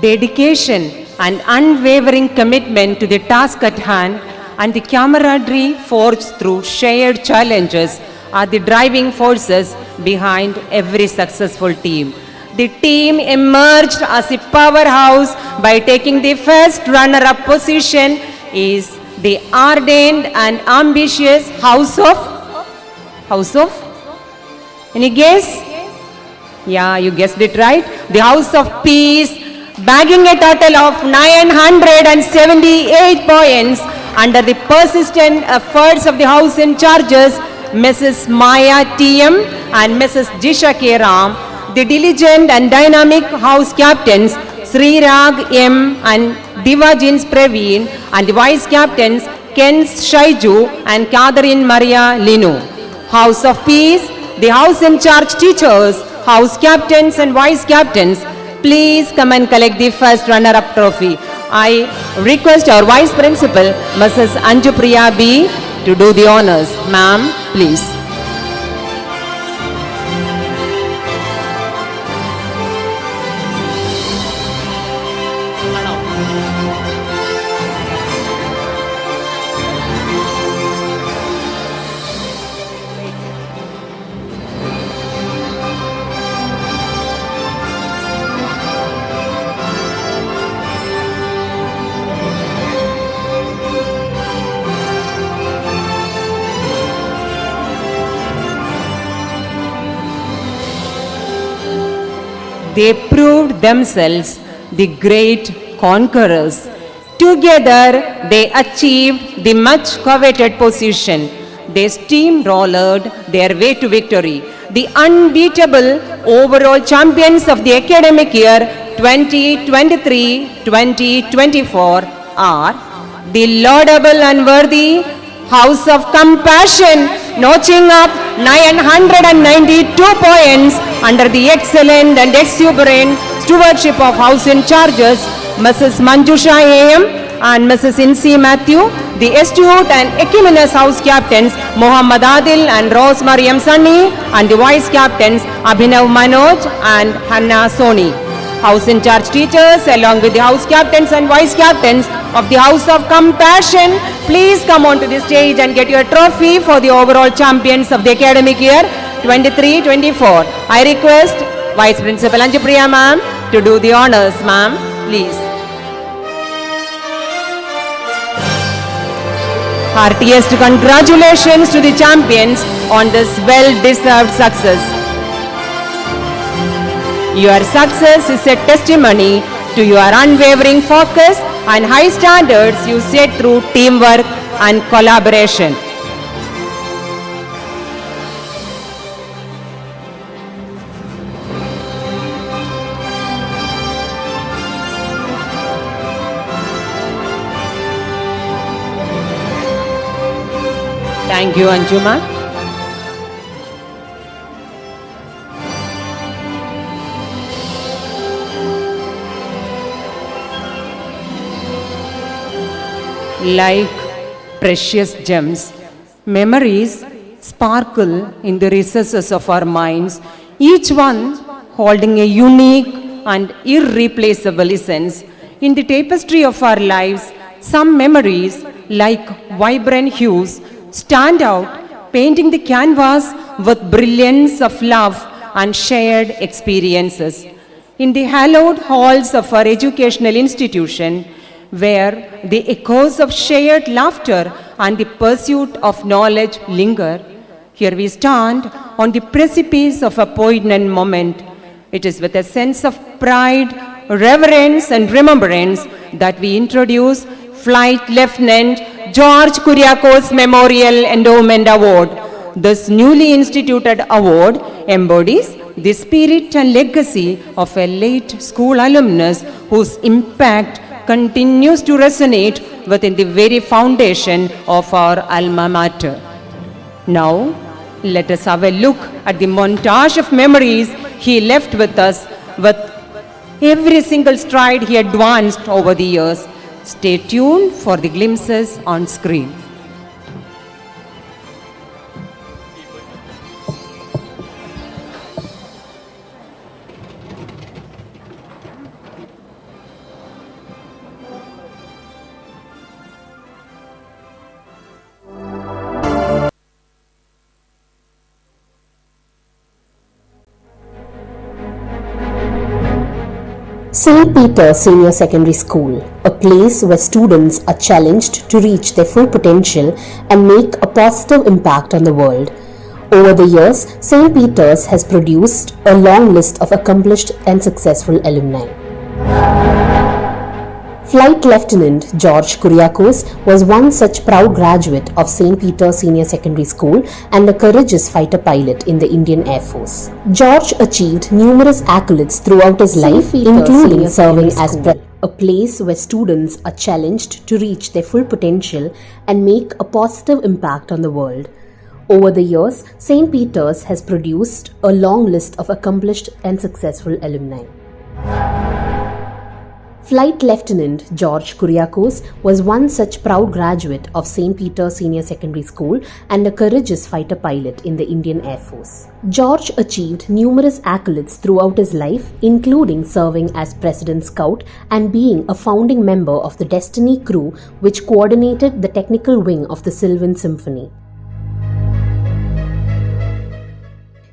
dedication and unwavering commitment to the task at hand, and the camaraderie forged through shared challenges are the driving forces behind every successful team. The team emerged as a powerhouse by taking the first runner-up position is the ardent and ambitious House of? Any guess? Yeah, you guessed it right. The House of Peace, bagging a total of 978 points under the persistent efforts of the House in charges, Mrs. Maya T.M. and Mrs. Jisha K. Ram, the diligent and dynamic House captains, Sri Rag M. and Divajins Praveen, and the Vice captains, Ken Shaiju and Catherine Maria Linu. House of Peace, the House in charge teachers, House captains and Vice captains, please come and collect the first runner-up trophy. I request our Vice Principal, Mrs. Anjupriya B., to do the honors. Ma'am, please. They proved themselves the great conquerors. Together, they achieved the much coveted position. They steamrollered their way to victory. The unbeatable overall champions of the academic year 2023-2024 are the laudable and worthy House of Compassion, notching up 992 points under the excellent and exuberant stewardship of House in charges, Mrs. Manjusha A.M. and Mrs. Insi Matthew, the astute and equanimous House captains, Muhammad Adil and Rose Mariam Sunny, and the Vice captains, Abhinav Manoj and Hannah Soni. House in charge teachers, along with the House captains and Vice captains of the House of Compassion, please come onto the stage and get your trophy for the overall champions of the academic year 23-24. I request Vice Principal Anjupriya ma'am to do the honors, ma'am, please. Heartiest congratulations to the champions on this well-deserved success. Your success is a testimony to your unwavering focus and high standards you set through teamwork and collaboration. Thank you, Anjuma. Like precious gems, memories sparkle in the recesses of our minds, each one holding a unique and irreplaceable essence. In the tapestry of our lives, some memories, like vibrant hues, stand out, painting the canvas with brilliance of love and shared experiences. In the hallowed halls of our educational institution, where the echoes of shared laughter and the pursuit of knowledge linger, here we stand on the precipice of a poignant moment. It is with a sense of pride, reverence, and remembrance that we introduce Flight Lieutenant George Kuriakos Memorial Endowment Award. This newly instituted award embodies the spirit and legacy of a late school alumnus whose impact continues to resonate within the very foundation of our alma mater. Now, let us have a look at the montage of memories he left with us with every single stride he advanced over the years. Stay tuned for the glimpses on screen. St. Peter Senior Secondary School, a place where students are challenged to reach their full potential and make a positive impact on the world. Over the years, St. Peter's has produced a long list of accomplished and successful alumni. Flight Lieutenant George Kuriakose was one such proud graduate of St. Peter Senior Secondary School and a courageous fighter pilot in the Indian Air Force. George achieved numerous accolades throughout his life, including serving as a place where students are challenged to reach their full potential and make a positive impact on the world. Over the years, St. Peter's has produced a long list of accomplished and successful alumni. Flight Lieutenant George Kuriakose was one such proud graduate of St. Peter Senior Secondary School and a courageous fighter pilot in the Indian Air Force. George achieved numerous accolades throughout his life, including serving as President Scout and being a founding member of the Destiny crew, which coordinated the technical wing of the Sylvan Symphony.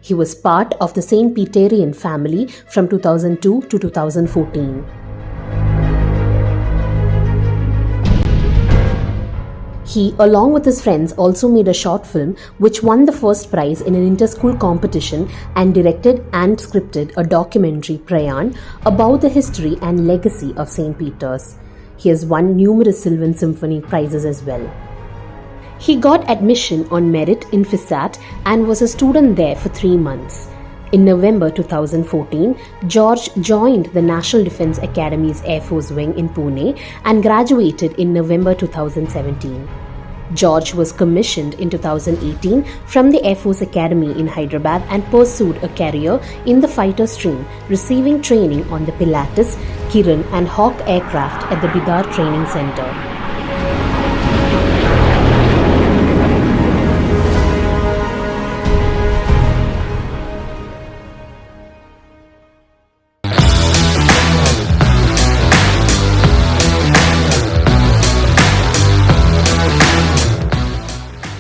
He was part of the St. Peterian family from 2002 to 2014. He, along with his friends, also made a short film which won the first prize in an inter-school competition and directed and scripted a documentary, Peterian, about the history and legacy of St. Peter's. He has won numerous Sylvan Symphony prizes as well. He got admission on merit in FISAT and was a student there for 3 months. In November 2014, George joined the National Defence Academy's Air Force Wing in Pune and graduated in November 2017. George was commissioned in 2018 from the Air Force Academy in Hyderabad and pursued a career in the fighter stream, receiving training on the Pilatus, Kiran and Hawk aircraft at the Bidar Training Centre.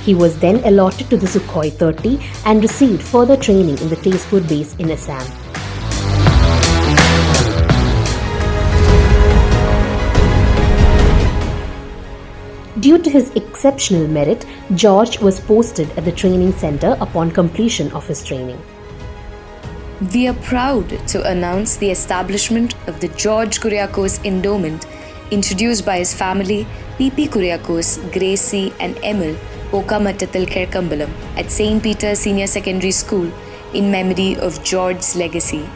He was then allotted to the Sukhoi 30 and received further training in the Tezpur base in Assam. Due to his exceptional merit, George was posted at the training centre upon completion of his training. We are proud to announce the establishment of the George Kuriakose Endowment, introduced by his family, P.P. Kuriakose, Gracie and Emil Okamattathil Kerkambalam at St. Peter Senior Secondary School in memory of George's legacy.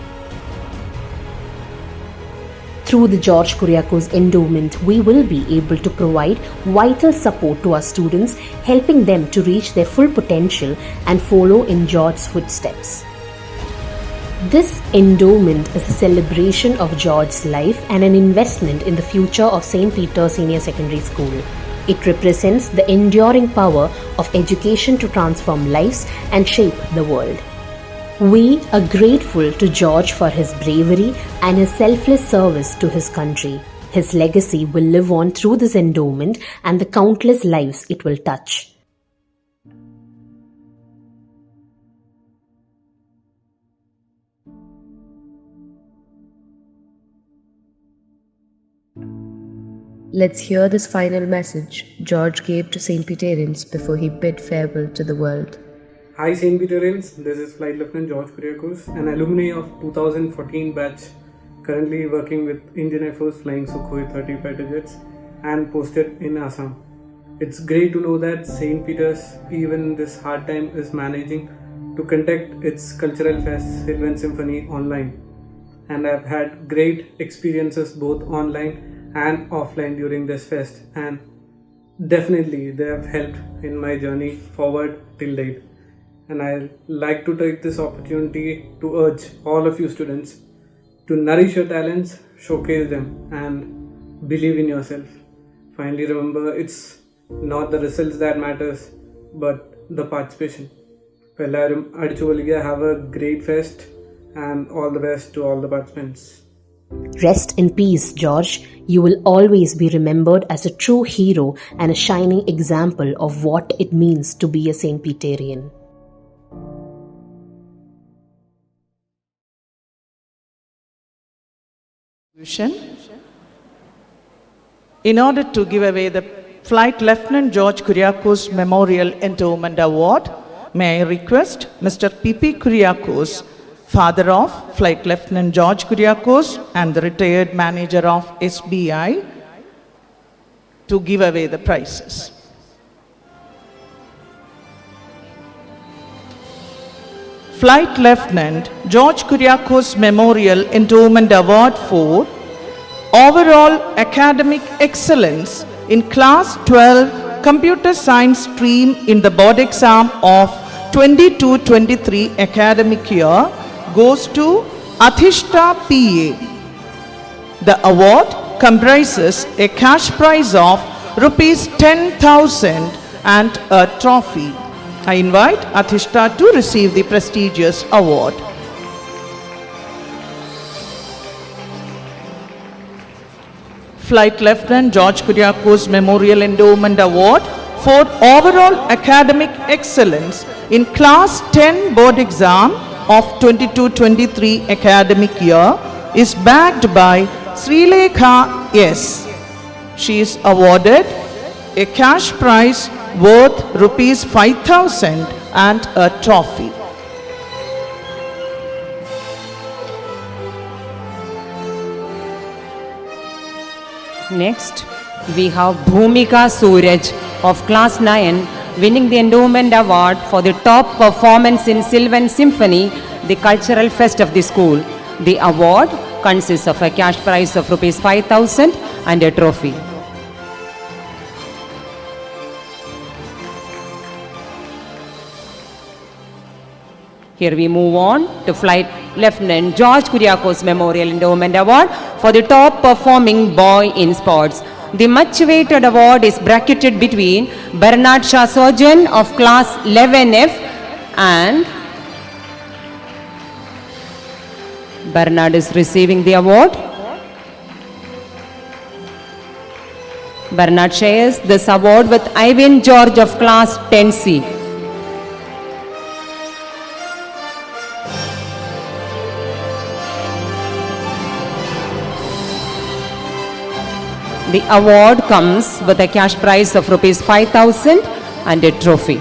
Through the George Kuriakose Endowment, we will be able to provide vital support to our students, helping them to reach their full potential and follow in George's footsteps. This endowment is a celebration of George's life and an investment in the future of St. Peter Senior Secondary School. It represents the enduring power of education to transform lives and shape the world. We are grateful to George for his bravery and his selfless service to his country. His legacy will live on through this endowment and the countless lives it will touch. Let's hear this final message George gave to St. Peterians before he bid farewell to the world. Hi St. Peterians, this is Flight Lieutenant George Kuriakose, an alumni of 2014 batch, currently working with Indian Air Force flying Sukhoi 30 fighter jets and posted in Assam. It's great to know that St. Peter's, even this hard time, is managing to conduct its cultural fest, Sylvan Symphony, online. And I've had great experiences both online and offline during this fest, and definitely they have helped in my journey forward till date. And I'd like to take this opportunity to urge all of you students to nourish your talents, showcase them and believe in yourself. Finally, remember, it's not the results that matters but the participation. Have a great fest and all the best to all the participants. Rest in peace, George. You will always be remembered as a true hero and a shining example of what it means to be a St. Peterian. In order to give away the Flight Lieutenant George Kuriakose Memorial Endowment Award, may I request Mr. P.P. Kuriakose, father of Flight Lieutenant George Kuriakose and the retired manager of SBI, to give away the prizes. Flight Lieutenant George Kuriakose Memorial Endowment Award for overall academic excellence in Class 12 Computer Science stream in the board exam of 22-23 academic year goes to Adhishta PA. The award comprises a cash prize of Rs 10,000 and a trophy. I invite Adhishta to receive the prestigious award. Flight Lieutenant George Kuriakose Memorial Endowment Award for overall academic excellence in Class 10 board exam of 22-23 academic year is backed by Srilekha S. She is awarded a cash prize worth Rs 5,000 and a trophy. Next, we have Bhumika Suraj of Class 9 winning the Endowment Award for the top performance in Sylvan Symphony, the cultural fest of the school. The award consists of a cash prize of Rs 5,000 and a trophy. Here we move on to Flight Lieutenant George Kuriakose Memorial Endowment Award for the top performing boy in sports. The much awaited award is bracketed between Bernard Shah Sojan of Class 11F and Bernard is receiving the award. Bernard shares this award with Ivan George of Class 10C. The award comes with a cash prize of Rs 5,000 and a trophy.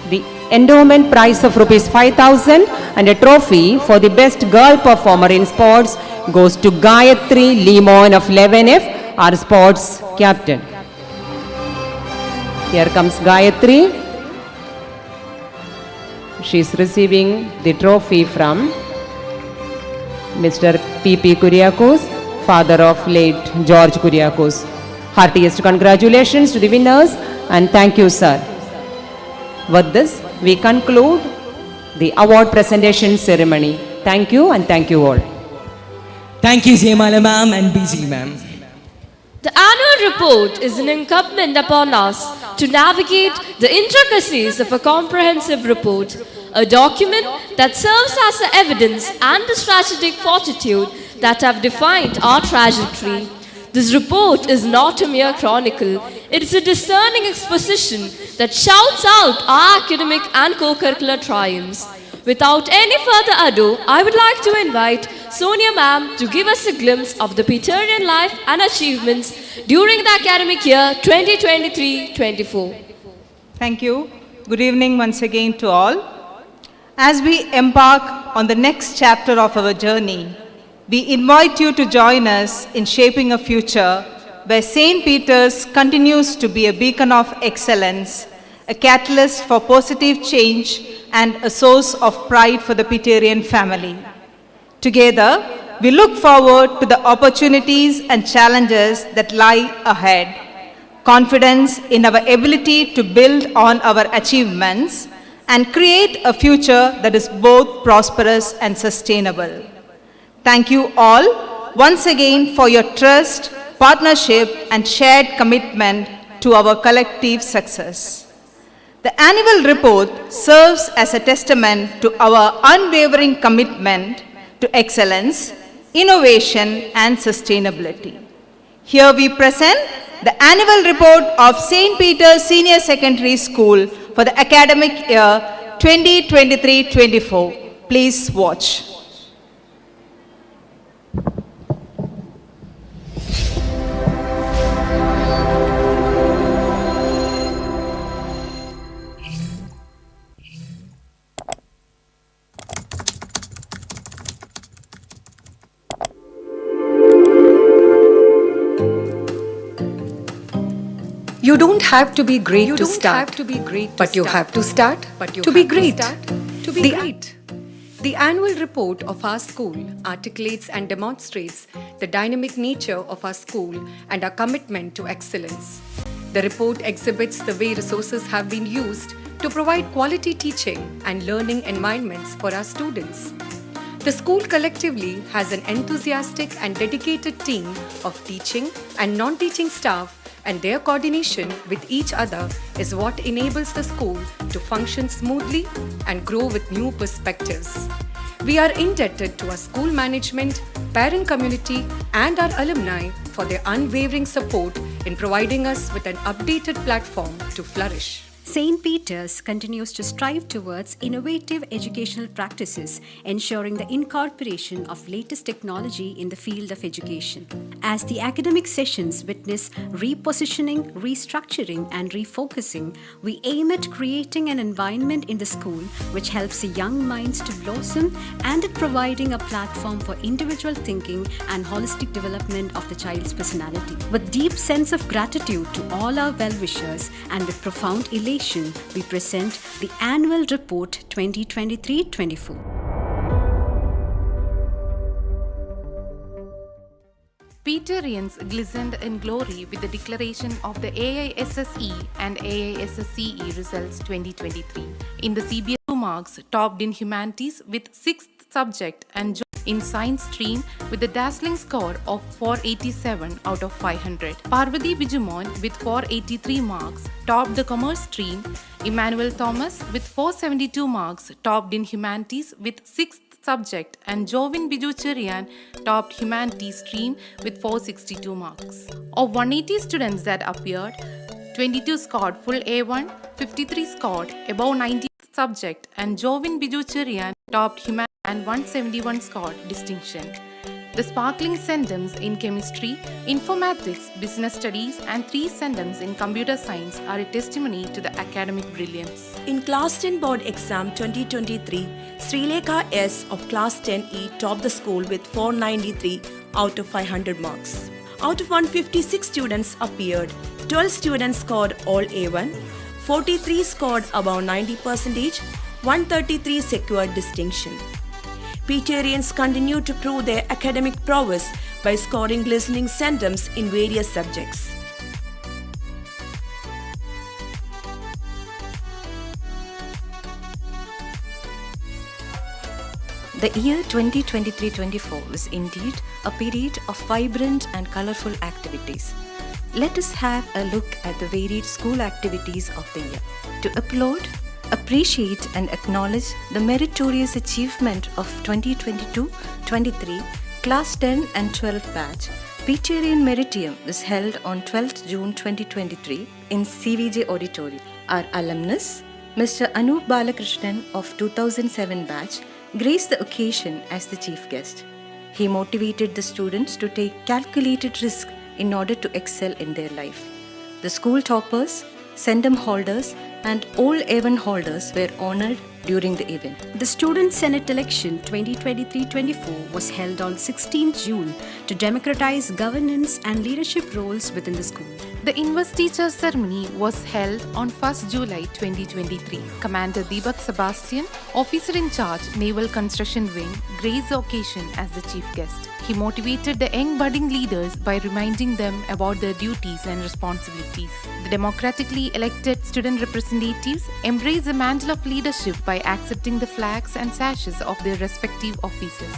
The endowment prize of Rs 5,000 and a trophy for the best girl performer in sports goes to Gayatri Limon of 11F, our sports captain. Here comes Gayatri. She is receiving the trophy from Mr. P.P. Kuriakose, father of late George Kuriakose. Heartiest congratulations to the winners and thank you, sir. With this, we conclude the award presentation ceremony. Thank you and thank you all. Thank you, Jayamala ma'am and BG ma'am. The annual report is an incumbent upon us to navigate the intricacies of a comprehensive report, a document that serves as the evidence and the strategic fortitude that have defined our trajectory. This report is not a mere chronicle, it is a discerning exposition that shouts out our academic and co-curricular triumphs. Without any further ado, I would like to invite Sonia ma'am to give us a glimpse of the Peterian life and achievements during the academic year 2023-24. Thank you. Good evening once again to all. As we embark on the next chapter of our journey, we invite you to join us in shaping a future where St. Peter's continues to be a beacon of excellence, a catalyst for positive change, and a source of pride for the Peterian family. Together, we look forward to the opportunities and challenges that lie ahead, confidence in our ability to build on our achievements and create a future that is both prosperous and sustainable. Thank you all once again for your trust, partnership, and shared commitment to our collective success. The annual report serves as a testament to our unwavering commitment to excellence, innovation, and sustainability. Here we present the annual report of St. Peter's Senior Secondary School for the academic year 2023-24. Please watch. You don't have to be great to start, but you have to start to be great. The annual report of our school articulates and demonstrates the dynamic nature of our school and our commitment to excellence. The report exhibits the way resources have been used to provide quality teaching and learning environments for our students. The school collectively has an enthusiastic and dedicated team of teaching and non-teaching staff, and their coordination with each other is what enables the school to function smoothly and grow with new perspectives. We are indebted to our school management, parent community, and our alumni for their unwavering support in providing us with an updated platform to flourish. St. Peter's continues to strive towards innovative educational practices, ensuring the incorporation of latest technology in the field of education. As the academic sessions witness repositioning, restructuring, and refocusing, we aim at creating an environment in the school which helps the young minds to blossom and at providing a platform for individual thinking and holistic development of the child's personality. With deep sense of gratitude to all our well-wishers and with profound elation, we present the Annual Report 2023-24. Peterians glistened in glory with the declaration of the AISSE and AISSCE results 2023. In the CBSE marks, topped in humanities with 6th subject and in science stream with a dazzling score of 487 out of 500. Parvati Bijumon with 483 marks topped the commerce stream. Emmanuel Thomas with 472 marks topped in humanities with 6th subject, and Jovin Bijucherian topped humanities stream with 462 marks. Of 180 students that appeared, 22 scored full A1, 53 scored above 90 subject, and Jovin Bijucherian topped humanities and 171 scored distinction. The sparkling centums in chemistry, informatics, business studies, and 3 centums in computer science are a testimony to the academic brilliance. In Class 10 Board Exam 2023, Srilekha S of Class 10E topped the school with 493 out of 500 marks. Out of 156 students appeared, 12 students scored all A1, 43 scored above 90%, 133 secured distinction. Peterians continue to prove their academic prowess by scoring glistening centums in various subjects. The year 2023-24 was indeed a period of vibrant and colourful activities. Let us have a look at the varied school activities of the year. To applaud, appreciate and acknowledge the meritorious achievement of 2022-23 Class 10 and 12 batch, Peterian Meritium was held on 12th June 2023 in CVJ Auditorium. Our alumnus, Mr. Anup Balakrishnan of 2007 batch, graced the occasion as the chief guest. He motivated the students to take calculated risk in order to excel in their life. The school toppers, Sendum holders, and all A1 holders were honoured during the event. The Student Senate election 2023-24 was held on 16 June to democratize governance and leadership roles within the school. The investiture ceremony was held on 1st July 2023. Commander Deepak Sebastian, officer in charge, Naval Construction Wing, graced the occasion as the chief guest. He motivated the young budding leaders by reminding them about their duties and responsibilities. The democratically elected student representatives embraced the mantle of leadership by accepting the flags and sashes of their respective offices,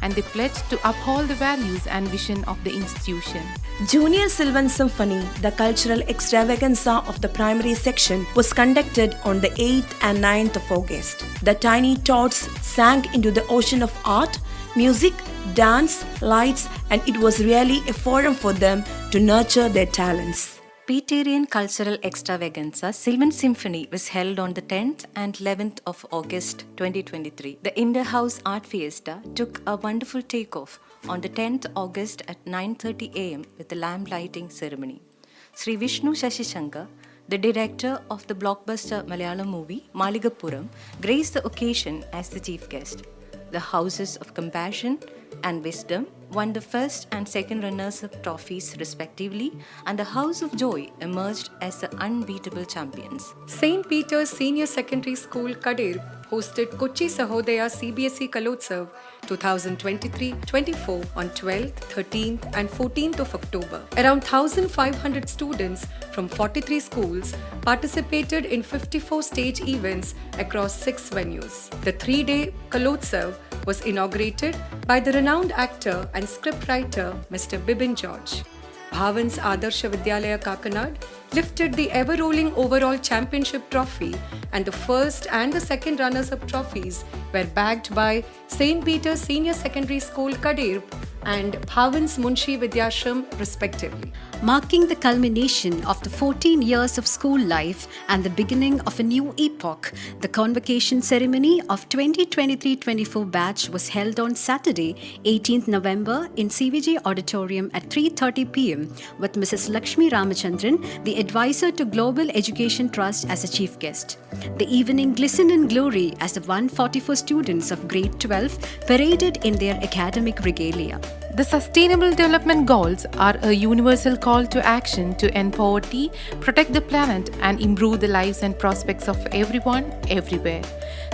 and they pledged to uphold the values and vision of the institution. Junior Sylvan Symphony, the cultural extravaganza of the primary section, was conducted on the 8th and 9th of August. The tiny tots sank into the ocean of art, music, dance, lights, and it was really a forum for them to nurture their talents. Peterian Cultural Extravaganza Sylvan Symphony was held on the 10th and 11th of August 2023. The Inter-House Art Fiesta took a wonderful takeoff on the 10th August at 9:30 am with the lamp lighting ceremony. Sri Vishnu Shashishankar, the director of the blockbuster Malayalam movie Maligapuram, graced the occasion as the chief guest. the Houses of Compassion and Wisdom won the first and second runners-up trophies respectively, and the House of Joy emerged as the unbeatable champions. St. Peter's Senior Secondary School, Kadir, hosted Kochi Sahodaya CBSE Kalotsav 2023-24 on 12th, 13th and 14th of October. Around 1,500 students from 43 schools participated in 54 stage events across 6 venues. The 3-day Kalotsav was inaugurated by the renowned actor and scriptwriter Mr. Bibin George. Bhavan's Adarsha Vidyalaya Kakanad lifted the ever-rolling overall championship trophy, and the first and the second runners-up trophies were bagged by St. Peter's Senior Secondary School, Kadir, and Bhavan's Munshi Vidyashram respectively. Marking the culmination of the 14 years of school life and the beginning of a new epoch, the convocation ceremony of 2023-24 batch was held on Saturday, 18th November in CVJ Auditorium at 3:30 p.m. with Mrs. Lakshmi Ramachandran, the advisor to Global Education Trust, as a chief guest. The evening glistened in glory as the 144 students of grade 12 paraded in their academic regalia. The Sustainable Development Goals are a universal call to action to end poverty, protect the planet, and improve the lives and prospects of everyone, everywhere.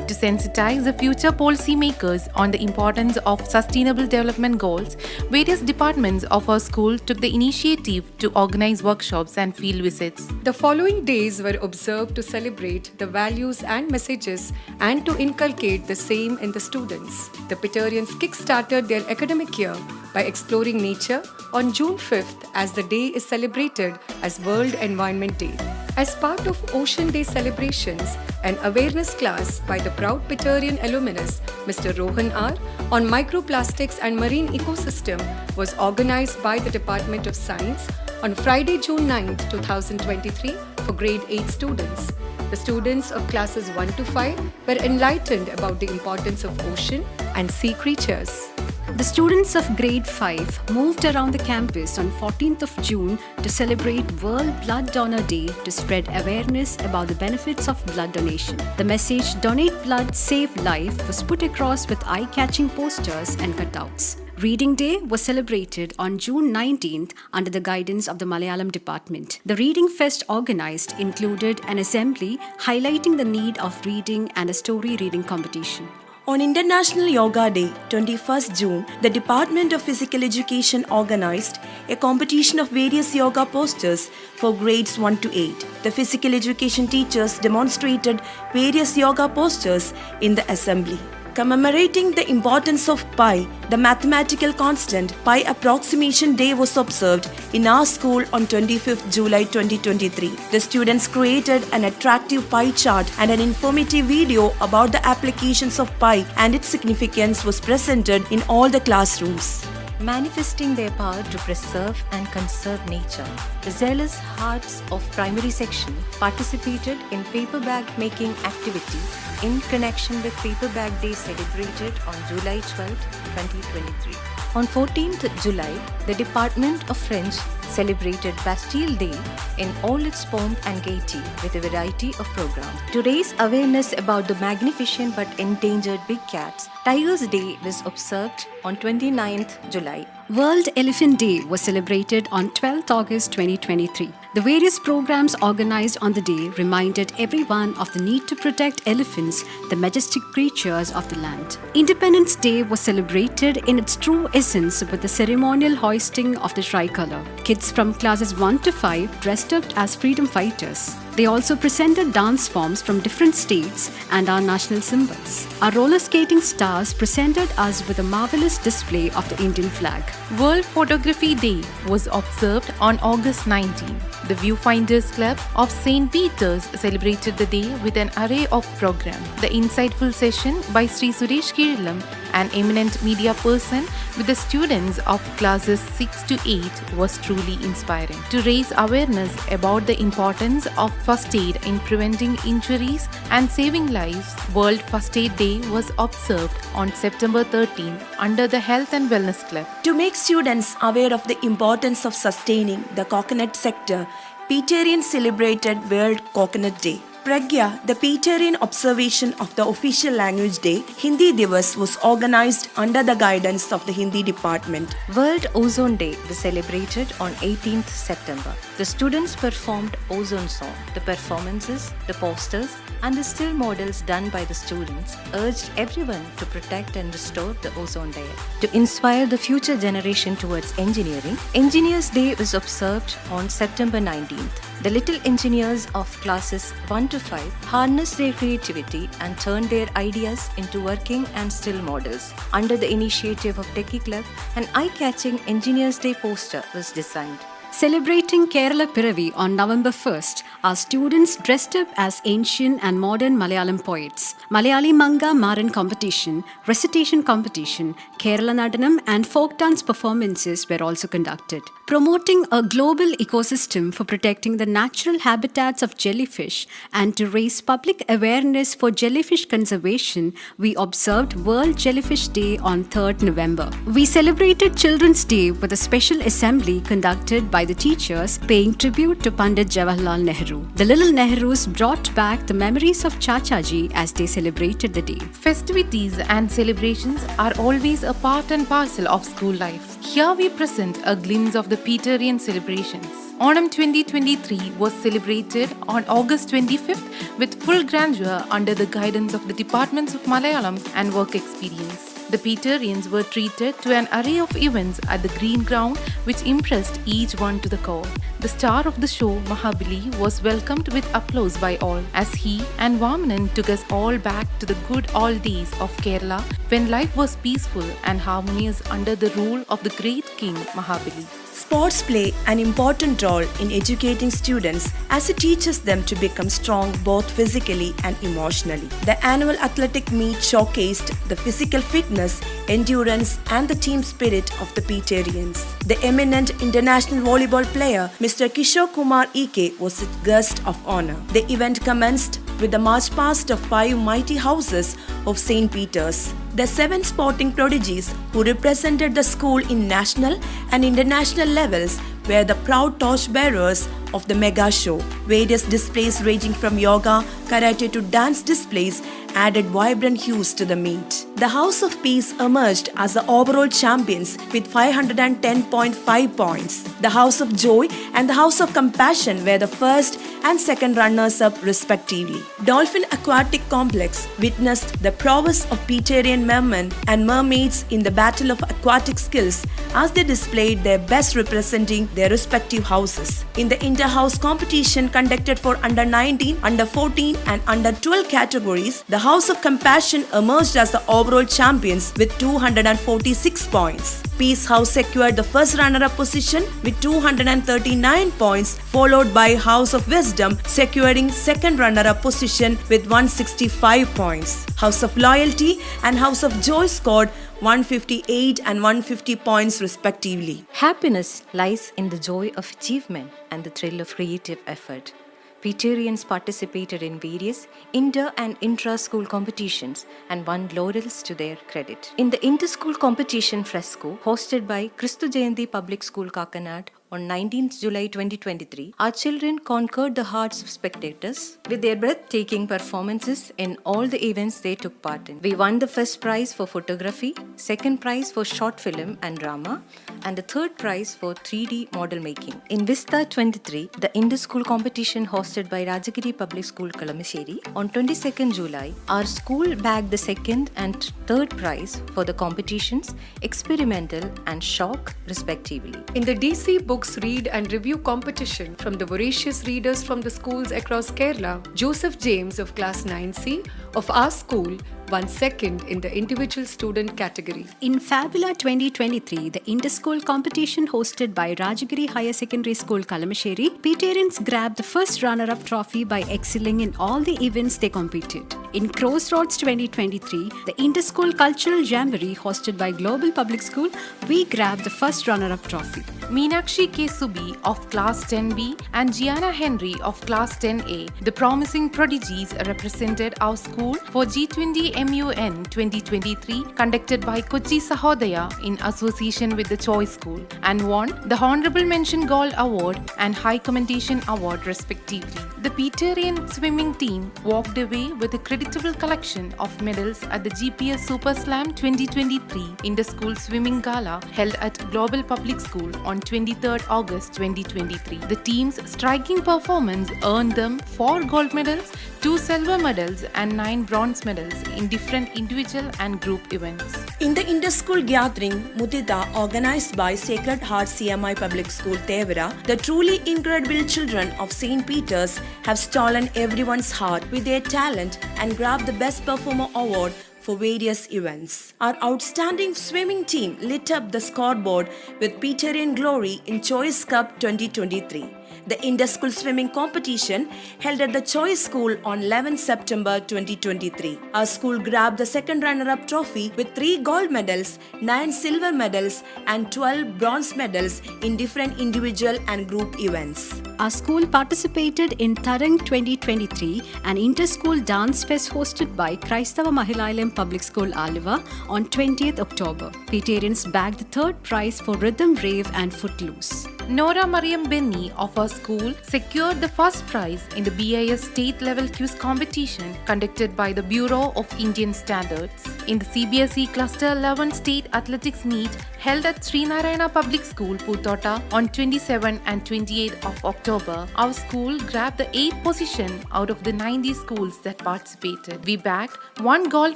To sensitize the future policymakers on the importance of Sustainable Development Goals, various departments of our school took the initiative to organize workshops and field visits. The following days were observed to celebrate the values and messages and to inculcate the same in the students. The Peterians kick-started their academic year by exploring nature on June 5th, as the day is celebrated as World Environment Day. As part of Ocean Day celebrations, an awareness class by the proud Peterian alumnus Mr. Rohan R. on microplastics and marine ecosystem was organized by the Department of Science on Friday, June 9, 2023 for grade 8 students. The students of classes 1 to 5 were enlightened about the importance of ocean and sea creatures. The students of grade 5 moved around the campus on 14th of June to celebrate World Blood Donor Day to spread awareness about the benefits of blood donation. The message "Donate Blood, Save Life" was put across with eye-catching posters and cutouts. Reading Day was celebrated on June 19th under the guidance of the Malayalam department. The Reading Fest organized included an assembly highlighting the need of reading and a story reading competition. On International Yoga Day, 21st June, the Department of Physical Education organized a competition of various yoga postures for grades 1 to 8. The physical education teachers demonstrated various yoga postures in the assembly. Commemorating the importance of pi, the mathematical constant, pi approximation day was observed in our school on 25th July 2023. The students created an attractive pi chart, and an informative video about the applications of pi and its significance was presented in all the classrooms. Manifesting their power to preserve and conserve nature, the zealous hearts of primary section participated in paper bag making activity in connection with Paper Bag Day celebrated on July 12, 2023. On 14th July, the Department of French celebrated Bastille Day in all its pomp and gaiety with a variety of programs. To raise awareness about the magnificent but endangered big cats, Tigers Day was observed on 29th July. World Elephant Day was celebrated on 12th August 2023. The various programs organized on the day reminded everyone of the need to protect elephants, the majestic creatures of the land. Independence Day was celebrated in its true essence with the ceremonial hoisting of the tricolor. Kids from classes 1 to 5 dressed up as freedom fighters. They also presented dance forms from different states and our national symbols. Our roller skating stars presented us with a marvelous display of the Indian flag. World Photography Day was observed on August 19. The Viewfinders Club of St. Peter's celebrated the day with an array of programs. The insightful session by Sri Suresh Kirilam, an eminent media person, with the students of classes 6 to 8 was truly inspiring. To raise awareness about the importance of first aid in preventing injuries and saving lives, World First Aid Day was observed on September 13 under the Health and Wellness Club. To make students aware of the importance of sustaining the coconut sector, Peterian celebrated World Coconut Day. Pragya, the Peterian observation of the official language day, Hindi Divas, was organized under the guidance of the Hindi department. World Ozone Day was celebrated on 18th September. The students performed Ozone Song. The performances, the posters, and the still models done by the students urged everyone to protect and restore the ozone layer. To inspire the future generation towards engineering, Engineers Day was observed on September 19th. The little engineers of classes 1 to 5 harnessed their creativity and turned their ideas into working and still models. Under the initiative of Techie Club, an eye-catching Engineers Day poster was designed. Celebrating Kerala Piravi on November 1st, our students dressed up as ancient and modern Malayalam poets. Malayali Manga Maran competition, recitation competition, Kerala Nadanam and folk dance performances were also conducted. Promoting a global ecosystem for protecting the natural habitats of jellyfish and to raise public awareness for jellyfish conservation, we observed World Jellyfish Day on 3rd November. We celebrated Children's Day with a special assembly conducted by the teachers paying tribute to Pandit Jawaharlal Nehru. The little Nehrus brought back the memories of Chachaji as they celebrated the day. Festivities and celebrations are always a part and parcel of school life. Here we present a glimpse of the Peterian celebrations. Onam 2023 was celebrated on August 25th with full grandeur under the guidance of the Departments of Malayalam and Work Experience. The Peterians were treated to an array of events at the green ground which impressed each one to the core. The star of the show, Mahabali, was welcomed with applause by all as he and Vamanan took us all back to the good old days of Kerala when life was peaceful and harmonious under the rule of the great king Mahabali. Sports play an important role in educating students as it teaches them to become strong both physically and emotionally. The annual athletic meet showcased the physical fitness, endurance, and the team spirit of the Peterians. The eminent international volleyball player Mr. Kishore Kumar Ike was the guest of honor. The event commenced with the march past of 5 mighty houses of St. Peter's. The 7 sporting prodigies who represented the school in national and international levels were the proud torchbearers of the mega show. Various displays ranging from yoga, karate to dance displays added vibrant hues to the meet. The House of Peace emerged as the overall champions with 510.5 points. The House of Joy and the House of Compassion were the first and second runners-up respectively. Dolphin Aquatic Complex witnessed the prowess of Peterian mermen and mermaids in the battle of aquatic skills as they displayed their best representing their respective houses. In the inter-house competition conducted for under 19, under 14 and under 12 categories, the House of Compassion emerged as the overall champions with 246 points. Peace House secured the first runner-up position with 239 points, followed by House of Wisdom securing second runner-up position with 165 points. House of Loyalty and House of Joy scored 158 and 150 points respectively. Happiness lies in the joy of achievement and the thrill of creative effort. Peterians participated in various inter and intra-school competitions and won laurels to their credit. In the inter-school competition Fresco, hosted by Christu Jayanti Public School Kakanad on 19th July 2023, our children conquered the hearts of spectators with their breathtaking performances in all the events they took part in. We won the first prize for photography, second prize for short film and drama, and the third prize for 3D model making. In Vista 23, the inter-school competition hosted by Rajagiri Public School Kalamasheri, on 22nd July, our school bagged the second and third prize for the competitions Experimental and Shock respectively. In the DC Books Read and Review competition from the voracious readers from the schools across Kerala, Joseph James of class 9C of our school won second in the individual student category. In Fabula 2023, the inter-school competition hosted by Rajagiri Higher Secondary School Kalamasheri, Peterians grabbed the first runner-up trophy by excelling in all the events they competed. In Crossroads 2023, the Inter-School Cultural Jamboree hosted by Global Public School, we grabbed the first runner-up trophy. Meenakshi K. Subi of Class 10B and Gianna Henry of Class 10A, the promising prodigies, represented our school for G20 MUN 2023 conducted by Kochi Sahodaya in association with the Choice School and won the Honorable Mention Gold Award and High Commendation Award respectively. The Peterian swimming team walked away with a creditable collection of medals at the GPS Super Slam 2023 Inter-School Swimming Gala held at Global Public School on 23rd August 2023. The team's striking performance earned them 4 gold medals, 2 silver medals and 9 bronze medals in different individual and group events. In the inter-school gathering, Mudita, organized by Sacred Heart CMI Public School, Tevara, the truly incredible children of St. Peter's have stolen everyone's heart with their talent and grabbed the Best Performer Award for various events. Our outstanding swimming team lit up the scoreboard with Peterian glory in Choice Cup 2023. The inter-school swimming competition held at the Choice School on 11 September 2023. Our school grabbed the second runner-up trophy with 3 gold medals, 9 silver medals and 12 bronze medals in different individual and group events. Our school participated in Tarang 2023, an inter-school dance fest hosted by Kraistava Mahilayalam Public School, Aluva on 20th October. Peterians bagged the 3rd prize for Rhythm Rave and Footloose. Nora Mariam Benny of our school secured the first prize in the BIS state level quiz competition conducted by the Bureau of Indian Standards. In the CBSE Cluster 11 State Athletics Meet held at Srinarayana Public School, Puthota on 27 and 28 of October, our school grabbed the 8th position out of the 90 schools that participated. We bagged 1 gold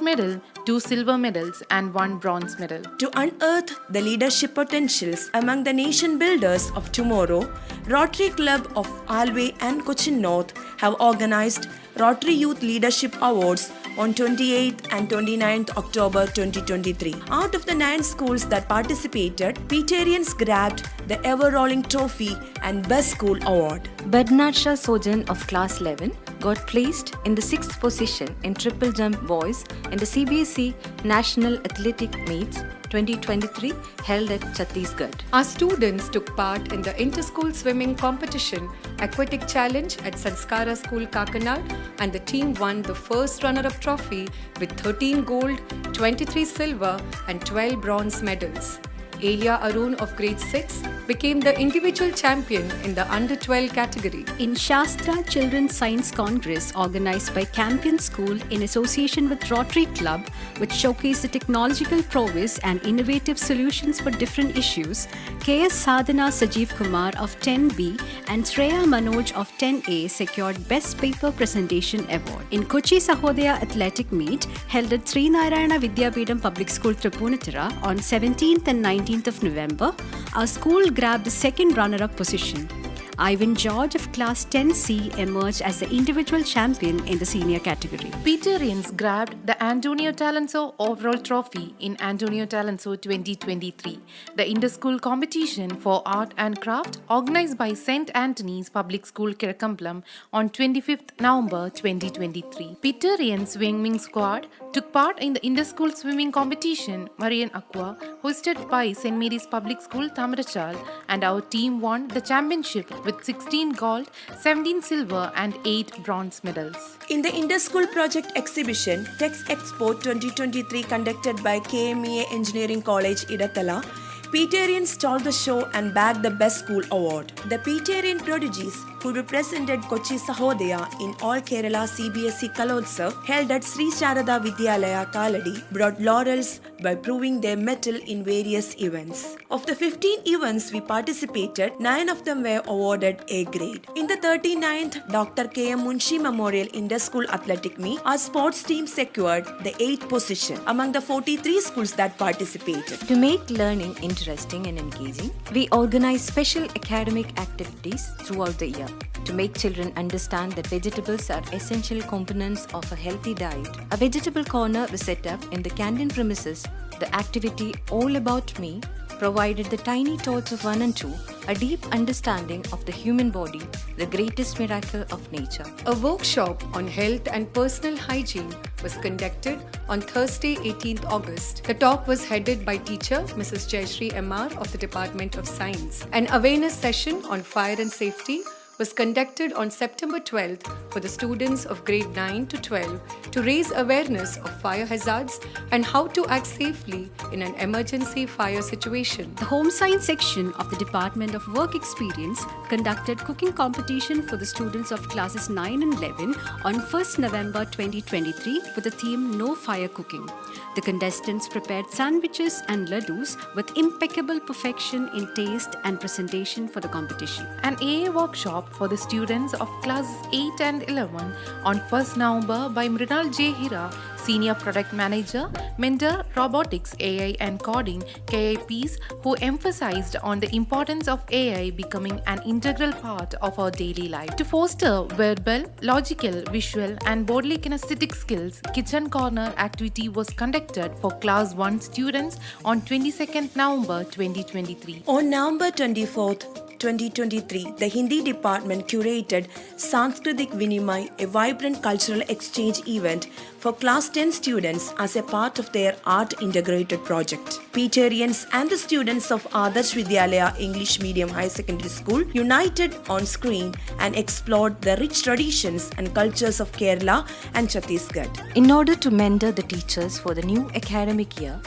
medal, 2 silver medals and 1 bronze medal. To unearth the leadership potentials among the nation builders of tomorrow, Rotary Club of Alway and Cochin North have organized Rotary Youth Leadership Awards on 28th and 29th October 2023. Out of the 9 schools that participated, Peterians grabbed the ever-rolling trophy and Best School Award. Badnadsha Sojan of Class 11 got placed in the 6th position in triple jump boys in the CBSE National Athletic Meets 2023 held at Chhattisgarh. Our students took part in the inter-school swimming competition Aquatic Challenge at Sanskara School, Kakanad, and the team won the first runner-up trophy with 13 gold, 23 silver and 12 bronze medals. Elia Arun of grade 6 became the individual champion in the under-12 category. In Shastra Children's Science Congress organized by Campion School in association with Rotary Club, which showcased the technological prowess and innovative solutions for different issues, KS Sadhana Sajeev Kumar of 10B and Shreya Manoj of 10A secured Best Paper Presentation Award. In Kochi Sahodaya Athletic Meet held at Sri Narayana Vidyapitham Public School, Tripunithura on 17th and 19th of November, our school grabbed the second runner-up position. Ivan George of Class 10C emerged as the individual champion in the senior category. Peterians grabbed the Antonio Talenso overall trophy in Antonio Talenso 2023, the inter-school competition for art and craft organized by St. Anthony's Public School, Kirakampalam on 25th November 2023. Peterian swimming squad took part in the inter-school swimming competition Marian Aqua hosted by St. Mary's Public School, Tamarachal, and our team won the championship with 16 gold, 17 silver and 8 bronze medals. In the Inter-School Project Exhibition, Tex Expo 2023 conducted by KMEA Engineering College, Idathala, Peterian stole the show and bagged the Best School Award. The Peterian prodigies who represented Kochi Sahodaya in All Kerala CBSE Kalotsav held at Sri Sharada Vidyalaya Kaladi brought laurels by proving their mettle in various events. Of the 15 events we participated, 9 of them were awarded A grade. In the 39th Dr. K.M. Munshi Memorial Inter-School Athletic Meet, our sports team secured the 8th position among the 43 schools that participated. To make learning interesting and engaging, we organize special academic activities throughout the year. To make children understand that vegetables are essential components of a healthy diet, a vegetable corner was set up in the canteen premises. The activity All About Me provided the tiny tots of 1 and 2 a deep understanding of the human body, the greatest miracle of nature. A workshop on health and personal hygiene was conducted on Thursday, 18th August. The talk was headed by teacher Mrs. Jayashree MR of the Department of Science. An awareness session on fire and safety was conducted on September 12th for the students of grade 9 to 12 to raise awareness of fire hazards and how to act safely in an emergency fire situation. The Home Science section of the Department of Work Experience conducted cooking competition for the students of classes 9 and 11 on 1st November 2023 with the theme No Fire Cooking. The contestants prepared sandwiches and laddus with impeccable perfection in taste and presentation for the competition. An AA workshop for the students of classes 8 and 11 on 1st November by Mrinal J. Hira, Senior Product Manager, Mentor Robotics AI and Coding KIPs, who emphasized on the importance of AI becoming an integral part of our daily life. To foster verbal, logical, visual and bodily kinesthetic skills, Kitchen Corner activity was conducted for Class 1 students on 22nd November 2023. On November 24th, 2023, the Hindi department curated Sanskritik Vinimay, a vibrant cultural exchange event for class 10 students as a part of their art integrated project. Peterians and the students of Adarsh Vidyalaya English Medium High Secondary School united on screen and explored the rich traditions and cultures of Kerala and Chhattisgarh. In order to mentor the teachers for the new academic year,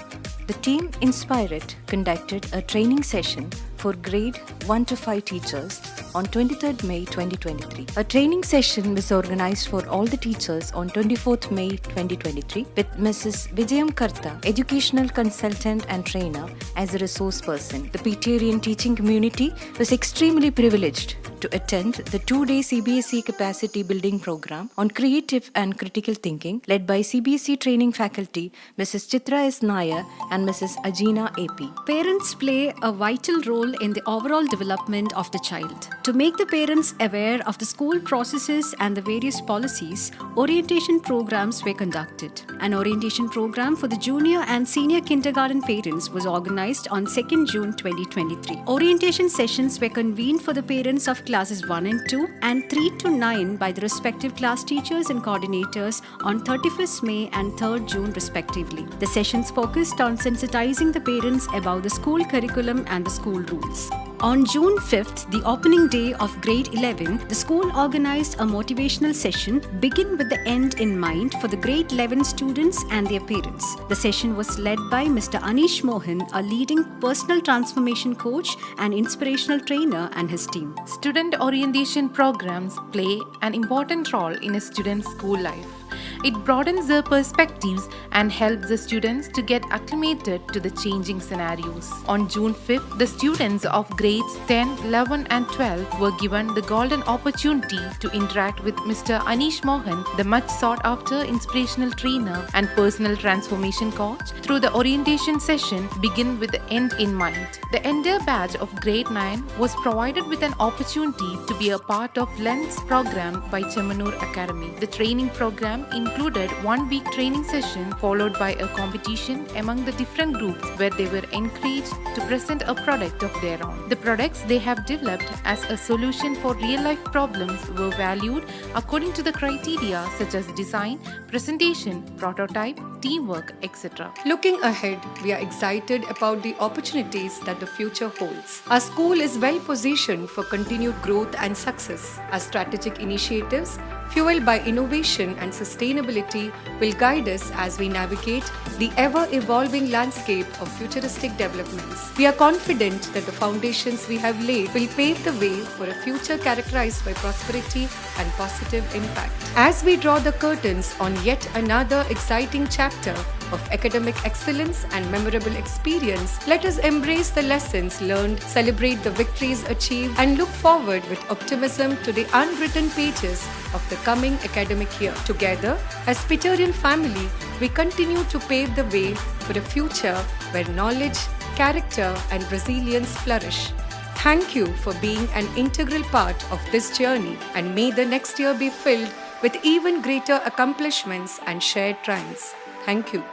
the team Inspirit conducted a training session for grade 1 to 5 teachers on 23rd May 2023. A training session was organized for all the teachers on 24th May 2023 with Mrs. Vijayam Karta, educational consultant and trainer, as a resource person. The Peterian teaching community was extremely privileged to attend the 2-day CBSE capacity building program on creative and critical thinking led by CBSE training faculty Mrs. Chitra S. Nair and Mrs. Ajina AP. Parents play a vital role in the overall development of the child. To make the parents aware of the school processes and the various policies, orientation programs were conducted. An orientation program for the junior and senior kindergarten parents was organized on 2nd June 2023. Orientation sessions were convened for the parents of classes 1 and 2 and 3 to 9 by the respective class teachers and coordinators on 31st May and 3rd June respectively. The sessions focused on sensitizing the parents about the school curriculum and the school rules. On June 5th, the opening day of grade 11, the school organized a motivational session, Begin with the End in Mind, for the grade 11 students and their parents. The session was led by Mr. Anish Mohan, a leading personal transformation coach and inspirational trainer, and his team. Student orientation programs play an important role in a student's school life. It broadens their perspectives and helps the students to get acclimated to the changing scenarios. On June 5th, the students of grades 10, 11 and 12 were given the golden opportunity to interact with Mr. Anish Mohan, the much sought after inspirational trainer and personal transformation coach, through the orientation session Begin with the End in Mind. The entire batch of grade 9 was provided with an opportunity to be a part of Lens program by Chemanur Academy. The training program included 1-week training session followed by a competition among the different groups where they were encouraged to present a product of their own. The products they have developed as a solution for real-life problems were valued according to the criteria such as design, presentation, prototype, teamwork, etc. Looking ahead, we are excited about the opportunities that the future holds. Our school is well positioned for continued growth and success. Our strategic initiatives, fueled by innovation and sustainability, will guide us as we navigate the ever-evolving landscape of futuristic developments. We are confident that the foundations we have laid will pave the way for a future characterized by prosperity and positive impact. As we draw the curtains on yet another exciting chapter of academic excellence and memorable experience, let us embrace the lessons learned, celebrate the victories achieved, and look forward with optimism to the unwritten pages of the coming academic year. Together, as Peterian family, we continue to pave the way for a future where knowledge, character, and resilience flourish. Thank you for being an integral part of this journey, and may the next year be filled with even greater accomplishments and shared triumphs. Thank you.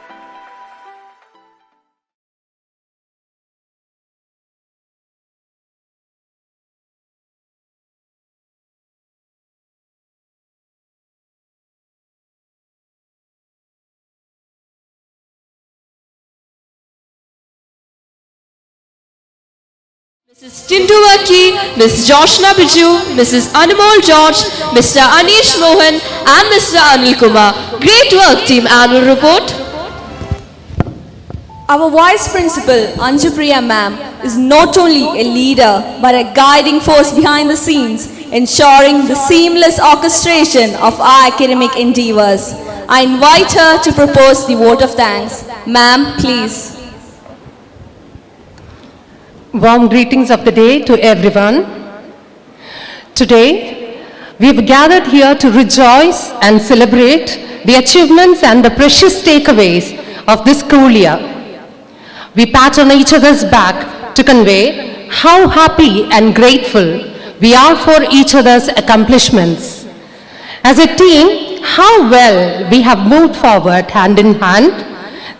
Mrs. Tinduwaki, Ms. Joshna Biju, Mrs. Anmol George, Mr. Anish Mohan and Mr. Anil Kumar. Great work, team. Annual report. Our Vice Principal, Anjupriya ma'am, is not only a leader but a guiding force behind the scenes, ensuring the seamless orchestration of our academic endeavors. I invite her to propose the vote of thanks. Ma'am, please. Warm greetings of the day to everyone. Today, we have gathered here to rejoice and celebrate the achievements and the precious takeaways of this school year. We pat on each other's back to convey how happy and grateful we are for each other's accomplishments. As a team, how well we have moved forward hand in hand.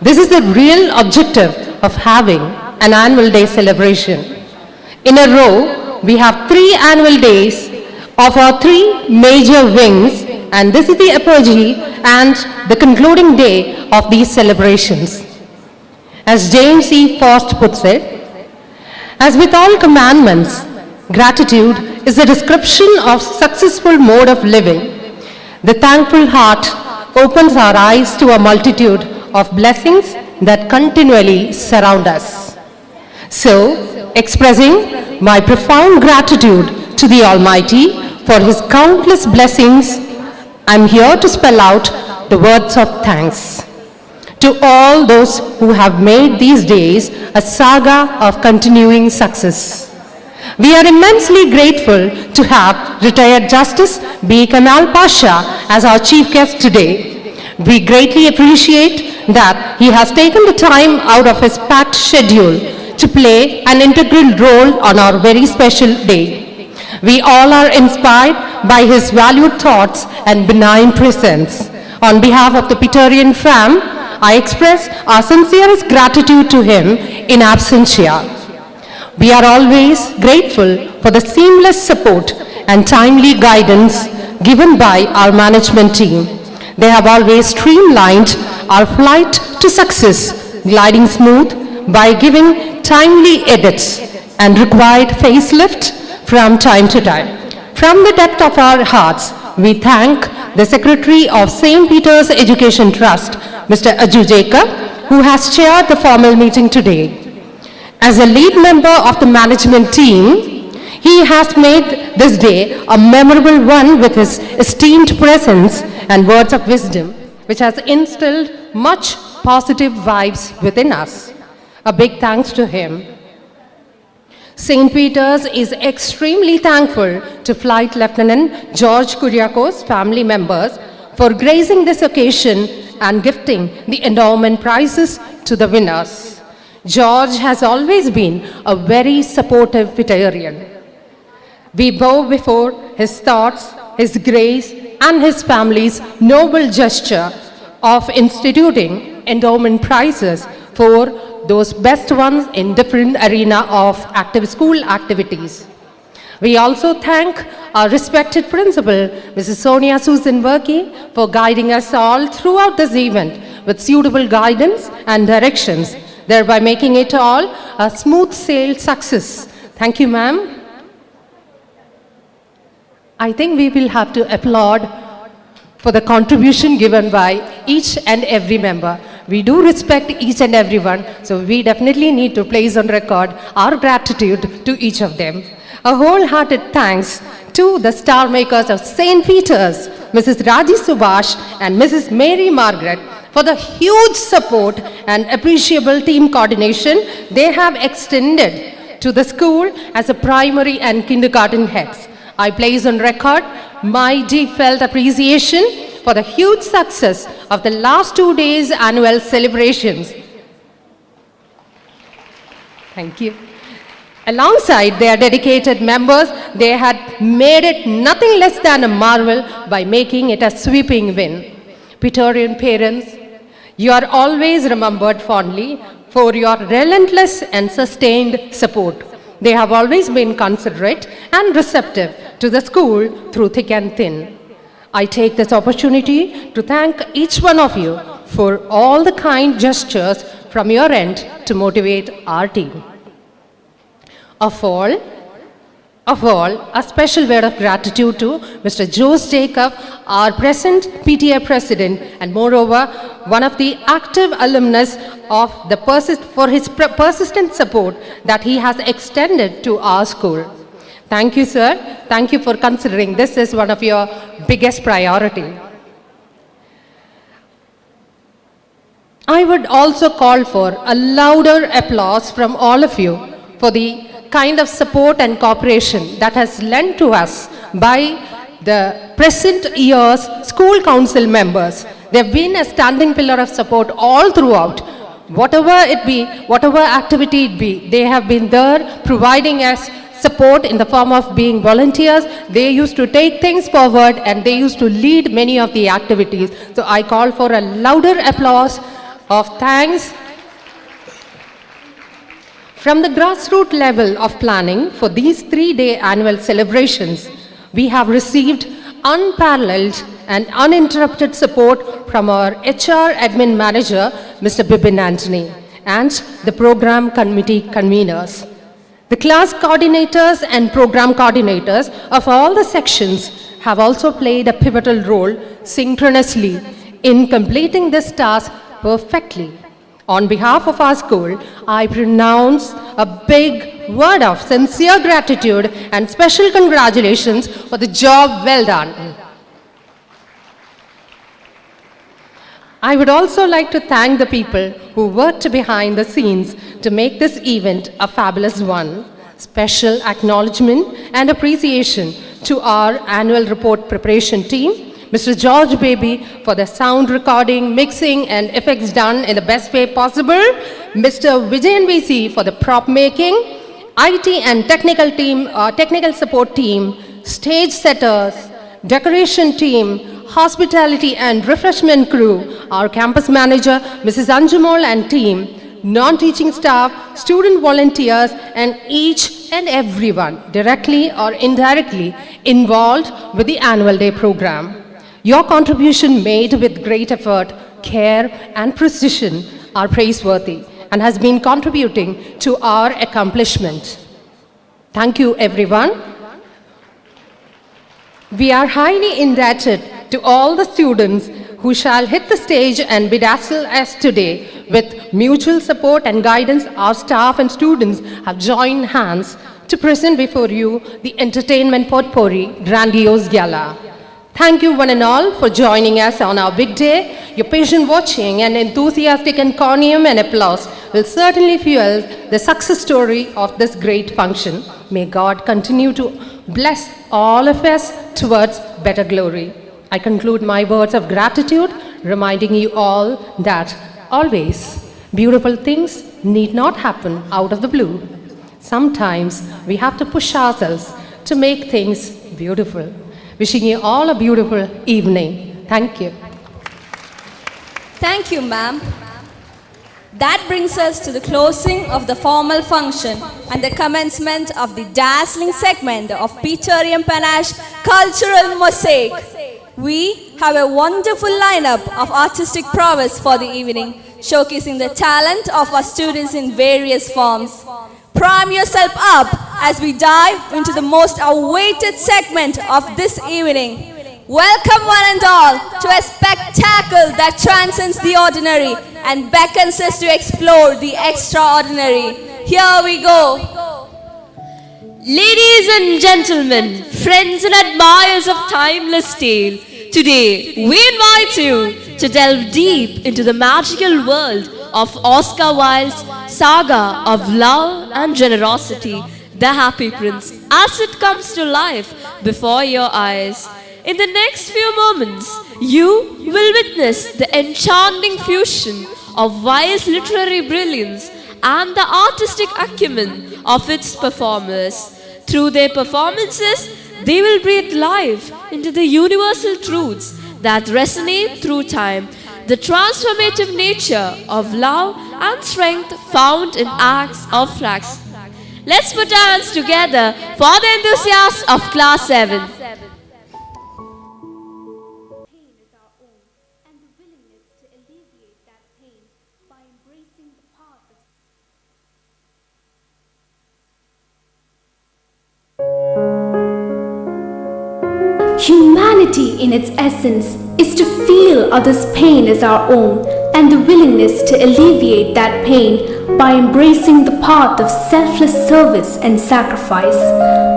This is the real objective of having an annual day celebration. In a row, we have 3 annual days of our 3 major wings, and this is the apogee and the concluding day of these celebrations. As James E. Faust puts it, as with all commandments, gratitude is a description of successful mode of living. The thankful heart opens our eyes to a multitude of blessings that continually surround us. So, expressing my profound gratitude to the Almighty for His countless blessings, I am here to spell out the words of thanks to all those who have made these days a saga of continuing success. We are immensely grateful to have retired Justice B. Kamal Pasha as our chief guest today. We greatly appreciate that he has taken the time out of his packed schedule to play an integral role on our very special day. We all are inspired by his valued thoughts and benign presence. On behalf of the Peterian fam, I express our sincerest gratitude to him in absentia. We are always grateful for the seamless support and timely guidance given by our management team. They have always streamlined our flight to success, gliding smooth by giving timely edits and required facelift from time to time. From the depth of our hearts, we thank the Secretary of St. Peter's Education Trust, Mr. Aju Jacob, who has chaired the formal meeting today. As a lead member of the management team, he has made this day a memorable one with his esteemed presence and words of wisdom, which has instilled much positive vibes within us. A big thanks to him. St. Peter's is extremely thankful to Flight Lieutenant George Kuriakos' family members for gracing this occasion and gifting the endowment prizes to the winners. George has always been a very supportive Peterian. We bow before his thoughts, his grace, and his family's noble gesture of instituting endowment prizes for those best ones in different arena of active school activities. We also thank our respected principal, Mrs. Sonia Susan Workey, for guiding us all throughout this event with suitable guidance and directions, thereby making it all a smooth sail success. Thank you, ma'am. I think we will have to applaud for the contribution given by each and every member. We do respect each and everyone, so we definitely need to place on record our gratitude to each of them. A wholehearted thanks to the star makers of St. Peter's, Mrs. Raji Subhash and Mrs. Mary Margaret, for the huge support and appreciable team coordination they have extended to the school as a primary and kindergarten heads. I place on record my deep felt appreciation for the huge success of the last 2 days' annual celebrations. Thank you. Alongside their dedicated members, they had made it nothing less than a marvel by making it a sweeping win. Peterian parents, you are always remembered fondly for your relentless and sustained support. They have always been considerate and receptive to the school through thick and thin. I take this opportunity to thank each one of you for all the kind gestures from your end to motivate our team. Of all, a special word of gratitude to Mr. Jose Jacob, our present PTA president, and moreover, one of the active alumnus of the for his persistent support that he has extended to our school. Thank you, sir. Thank you for considering this is one of your biggest priority. I would also call for a louder applause from all of you for the kind of support and cooperation that has lent to us by the present year's school council members. They have been a standing pillar of support all throughout. Whatever it be, whatever activity it be, they have been there providing us support in the form of being volunteers. They used to take things forward and they used to lead many of the activities. So I call for a louder applause of thanks from the grassroots level of planning for these 3-day annual celebrations. We have received unparalleled and uninterrupted support from our HR admin manager, Mr. Bibin Anthony, and the program committee conveners. The class coordinators and program coordinators of all the sections have also played a pivotal role synchronously in completing this task perfectly. On behalf of our school, I pronounce a big word of sincere gratitude and special congratulations for the job well done. I would also like to thank the people who worked behind the scenes to make this event a fabulous one. Special acknowledgement and appreciation to our annual report preparation team, Mr. George Baby for the sound recording, mixing and effects done in the best way possible, Mr. Vijayan VC for the prop making, IT and technical support team, stage setters, decoration team, hospitality and refreshment crew, our campus manager, Mrs. Anjumol and team, non-teaching staff, student volunteers, and each and everyone directly or indirectly involved with the annual day program. Your contribution made with great effort, care, and precision are praiseworthy and has been contributing to our accomplishment. Thank you, everyone. We are highly indebted to all the students who shall hit the stage and bedazzle us today. With mutual support and guidance, our staff and students have joined hands to present before you the entertainment potpourri grandiose gala. Thank you one and all for joining us on our big day. Your patient watching and enthusiastic encomium and applause will certainly fuel the success story of this great function. May God continue to bless all of us towards better glory. I conclude my words of gratitude, reminding you all that always beautiful things need not happen out of the blue. Sometimes we have to push ourselves to make things beautiful. Wishing you all a beautiful evening. Thank you. Thank you, ma'am. That brings us to the closing of the formal function and the commencement of the dazzling segment of Peterian Panache Cultural Mosaic. We have a wonderful lineup of artistic prowess for the evening, showcasing the talent of our students in various forms. Prime yourself up as we dive into the most awaited segment of this evening. Welcome one and all to a spectacle that transcends the ordinary and beckons us to explore the extraordinary. Here we go. Ladies and gentlemen, friends and admirers of timeless tale, today we invite you to delve deep into the magical world of Oscar Wilde's saga of love and generosity, The Happy Prince, as it comes to life before your eyes. In the next few moments, you will witness the enchanting fusion of Wilde's literary brilliance and the artistic acumen of its performers. Through their performances, they will breathe life into the universal truths that resonate through time, the transformative nature of love and strength found in acts of flags. Let's put our hands together for the enthusiasts of Class 7. Humanity in its essence is to feel others' pain as our own and the willingness to alleviate that pain by embracing the path of selfless service and sacrifice.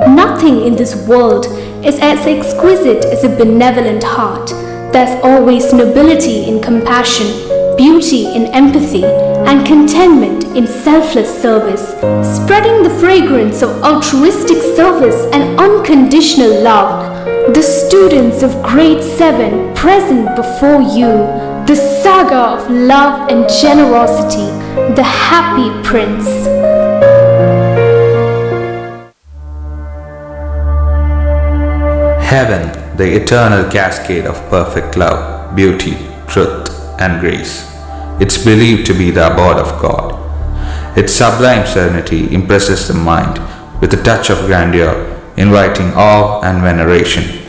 Nothing in this world is as exquisite as a benevolent heart. There's always nobility in compassion, beauty in empathy, and contentment in selfless service, spreading the fragrance of altruistic service and unconditional love. The students of grade 7 present before you, the saga of love and generosity, the Happy Prince. Heaven, the eternal cascade of perfect love, beauty, truth, and grace. It's believed to be the abode of God. Its sublime serenity impresses the mind with a touch of grandeur, inviting awe and veneration.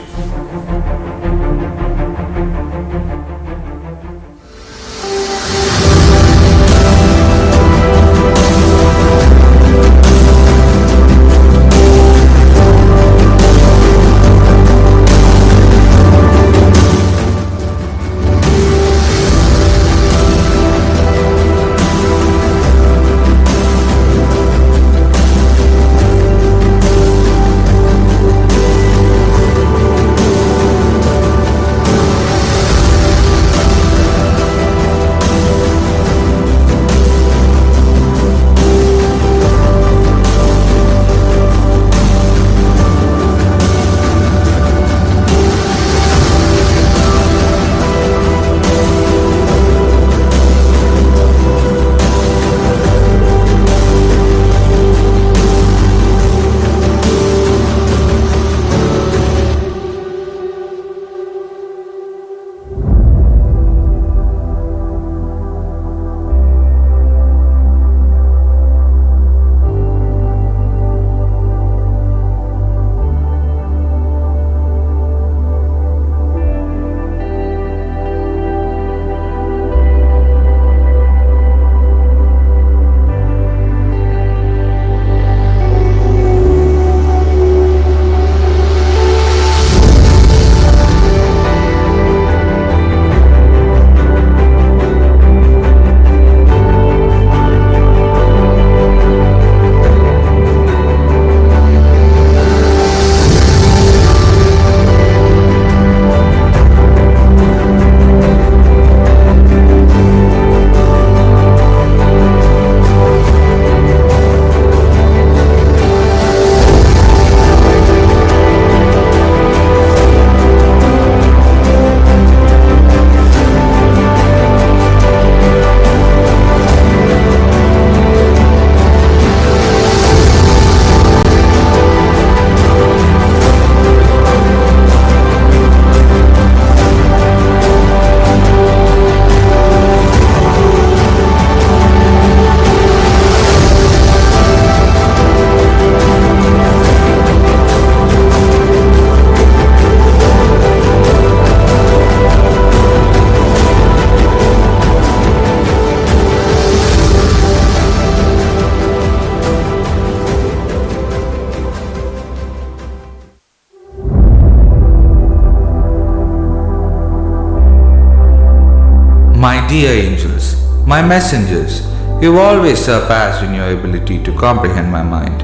My dear angels, my messengers, you've always surpassed in your ability to comprehend my mind,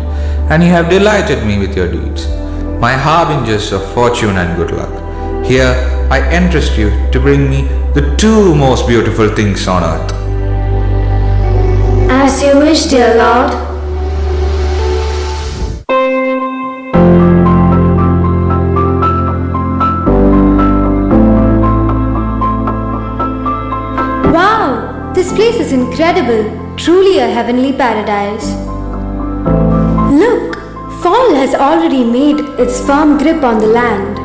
and you have delighted me with your deeds, my harbingers of fortune and good luck. Here I entrust you to bring me the two most beautiful things on earth. As you wish, dear Lord. Wow, this place is incredible, truly a heavenly paradise. Look, fall has already made its firm grip on the land.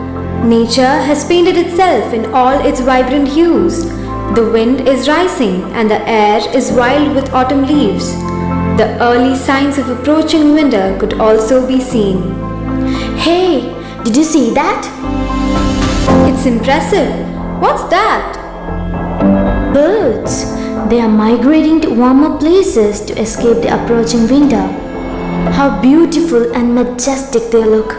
Nature has painted itself in all its vibrant hues. The wind is rising and the air is wild with autumn leaves. The early signs of approaching winter could also be seen. Hey, did you see that? It's impressive. What's that? Birds. They are migrating to warmer places to escape the approaching winter. How beautiful and majestic they look.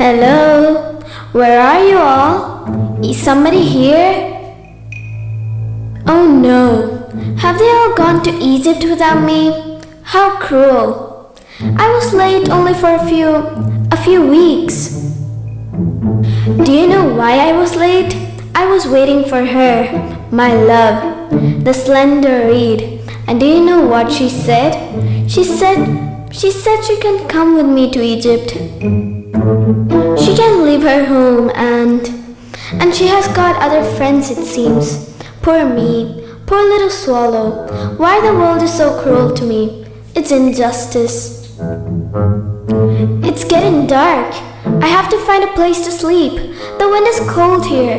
Hello? Where are you all? Is somebody here? Oh no. Have they all gone to Egypt without me? How cruel. I was late only for a few weeks. Do you know why I was late? I was waiting for her, my love, the slender reed. And do you know what she said? She said she can come with me to Egypt. She can leave her home and she has got other friends, it seems. Poor me, poor little swallow. Why the world is so cruel to me? It's injustice. It's getting dark. I have to find a place to sleep. The wind is cold here.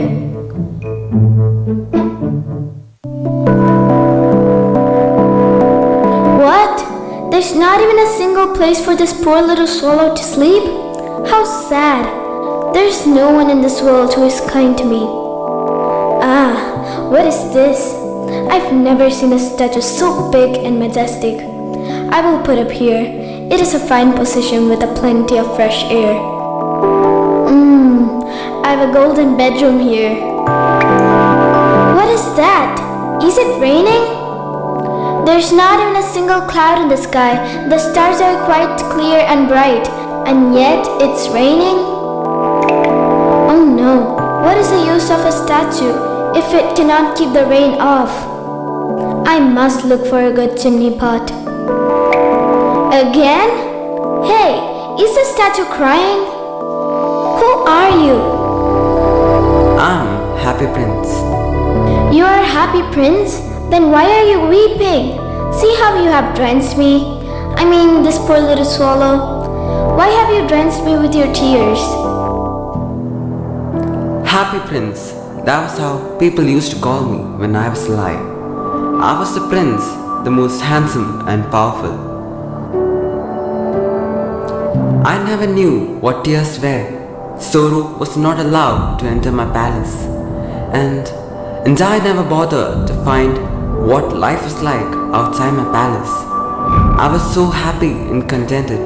What? There's not even a single place for this poor little swallow to sleep? How sad. There's no one in this world who is kind to me. Ah, what is this? I've never seen a statue so big and majestic. I will put up here. It is a fine position with a plenty of fresh air. I have a golden bedroom here. What is that? Is it raining? There's not even a single cloud in the sky. The stars are quite clear and bright, and yet it's raining? Oh no, what is the use of a statue if it cannot keep the rain off? I must look for a good chimney pot. Again? Hey, is the statue crying? Who are you? I'm Happy Prince. You are a happy prince? Then why are you weeping? See how you have drenched me. I mean, this poor little swallow. Why have you drenched me with your tears? Happy Prince. That was how people used to call me when I was alive. I was the prince, the most handsome and powerful. I never knew what tears were. Sorrow was not allowed to enter my palace. And I never bothered to find what life was like outside my palace. I was so happy and contented.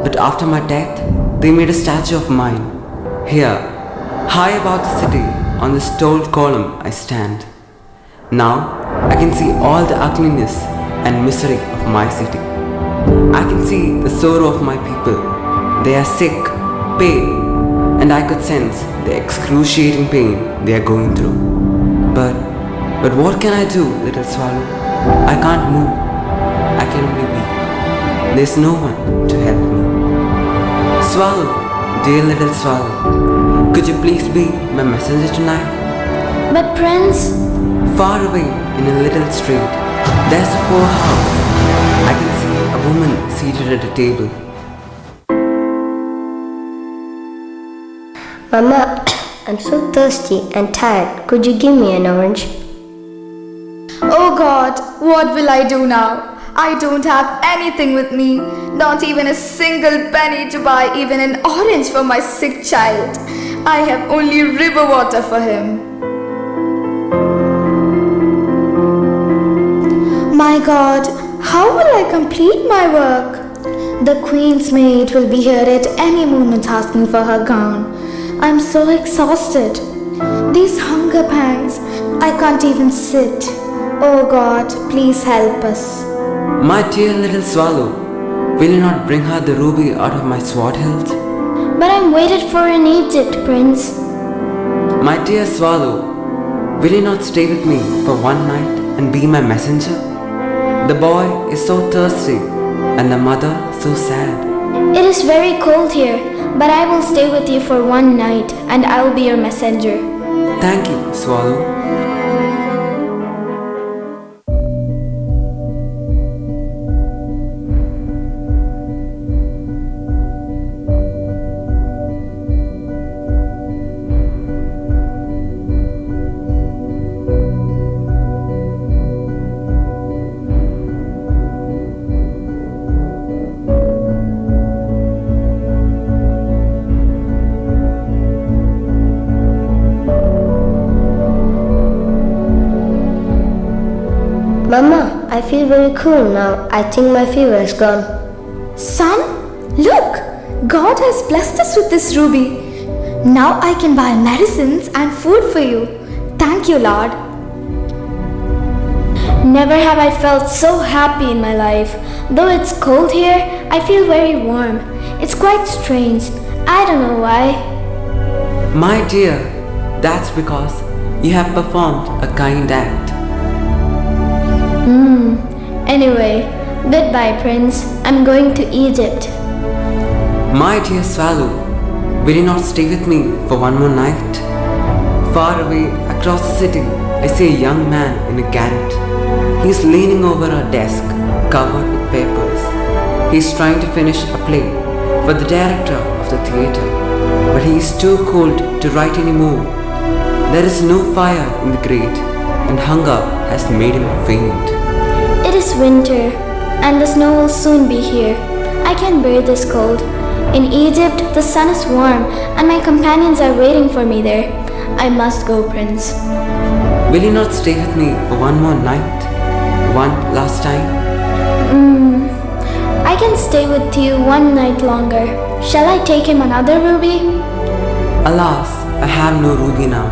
But after my death, they made a statue of mine. Here, high above the city, on this tall column I stand. Now, I can see all the ugliness and misery of my city. I can see the sorrow of my people. They are sick, pain, and I could sense the excruciating pain they are going through. But what can I do, little swallow? I can't move. I can only weep. There's no one to help me. Swallow, dear little swallow, could you please be my messenger tonight? But Prince... Far away in a little street, there's a poor house. I can see a woman seated at a table. Mama, I'm so thirsty and tired. Could you give me an orange? Oh God, what will I do now? I don't have anything with me, not even a single penny to buy even an orange for my sick child. I have only river water for him. My God, how will I complete my work? The Queen's maid will be here at any moment asking for her gown. I'm so exhausted. These hunger pangs, I can't even sit. Oh God, please help us. My dear little swallow, will you not bring her the ruby out of my sword hilt? But I'm waited for in Egypt, Prince. My dear swallow, will you not stay with me for one night and be my messenger? The boy is so thirsty and the mother so sad. It is very cold here, but I will stay with you for one night and I will be your messenger. Thank you, swallow. Mama, I feel very cool now. I think my fever is gone. Son, look! God has blessed us with this ruby. Now I can buy medicines and food for you. Thank you, Lord. Never have I felt so happy in my life. Though it's cold here, I feel very warm. It's quite strange. I don't know why. My dear, that's because you have performed a kind act. Anyway, goodbye, Prince. I'm going to Egypt. My dear Swallow, will you not stay with me for one more night? Far away across the city, I see a young man in a garret. He's leaning over a desk covered with papers. He's trying to finish a play for the director of the theatre, but he is too cold to write any more. There is no fire in the grate, and hunger has made him faint. It is winter, and the snow will soon be here. I can bear this cold. In Egypt, the sun is warm, and my companions are waiting for me there. I must go, Prince. Will you not stay with me for one more night? One last time? I can stay with you one night longer. Shall I take him another ruby? Alas, I have no ruby now.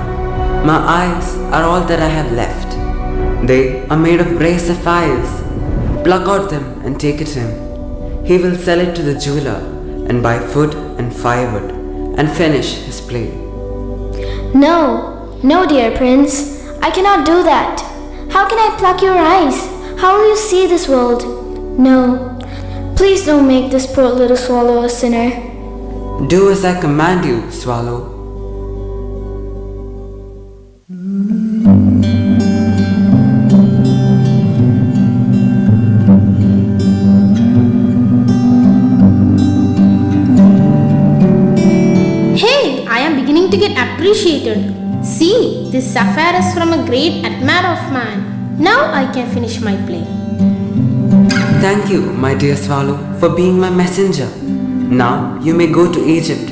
My eyes are all that I have left. They are made of rare sapphires. Pluck out them and take it to him. He will sell it to the jeweler and buy food and firewood and finish his play. No, dear Prince. I cannot do that. How can I pluck your eyes? How will you see this world? No, please don't make this poor little swallow a sinner. Do as I command you, Swallow. Hey, I am beginning to get appreciated. See, this sapphire is from a great admirer of mine. Now I can finish my play. Thank you, my dear Swallow, for being my messenger. Now you may go to Egypt.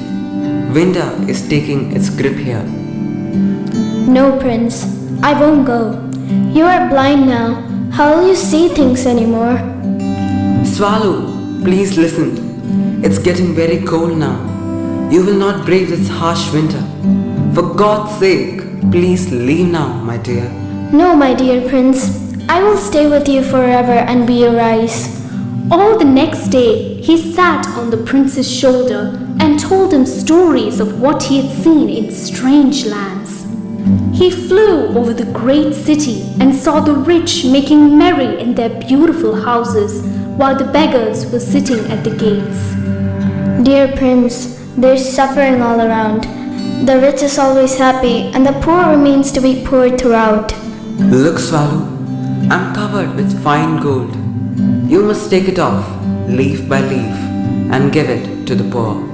Winter is taking its grip here. No, Prince. I won't go. You are blind now. How will you see things anymore? Swallow, please listen. It's getting very cold now. You will not brave this harsh winter. For God's sake, please leave now, my dear. No, my dear Prince. I will stay with you forever and be your eyes. All the next day, he sat on the prince's shoulder and told him stories of what he had seen in strange lands. He flew over the great city and saw the rich making merry in their beautiful houses, while the beggars were sitting at the gates. Dear Prince, there's suffering all around. The rich is always happy, and the poor remains to be poor throughout. Look, Swallow, I'm covered with fine gold. You must take it off, leaf by leaf, and give it to the poor.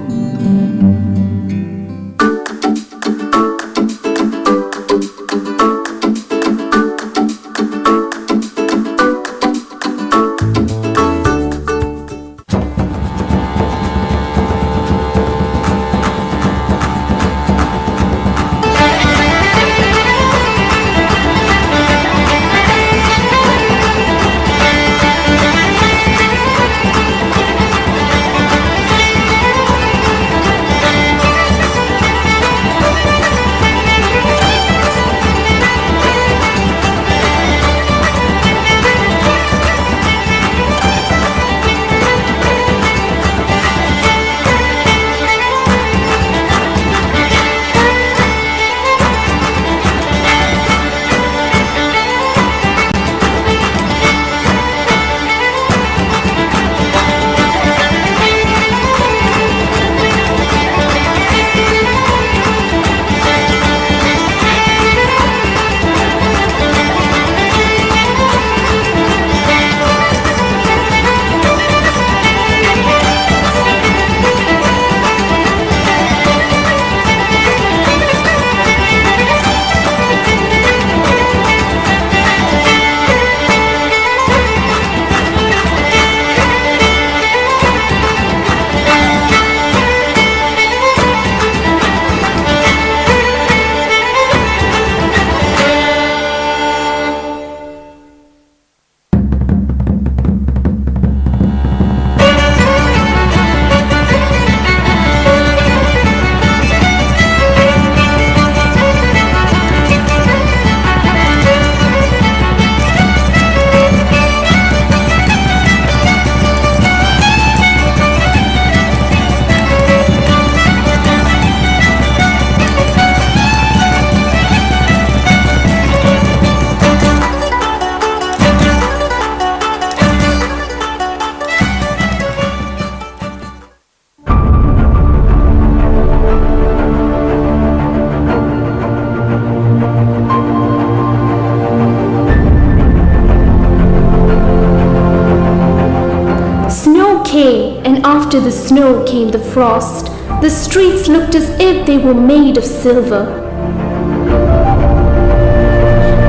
came, and after the snow came the frost. The streets looked as if they were made of silver.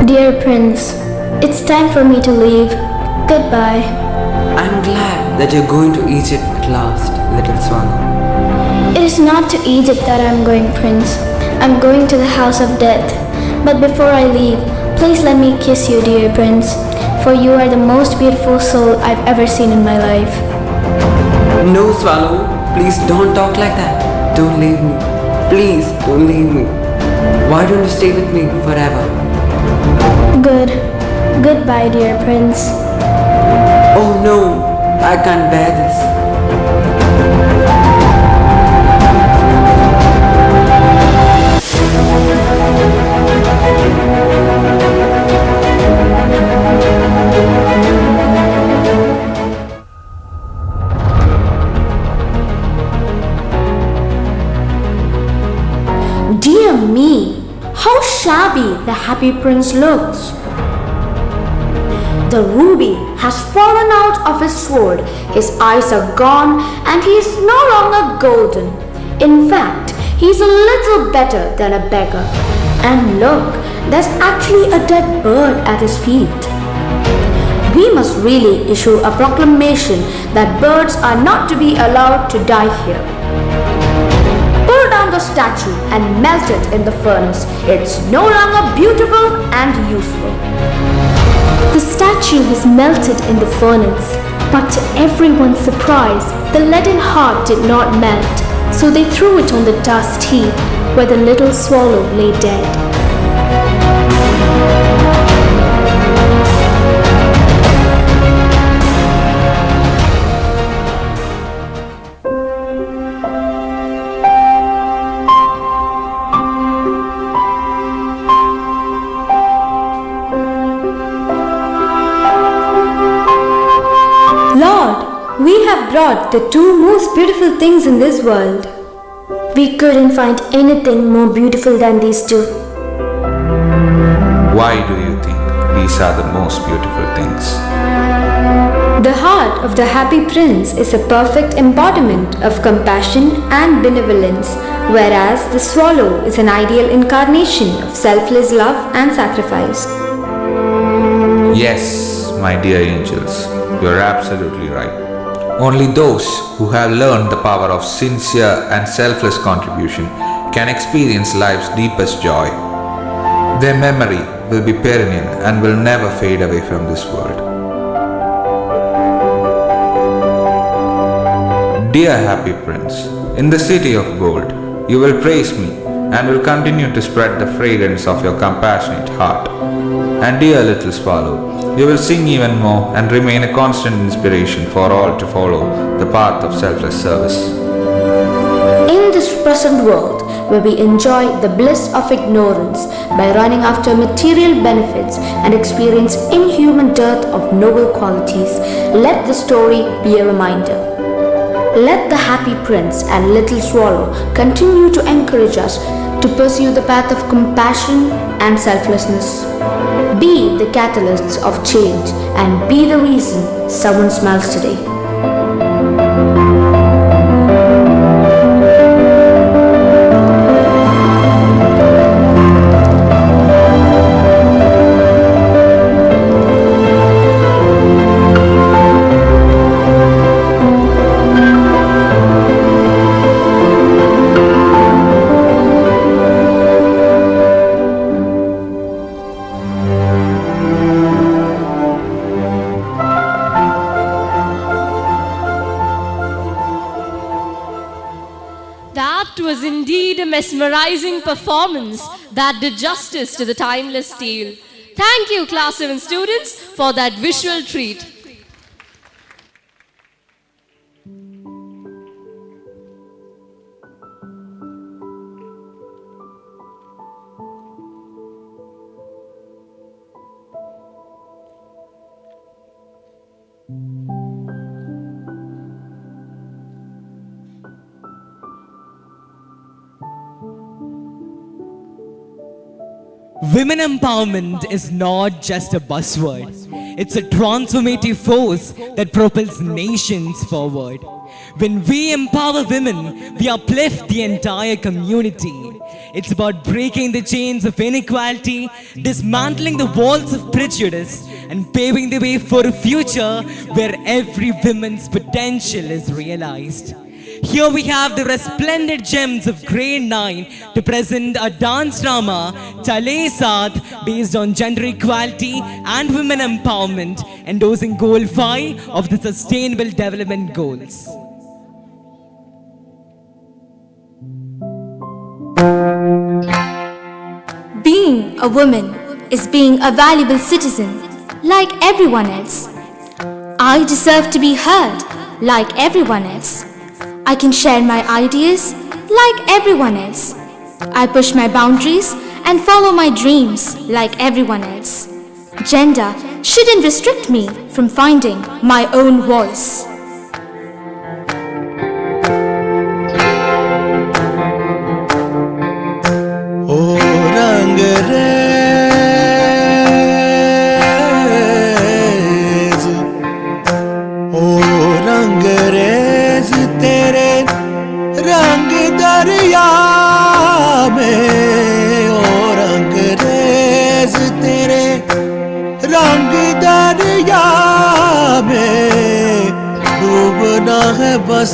Dear Prince, it's time for me to leave. Goodbye. I'm glad that you're going to Egypt at last, little swallow. It is not to Egypt that I'm going, Prince. I'm going to the house of death. But before I leave, please let me kiss you, dear Prince, for you are the most beautiful soul I've ever seen in my life. No, swallow, please don't talk like that. Don't leave me. Please don't leave me. Why don't you stay with me forever? Good. Goodbye, dear Prince. Oh no, I can't bear this. Dear me, how shabby the happy prince looks. The ruby has fallen out of his sword, his eyes are gone, and he is no longer golden. In fact, he is a little better than a beggar. And look, there's actually a dead bird at his feet. We must really issue a proclamation that birds are not to be allowed to die here. Pull down the statue and melt it in the furnace. It's no longer beautiful and useful. The statue was melted in the furnace, but to everyone's surprise, the leaden heart did not melt, so they threw it on the dust heap where the little swallow lay dead. We have brought the two most beautiful things in this world. We couldn't find anything more beautiful than these two. Why do you think these are the most beautiful things? The heart of the happy prince is a perfect embodiment of compassion and benevolence, whereas the swallow is an ideal incarnation of selfless love and sacrifice. Yes, my dear angels, you are absolutely right. Only those who have learned the power of sincere and selfless contribution can experience life's deepest joy. Their memory will be perennial and will never fade away from this world. Dear happy prince, in the city of gold, you will praise me and will continue to spread the fragrance of your compassionate heart. And dear little swallow, you will sing even more and remain a constant inspiration for all to follow the path of selfless service. In this present world, where we enjoy the bliss of ignorance by running after material benefits and experience inhuman dearth of noble qualities, let the story be a reminder. Let the happy prince and little swallow continue to encourage us to pursue the path of compassion and selflessness. Be the catalysts of change and be the reason someone smiles today. That was indeed a mesmerizing performance that did justice to the timeless tale. Thank you, Class 7 students, for that visual treat. Women empowerment is not just a buzzword. It's a transformative force that propels nations forward. When we empower women, we uplift the entire community. It's about breaking the chains of inequality, dismantling the walls of prejudice, and paving the way for a future where every woman's potential is realized. Here we have the resplendent gems of grade 9 to present a dance drama, Chale Saath, based on gender equality and women empowerment, endorsing Goal 5 of the Sustainable Development Goals. Being a woman is being a valuable citizen, like everyone else. I deserve to be heard, like everyone else. I can share my ideas, like everyone else. I push my boundaries and follow my dreams, like everyone else. Gender shouldn't restrict me from finding my own voice. है बस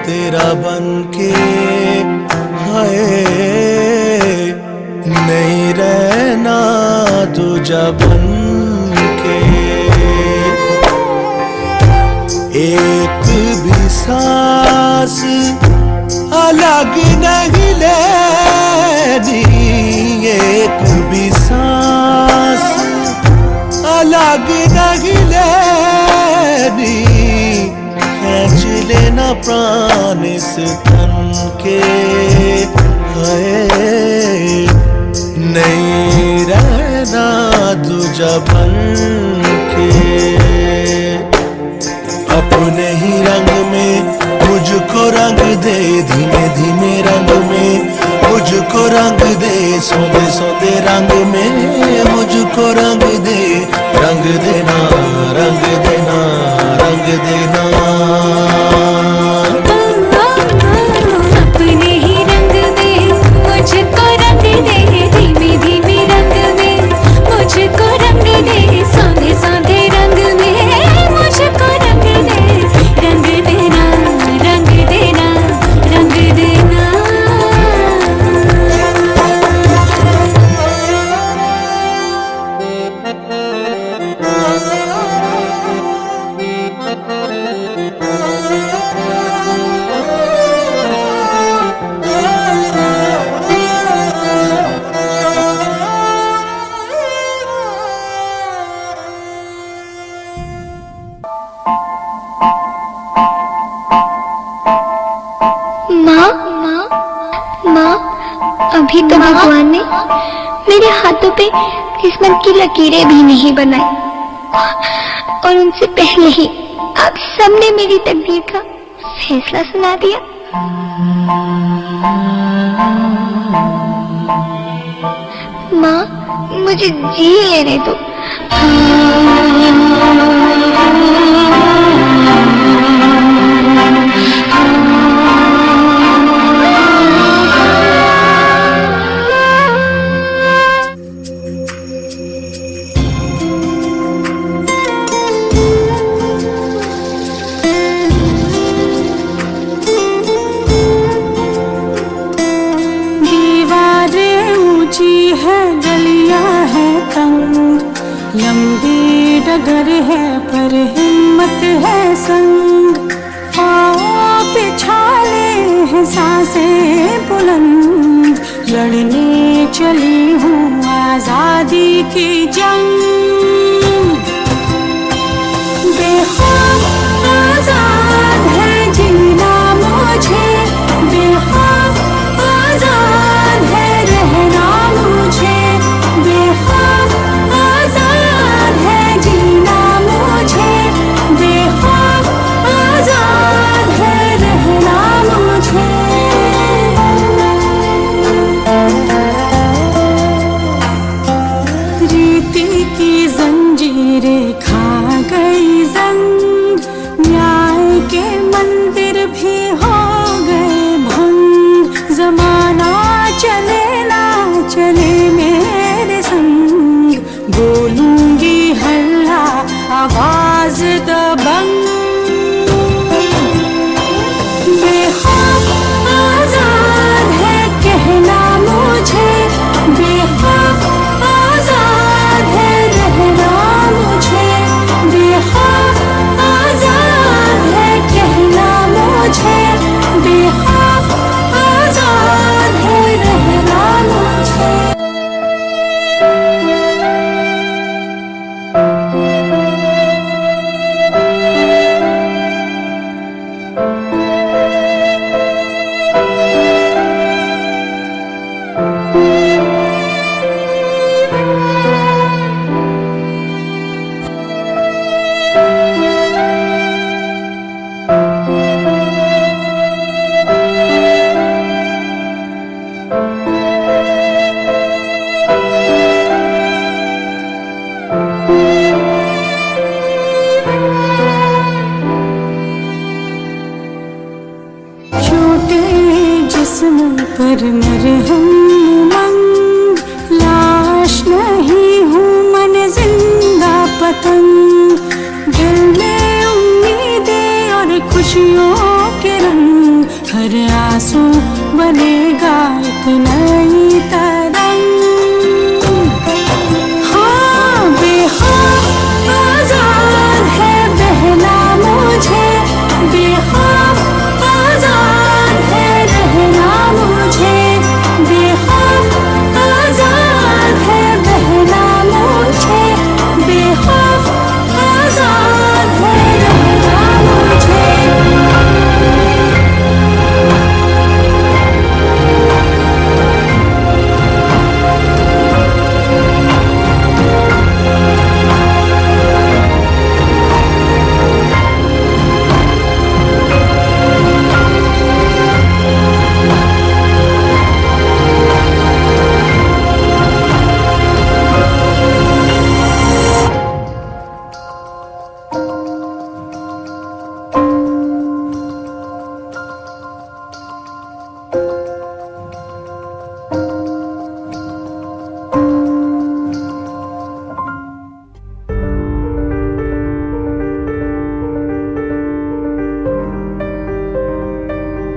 तेरा बनके हाय नहीं रहना तुझा बनके एक भी सांस अलग नहीं लेनी एक भी सांस अलग नहीं लेनी खींच लेना प्राण इस तन के है नहीं रहना तुझा बन के अपने ही रंग में मुझको रंग दे धीमे धीमे रंग में मुझको रंग दे सौंदे सौंदे रंग में मुझको रंग दे रंग देना रंग देना रंग देना अपने ही रंग में मुझको रंग दे धीमे धीमे रंग में मुझको रंग दे सौंदे सौंदे रंग में मुझको रंग दे रंग देना रंग देना रंग देना अभी तो भगवान ने मेरे हाथों पे किस्मत की लकीरें भी नहीं बनाई और उनसे पहले ही आप सबने मेरी तकदीर का फैसला सुना दिया। माँ मुझे जी लेने दो। लंबी डगर है पर हिम्मत है संग पाँव पिछाले हैं सांसें बुलंद लड़ने चली हूँ आजादी की जंग बेखौफ आजाद है जीना मुझे बेखौफ आजाद है रहना मुझे बेखौफ आजाद है जीना मुझे बेखौफ आजाद है रहना मुझे रीति की मुझ पर मरहम उमंग, लाश नहीं हूँ मन जिंदा पतंग, दिल में उम्मीदें और खुशियों के रंग, हर आंसू बनेगा एक नई तरंग। हाँ बेखौफ आजाद है बहना मुझे, बेखौफ आजाद है रहना मुझे, बेखौफ आजाद है बहना मुझे, बेखौफ आजाद है रहना मुझे।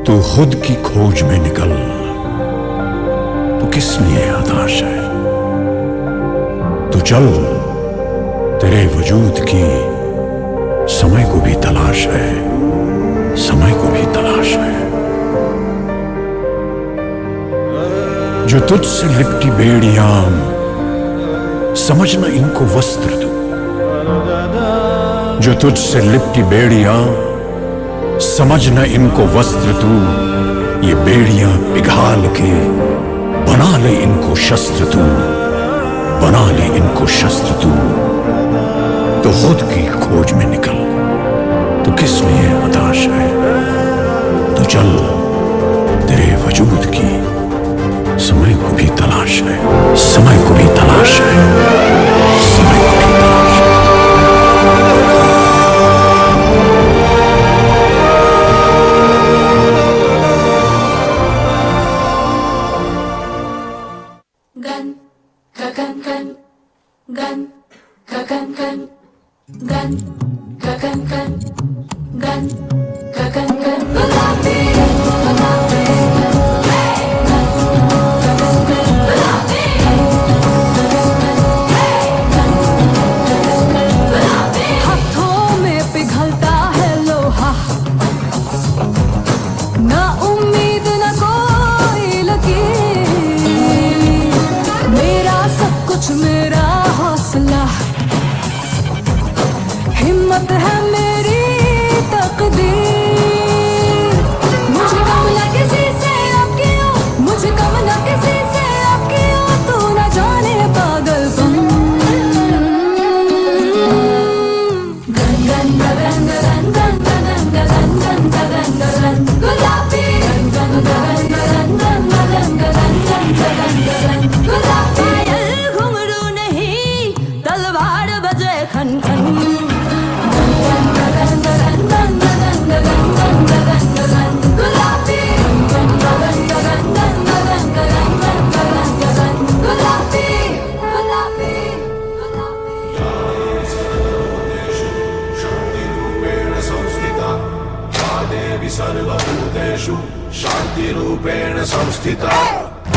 तू खुद की खोज में निकल, तू किस लिए हताश है? तू चल, तेरे वजूद की समय को भी तलाश है, समय को भी तलाश है। जो तुझसे लिपटी बेड़ियां, समझना इनको वस्त्र तू। जो तुझसे लिपटी बेड़ियां, समझना इनको वस्त्र तू। ये बेड़ियां पिघाल के बना ले इनको शस्त्र तू, बना ले इनको शस्त्र तू। तो खुद की खोज में निकल, तू किस लिए हताश है? तो चल, तेरे वजूद की समय को भी तलाश है, समय को भी तलाश है, समय को भी तलाश है।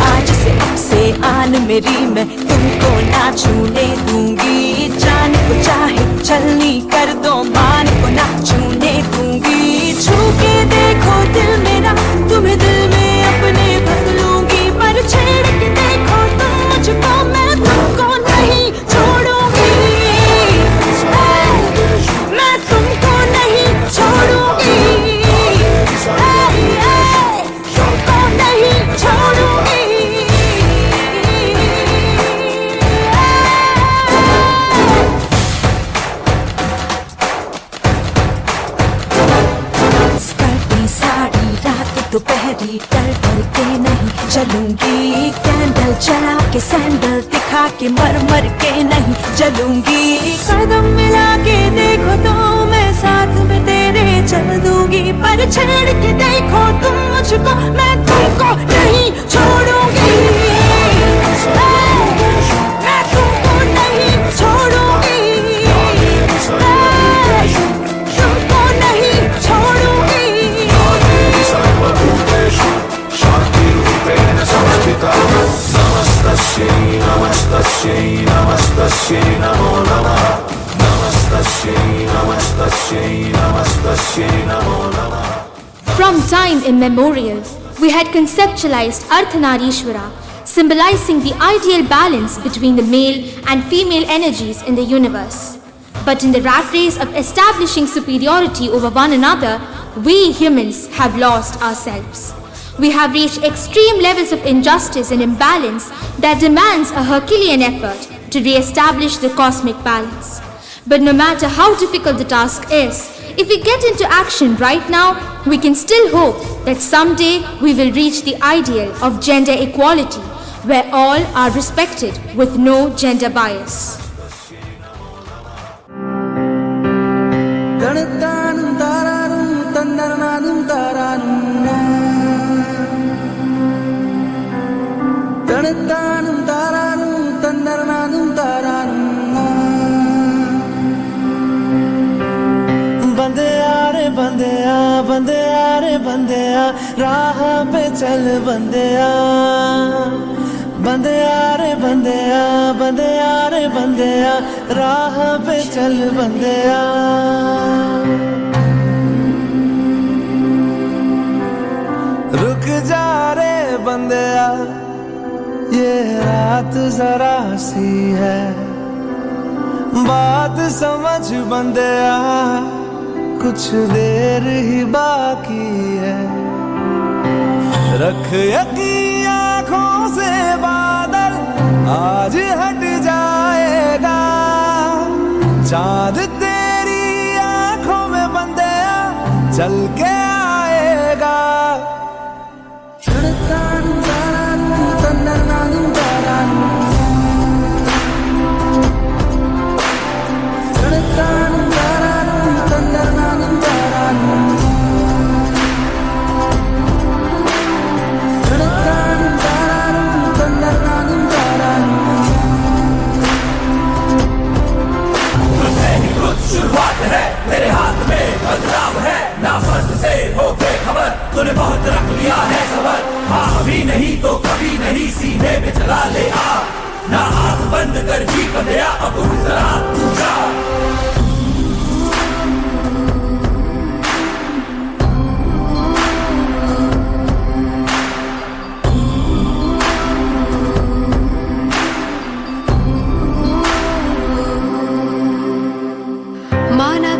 आज से अब से आन मेरी मैं तुमको ना छूने दूंगी, जान को चाहे छलनी कर दो मान को ना छूने दूंगी। छू के देखो दिल मेरा, तुम्हें दिल में अपने भर लूंगी, पर छेड़ के देखो तुम मुझको, मैं तुमको नहीं छोड़ूंगी, मैं तुमको नहीं छोड़ूंगी, तुमको नहीं छोड़ूंगी। दोपहरी डर डर के नहीं चलूंगी, कैंडल जला के सैंडल दिखा के मर मर के नहीं चलूंगी। कदम मिला के देखो तो मैं साथ में तेरे चल दूंगी, पर छेड़ के देखो तुम मुझको, मैं तुमको नहीं छोड़ूंगी, मैं तुमको नहीं छोड़ूंगी, तुमको नहीं छोड़ूंगी। From time immemorial, we had conceptualized Ardhanarishwara, symbolizing the ideal balance between the male and female energies in the universe. But in the rat race of establishing superiority over one another, we humans have lost ourselves. We have reached extreme levels of injustice and imbalance that demands a Herculean effort to re-establish the cosmic balance. But no matter how difficult the task is, if we get into action right now, we can still hope that someday we will reach the ideal of gender equality, where all are respected with no gender bias. बंदेया रे बंदेया राह पे चल बंदेया, बंदेया रे बंदेया, बंदेया रे बंदेया राह पे चल बंदेया। रुक जा रे बंदेया, ये रात जरा सी है, बात समझ बंदेया, कुछ देर ही बाकी है। रख यकीन आँखों से बादल आज हट जाएगा, चाँद तेरी आँखों में बंदेया चल के आएगा। शुरुआत है तेरे हाथ में बदलाव है, ना फर्ज से हो बेखबर, तूने बहुत रख लिया है सबर। हाँ अभी नहीं तो कभी नहीं, सीने में चला ले आ, ना आँख बंद कर जी बंदेया अब जरा जा।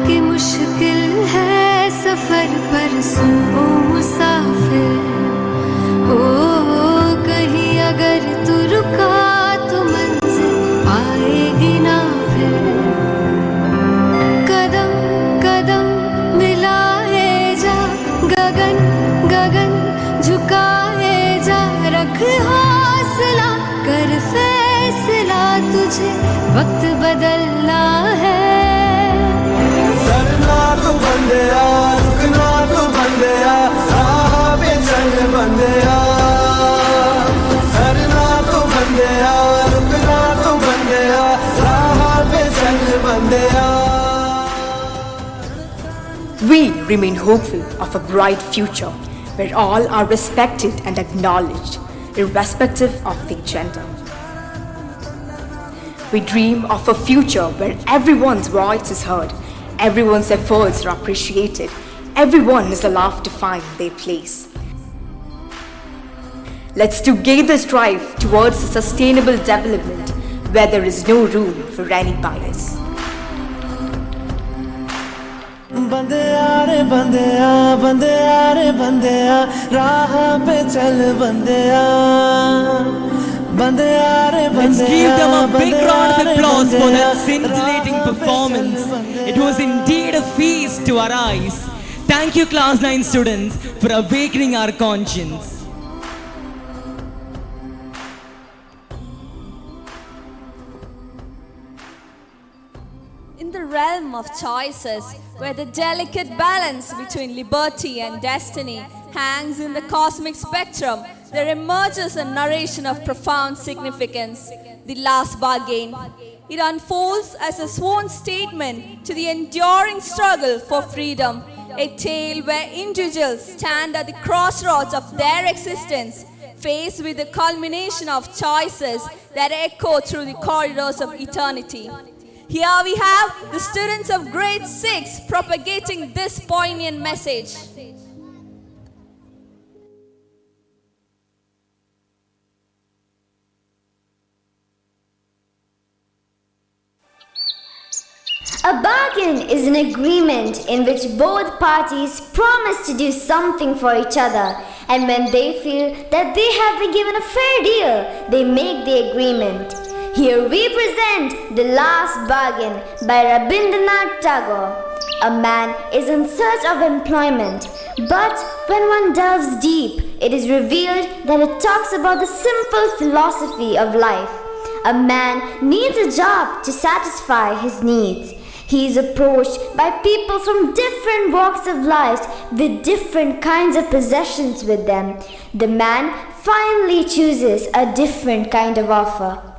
मुश्किल है सफर पर सुनो मुसाफिर, ओ कहीं अगर तू रुका तो मंजिल आएगी ना फिर। कदम कदम मिलाए जा, गगन गगन झुकाए जा, रख हौसला कर फैसला, तुझे वक्त बदलना है। तो बंदेया रुकना तो बंदेया राह पे चल बंदेया, करना तो बंदेया रुकना तो बंदेया राह पे चल बंदेया। We remain hopeful of a bright future where all are respected and acknowledged, irrespective of their gender. We dream of a future where everyone's voice is heard, everyone's efforts are appreciated, everyone is allowed to find their place. Let's together strive towards a sustainable development where there is no room for any bias. बंदेया रे बंदेया, बंदेया रे बंदेया राह पे चल बंदेया, Let's give them a big round of applause for that scintillating performance. It was indeed a feast to our eyes. Thank you, Class 9 students, for awakening our conscience. In the realm of choices, where the delicate balance between liberty and destiny hangs in the cosmic spectrum, there emerges a narration of profound significance, the last bargain. It unfolds as a sworn statement to the enduring struggle for freedom, a tale where individuals stand at the crossroads of their existence, faced with the culmination of choices that echo through the corridors of eternity. Here we have the students of grade 6 propagating this poignant message. A bargain is an agreement in which both parties promise to do something for each other, and when they feel that they have been given a fair deal, they make the agreement. Here we present The Last Bargain by Rabindranath Tagore. A man is in search of employment, but when one delves deep, it is revealed that it talks about the simple philosophy of life. A man needs a job to satisfy his needs. He is approached by people from different walks of life with different kinds of possessions with them. The man finally chooses a different kind of offer.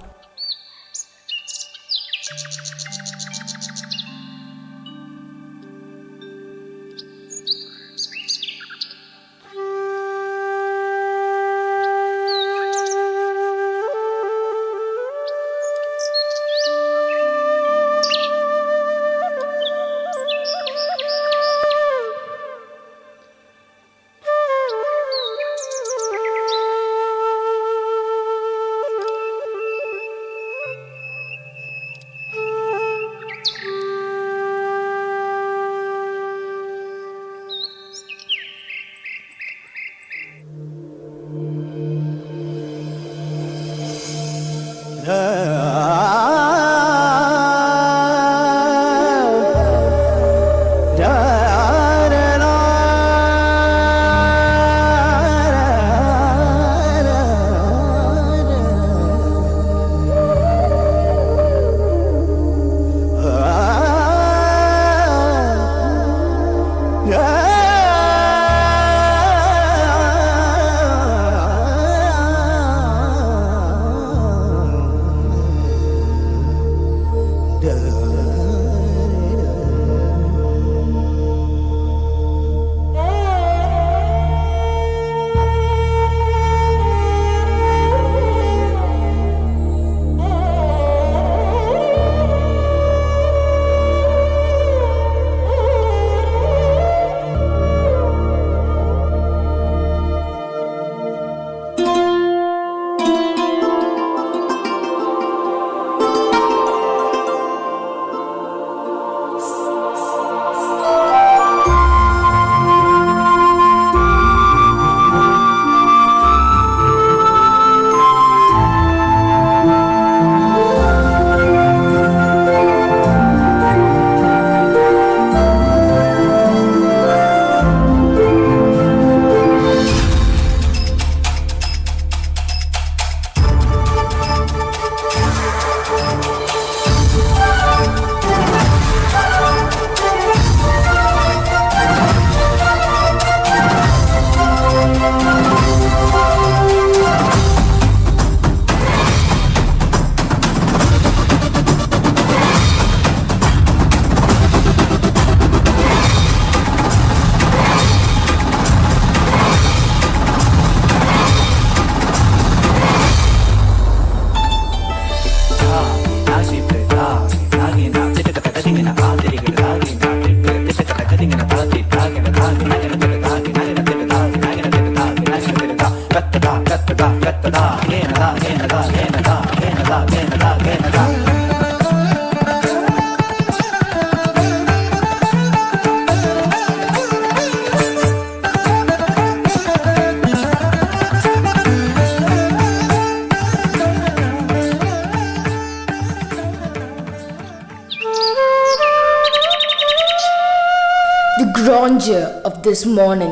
The grandeur of this morning,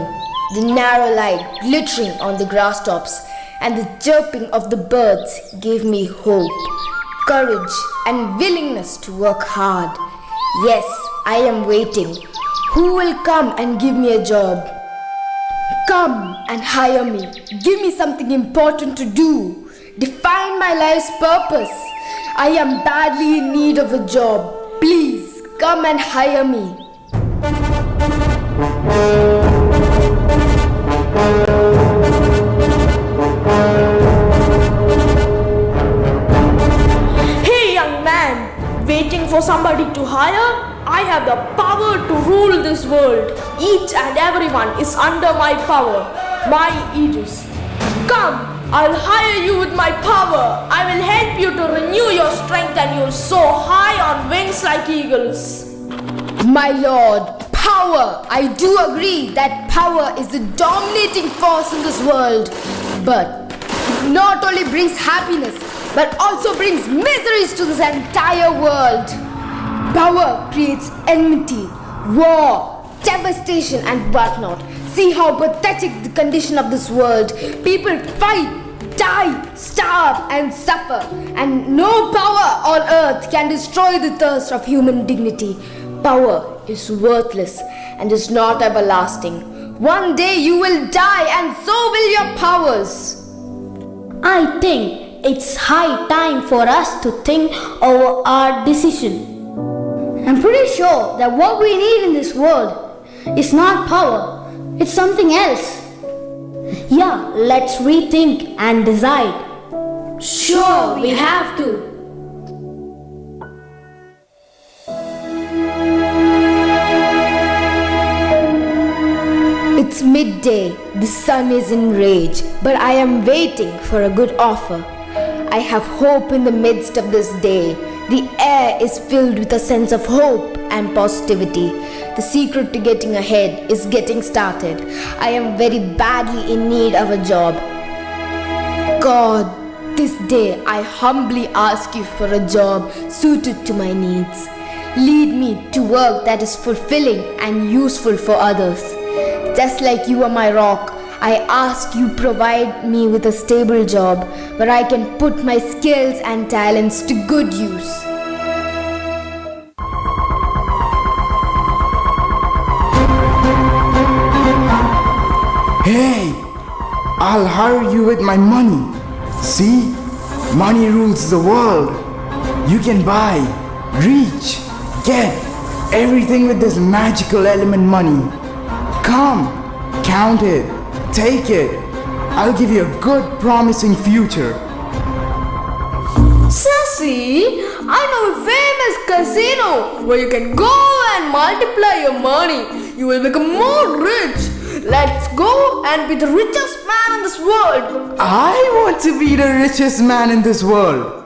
the narrow light glittering on the grass tops, and the chirping of the birds gave me hope, courage, and willingness to work hard. Yes, I am waiting. Who will come and give me a job? Come and hire me. Give me something important to do. Define my life's purpose. I am badly in need of a job. Please come and hire me. Hey young man, waiting for somebody to hire? I have the power to rule this world. Each and everyone is under my power, my aegis. Come, I'll hire you with my power. I will help you to renew your strength and you'll soar high on wings like eagles. My lord, power. I do agree that power is the dominating force in this world. But it not only brings happiness, but also brings miseries to this entire world. Power creates enmity, war, devastation and whatnot. See how pathetic the condition of this world. People fight, die, starve and suffer. And no power on earth can destroy the thirst of human dignity. Power is worthless and is not everlasting. One day you will die and so will your powers. I think it's high time for us to think over our decision. I'm pretty sure that what we need in this world is not power, it's something else. Yeah, let's rethink and decide. Sure, we have to. It's midday, the sun is in rage, but I am waiting for a good offer. I have hope in the midst of this day. The air is filled with a sense of hope and positivity. The secret to getting ahead is getting started. I am very badly in need of a job. God, this day I humbly ask you for a job suited to my needs. Lead me to work that is fulfilling and useful for others. Just like you are my rock, I ask you provide me with a stable job where I can put my skills and talents to good use. Hey, I'll hire you with my money. See, money rules the world. You can buy, reach, get everything with this magical element money. Come, count it, take it. I'll give you a good, promising future. Sassy, I know a famous casino where you can go and multiply your money. You will become more rich. Let's go and be the richest man in this world. I want to be the richest man in this world.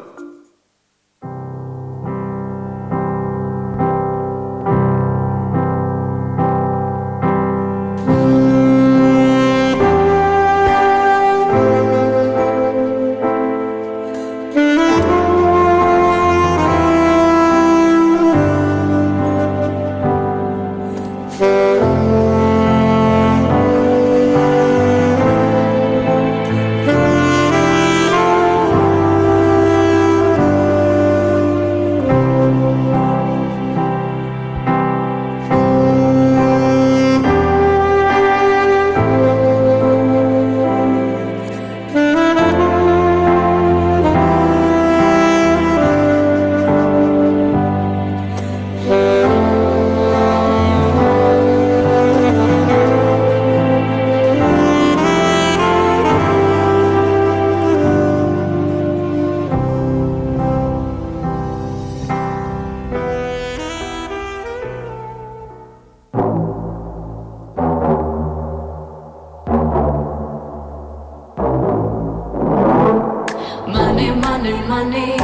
Money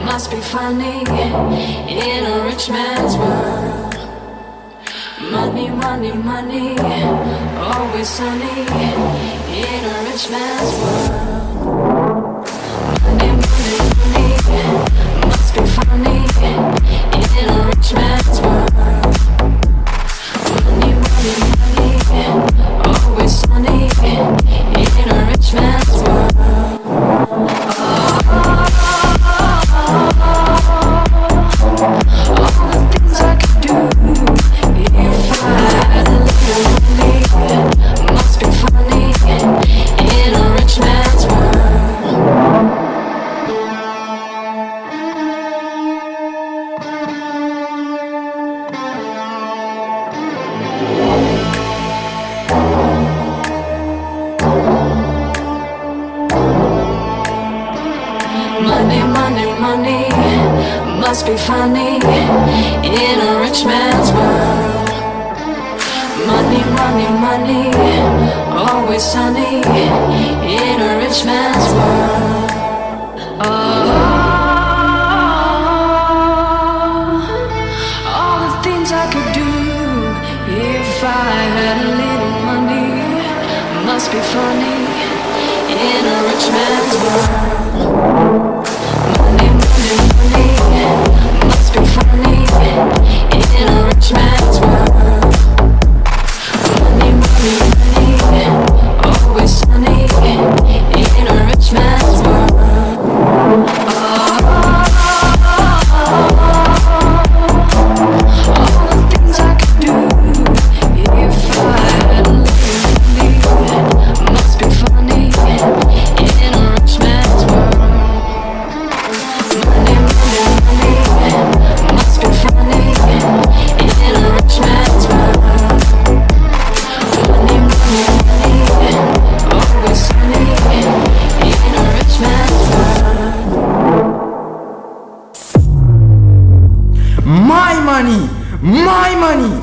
must be funny in a rich man's world. Money, always sunny in a rich man's world. Money must be funny in a rich man's world. Money, always sunny in a rich man's world. Must funny in a rich man's world. Money, money, money, always sunny in a rich man's world. All the things I could do if I had a little money must be funny in a rich man's world. Money, money, money must be funny in a rich man's world. Money, money, money, always sunny in a rich man's world. All the things I could do if I had a little money must be funny in a rich man's world. Money, money, money must be funny in a rich man's world. Money, money, money, always sunny in a rich man's world. My money! My money!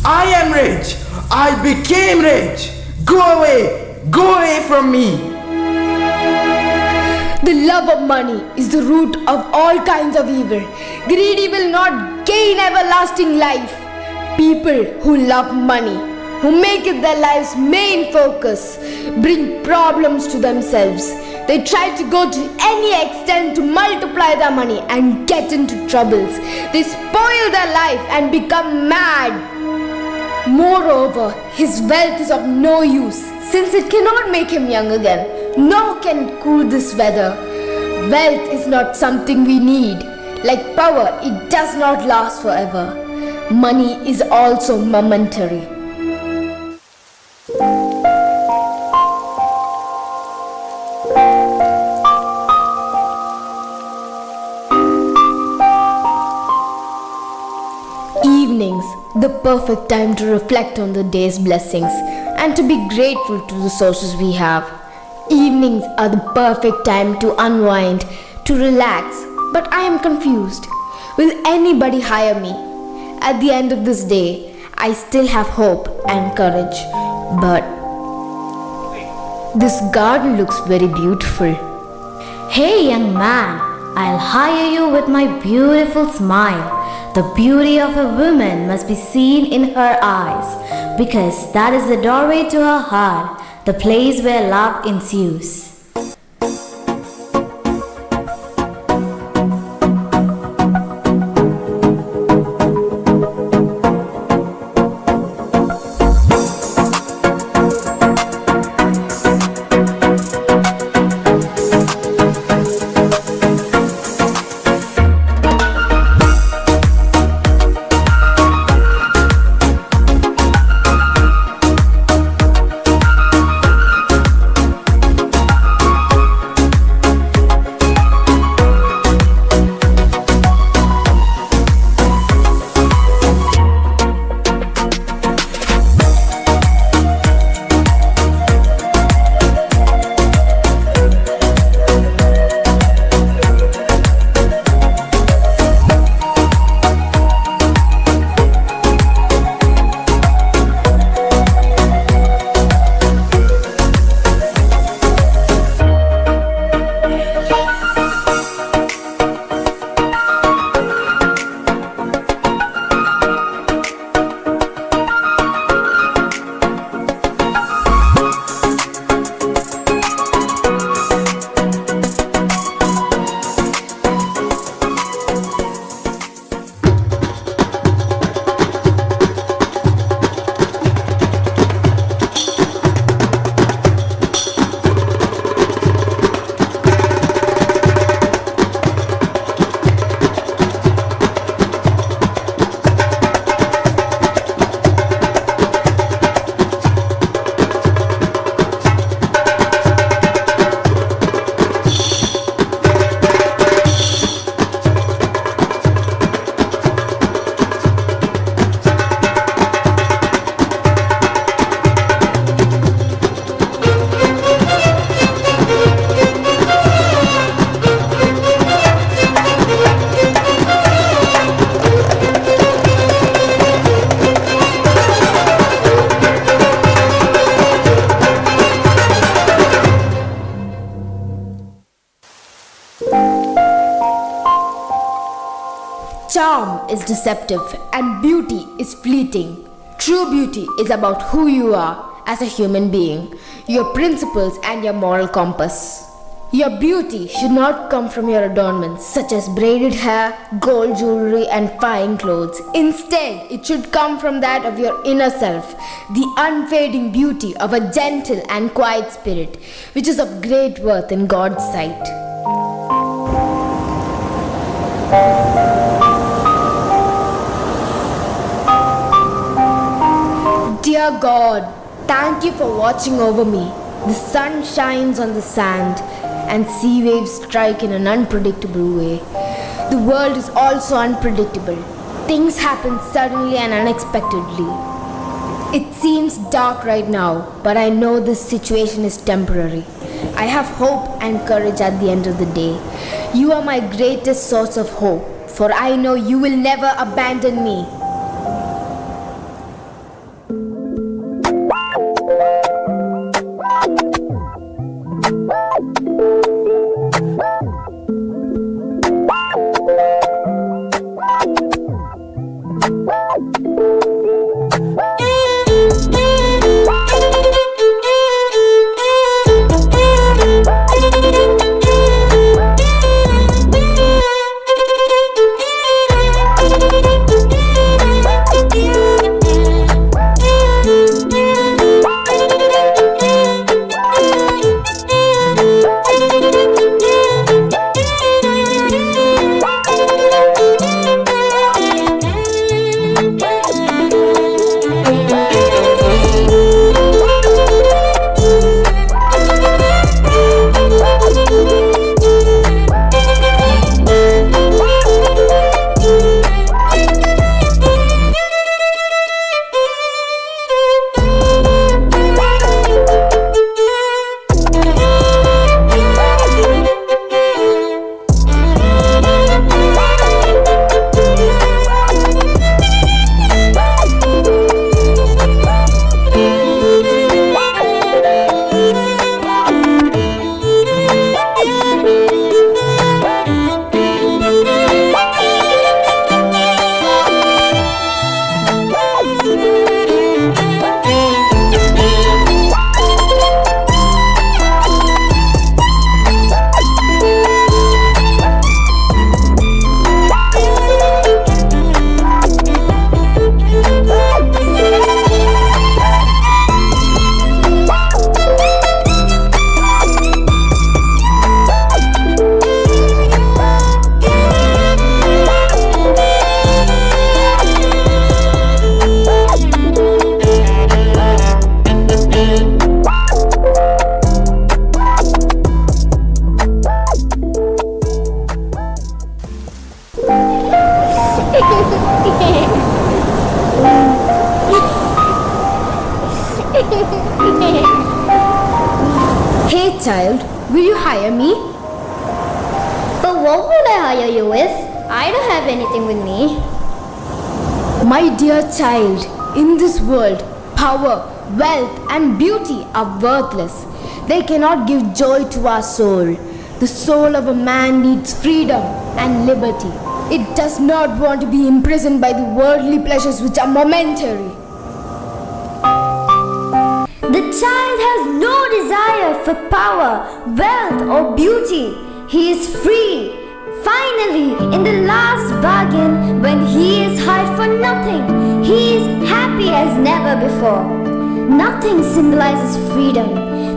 I am rich! I became rich! Go away! Go away from me! The love of money is the root of all kinds of evil. Greedy will not gain everlasting life. People who love money, who make it their life's main focus, bring problems to themselves. They try to go to any extent to multiply their money and get into troubles. They spoil their life and become mad. Moreover, his wealth is of no use, since it cannot make him young again, nor can it cool this weather. Wealth is not something we need. Like power, it does not last forever. Money is also momentary. Evenings, the perfect time to reflect on the day's blessings and to be grateful to the sources we have. Evenings are the perfect time to unwind, to relax, but I am confused. Will anybody hire me? At the end of this day, I still have hope and courage, but this garden looks very beautiful. Hey young man, I'll hire you with my beautiful smile. The beauty of a woman must be seen in her eyes, because that is the doorway to her heart, the place where love ensues. Charm is deceptive and beauty is fleeting. True beauty is about who you are as a human being, your principles and your moral compass. Your beauty should not come from your adornments such as braided hair, gold jewelry and fine clothes. Instead, it should come from that of your inner self, the unfading beauty of a gentle and quiet spirit, which is of great worth in God's sight. Dear God, thank you for watching over me. The sun shines on the sand and sea waves strike in an unpredictable way. The world is also unpredictable. Things happen suddenly and unexpectedly. It seems dark right now, but I know this situation is temporary. I have hope and courage at the end of the day. You are my greatest source of hope, for I know you will never abandon me. Hey child, will you hire me? But what will I hire you with? I don't have anything with me. My dear child, in this world, power, wealth and beauty are worthless. They cannot give joy to our soul. The soul of a man needs freedom and liberty. It does not want to be imprisoned by the worldly pleasures which are momentary. The child has no desire for power, wealth or beauty. He is free. Finally, in the last bargain, when he is hired for nothing, he is happy as never before. Nothing symbolizes freedom.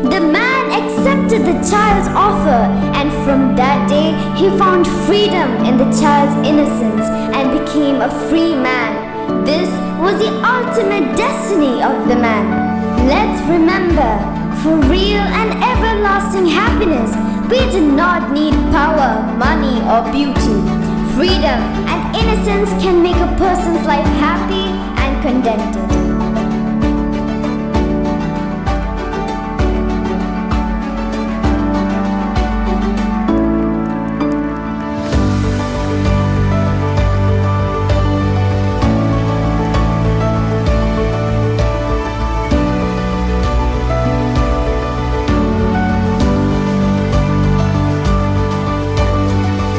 The man accepted the child's offer, and from that day he found freedom in the child's innocence and became a free man. This was the ultimate destiny of the man. Let's remember, for real and everlasting happiness, we do not need power, money or beauty. Freedom and innocence can make a person's life happy and contented.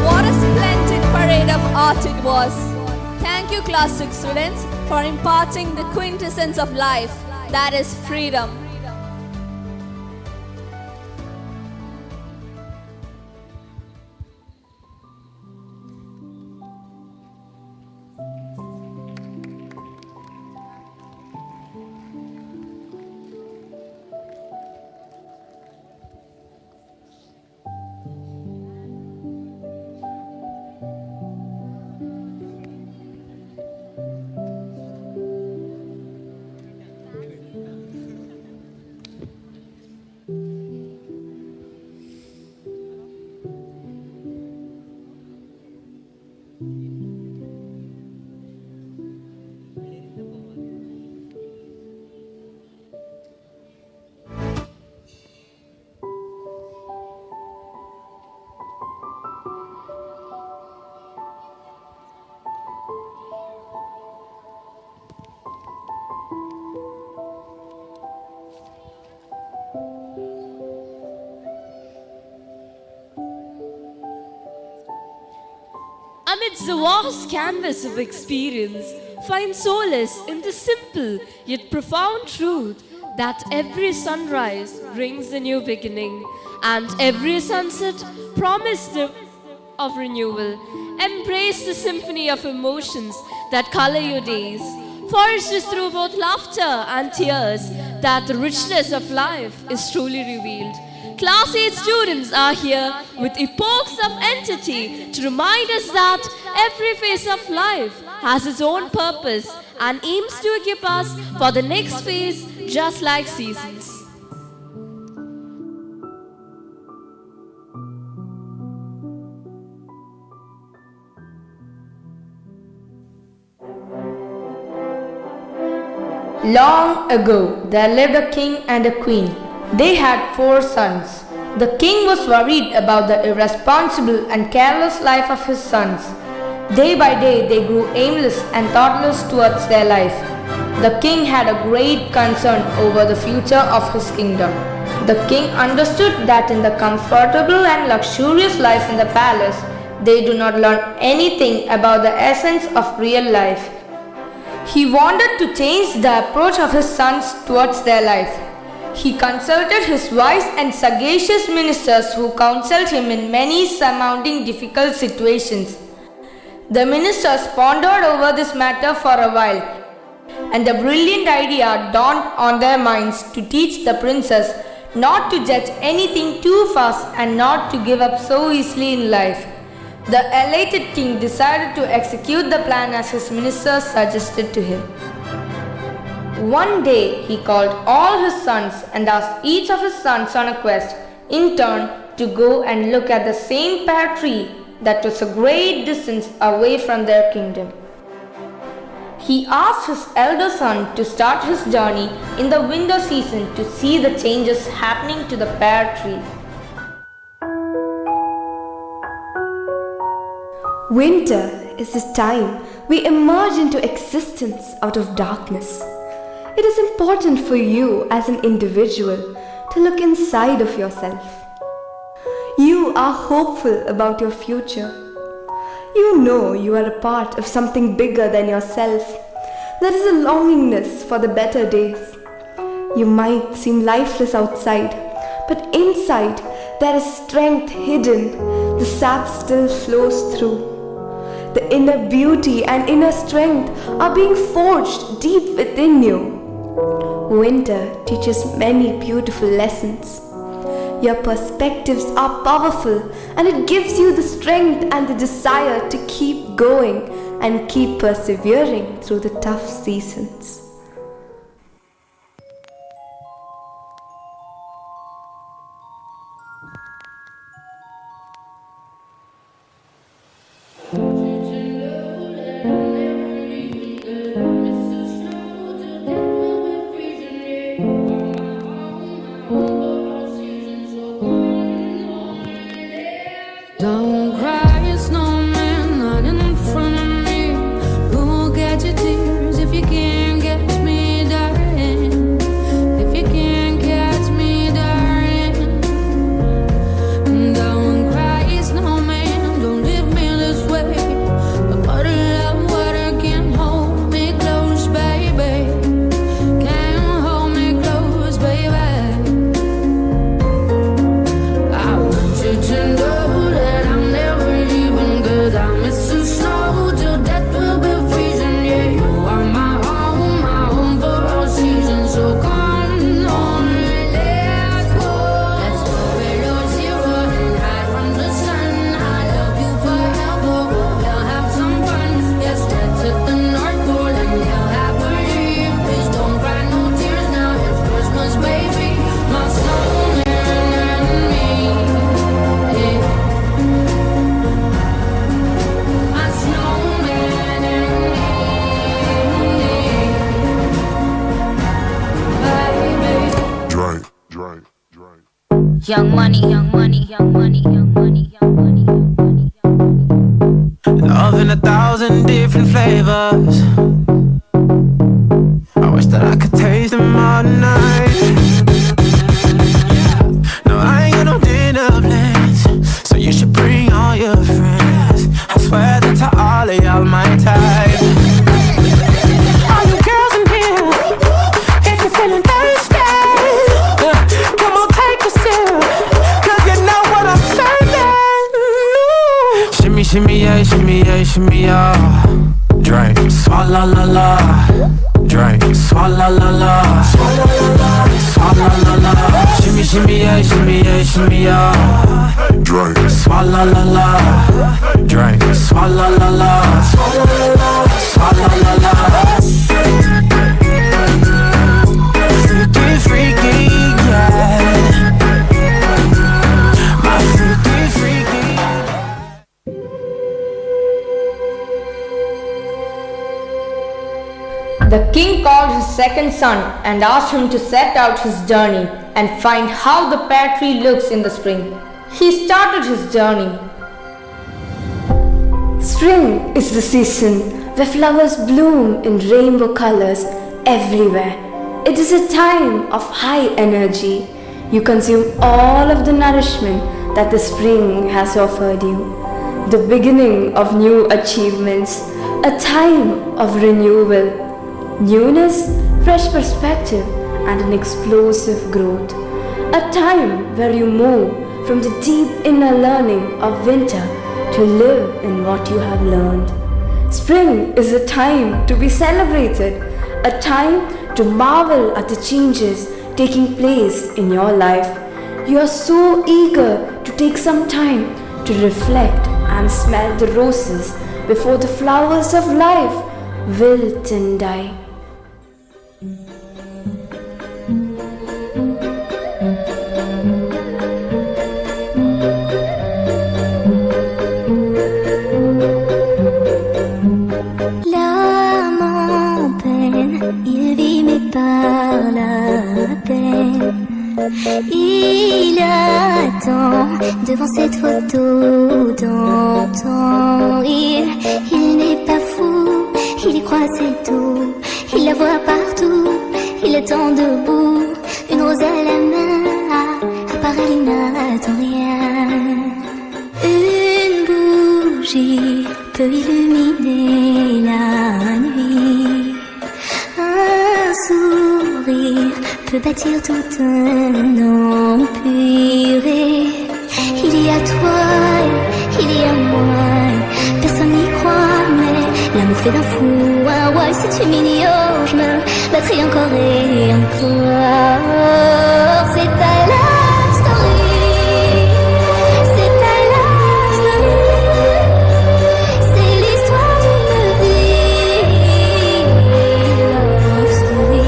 What a splendid parade of art it was! Class 6 students for imparting the quintessence of life, that is freedom. Amidst the vast canvas of experience, find solace in the simple yet profound truth that every sunrise brings a new beginning and every sunset promises of renewal. Embrace the symphony of emotions that color your days. For it's just through both laughter and tears that the richness of life is truly revealed. Class 8 students are here with epochs of entity to remind us that every phase of life has its own purpose and aims to equip us for the next phase just like seasons. Long ago, there lived a king and a queen. They had 4 sons. The king was worried about the irresponsible and careless life of his sons. Day by day, they grew aimless and thoughtless towards their life. The king had a great concern over the future of his kingdom. The king understood that in the comfortable and luxurious life in the palace, they do not learn anything about the essence of real life. He wanted to change the approach of his sons towards their life. He consulted his wise and sagacious ministers who counseled him in many surmounting difficult situations. The ministers pondered over this matter for a while, and a brilliant idea dawned on their minds to teach the princess not to judge anything too fast and not to give up so easily in life. The elated king decided to execute the plan as his ministers suggested to him. One day, he called all his sons and asked each of his sons on a quest, in turn, to go and look at the same pear tree that was a great distance away from their kingdom. He asked his elder son to start his journey in the winter season to see the changes happening to the pear tree. Winter is the time we emerge into existence out of darkness. It is important for you as an individual to look inside of yourself. You are hopeful about your future. You know you are a part of something bigger than yourself. There is a longingness for the better days. You might seem lifeless outside, but inside there is strength hidden. The sap still flows through. The inner beauty and inner strength are being forged deep within you. Winter teaches many beautiful lessons. Your perspectives are powerful and it gives you the strength and the desire to keep going and keep persevering through the tough seasons. Don't cry, snowman, not in front of me. Who'll get your tears if you can't get Young money, young money, young money, young money, young money, young money, young money. Love in 1,000 different flavors. I wish that I could taste them all night. No, I ain't got no dinner plans, so you should bring all your friends. I swear that to all of y'all my type. All you girls in here, if you're feeling thirsty, come on, take a sip, 'cause you know what I'm serving. Shimmy, shimmy, yeah, shimmy, yeah, shimmy, yeah. Drink, swalla la la. Drink, swalla la la. Swalla la la. Swalla la la. Shimmy, shimmy, yeah, shimmy, yeah, shimmy, yeah. Drink, swalla la la. Drink, swalla la la. Swalla la la. Swalla la la. Freaky, freaky, yeah. My freaky, freaky. The king called his second son and asked him to set out his journey and find how the pear tree looks in the spring. He started his journey. Spring is the season where flowers bloom in rainbow colors everywhere. It is a time of high energy. You consume all of the nourishment that the spring has offered you. The beginning of new achievements, a time of renewal, newness, fresh perspective, and an explosive growth. A time where you move from the deep inner learning of winter to live in what you have learned. Spring is a time to be celebrated, a time to marvel at the changes taking place in your life. You are so eager to take some time to reflect and smell the roses before the flowers of life wilt and die. L'âme en peine, il vit mais par la peine. Il attend devant cette photo d'antan. Il n'est pas fou, il y croit c'est tout. Il la voit partout, il attend debout. Une rose à la main, à part elle il n'attend rien. Une bougie peut illuminer la nuit. Un sourire peut bâtir tout un empire. Il y a toi, il y a moi, personne n'y croit, mais l'amour fait d'un fou un roi. Si tu m'ignores, je me battrai encore et encore. C'est ta love story, c'est ta love story, c'est l'histoire d'une vie, love story.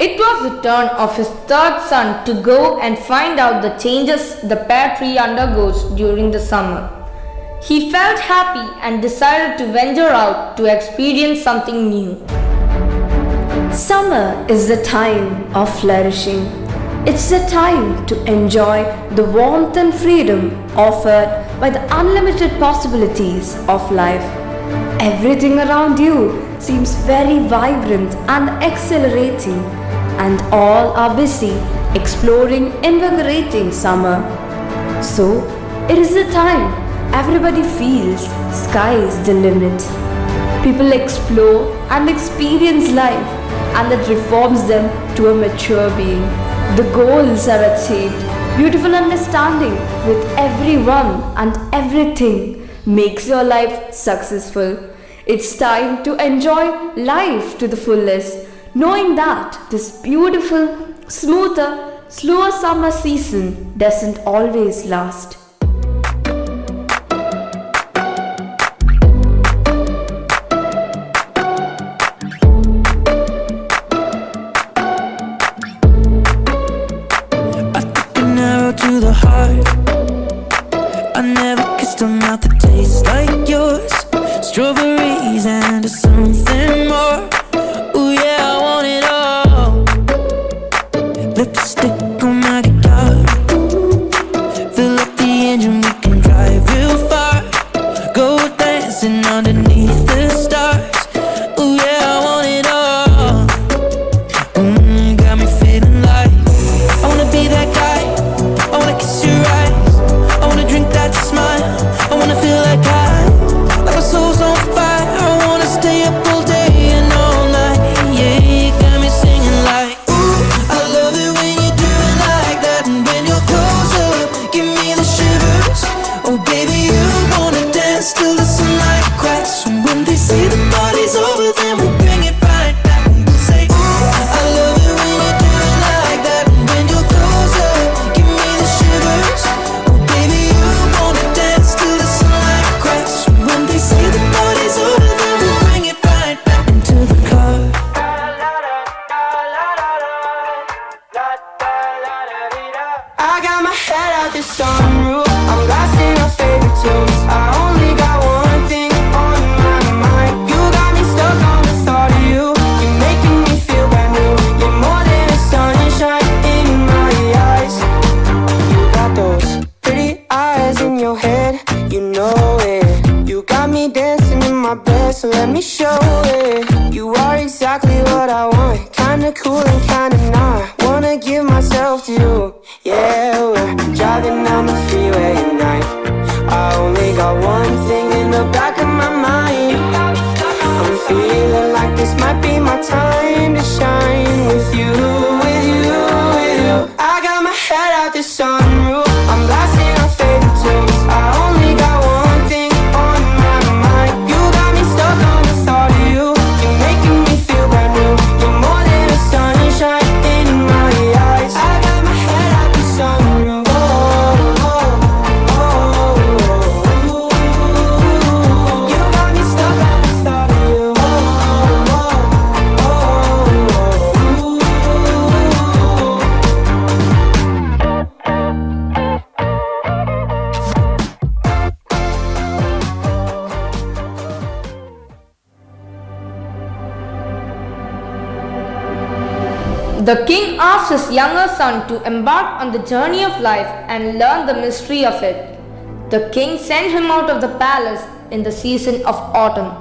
It was the turn of his third son to go and find out the changes the pear tree undergoes during the summer. He felt happy and decided to venture out to experience something new. Summer is the time of flourishing. It's the time to enjoy the warmth and freedom offered by the unlimited possibilities of life. Everything around you seems very vibrant and exhilarating, and all are busy exploring invigorating summer. So, it is the time everybody feels sky is the limit. People explore and experience life, and that reforms them to a mature being. The goals are achieved. Beautiful understanding with everyone and everything makes your life successful. It's time to enjoy life to the fullest, knowing that this beautiful, smoother, slower summer season doesn't always last. To the heart, I never kissed a mouth that tastes like yours. Strawberries and something more. Ooh yeah, I want it all. Lipstick on my guitar. Fill up the engine, we can drive real far. Go dancing underneath the stars. Ooh yeah, I want it all. Got me feeling like I wanna be that guy. I wanna kiss your eyes, I wanna drink that smile, I wanna feel like my soul's on fire. I wanna stay up all day and all night. Yeah, you got me singing like, ooh, I love it when you do it like that. And when you're close up, give me the shivers. Oh baby, you wanna dance till the sunlight cracks. And when they say the party's over, then we'll bring it right back. And we'll say, ooh, I love it when you do it like that. And when you're close up, give me the shivers. Oh baby, you wanna dance till the sunlight cracks. And when they say the party's over, then we'll bring it right back into the car. I got my head out the sunroof, I'm blasting our favorite tunes. I only got one thing on my mind. You got me stuck on the thought of you. You're making me feel brand new. You're more than a sunshine in my eyes. You got those pretty eyes in your head, you know it. You got me dancing in my bed, so let me show it. You are exactly what I want, kinda cool and kinda not. Wanna give myself to you. Yeah, we're driving down the freeway at night. I only got one thing in the back of my mind. I'm feeling like this might be my time to shine with you, with you, with you. I got my head out the sunroof, I'm blasting our favorite tunes. I only got one thing on my mind. You got me stuck on the thought of you. You're making me feel brand new. You're more than a sunshine in my eyes. I got my head out the sunroof. Oh, oh, oh, oh. You got me stuck on the thought of you. Oh, oh, oh, The king asked his younger son to embark on the journey of life and learn the mystery of it. The king sent him out of the palace in the season of autumn.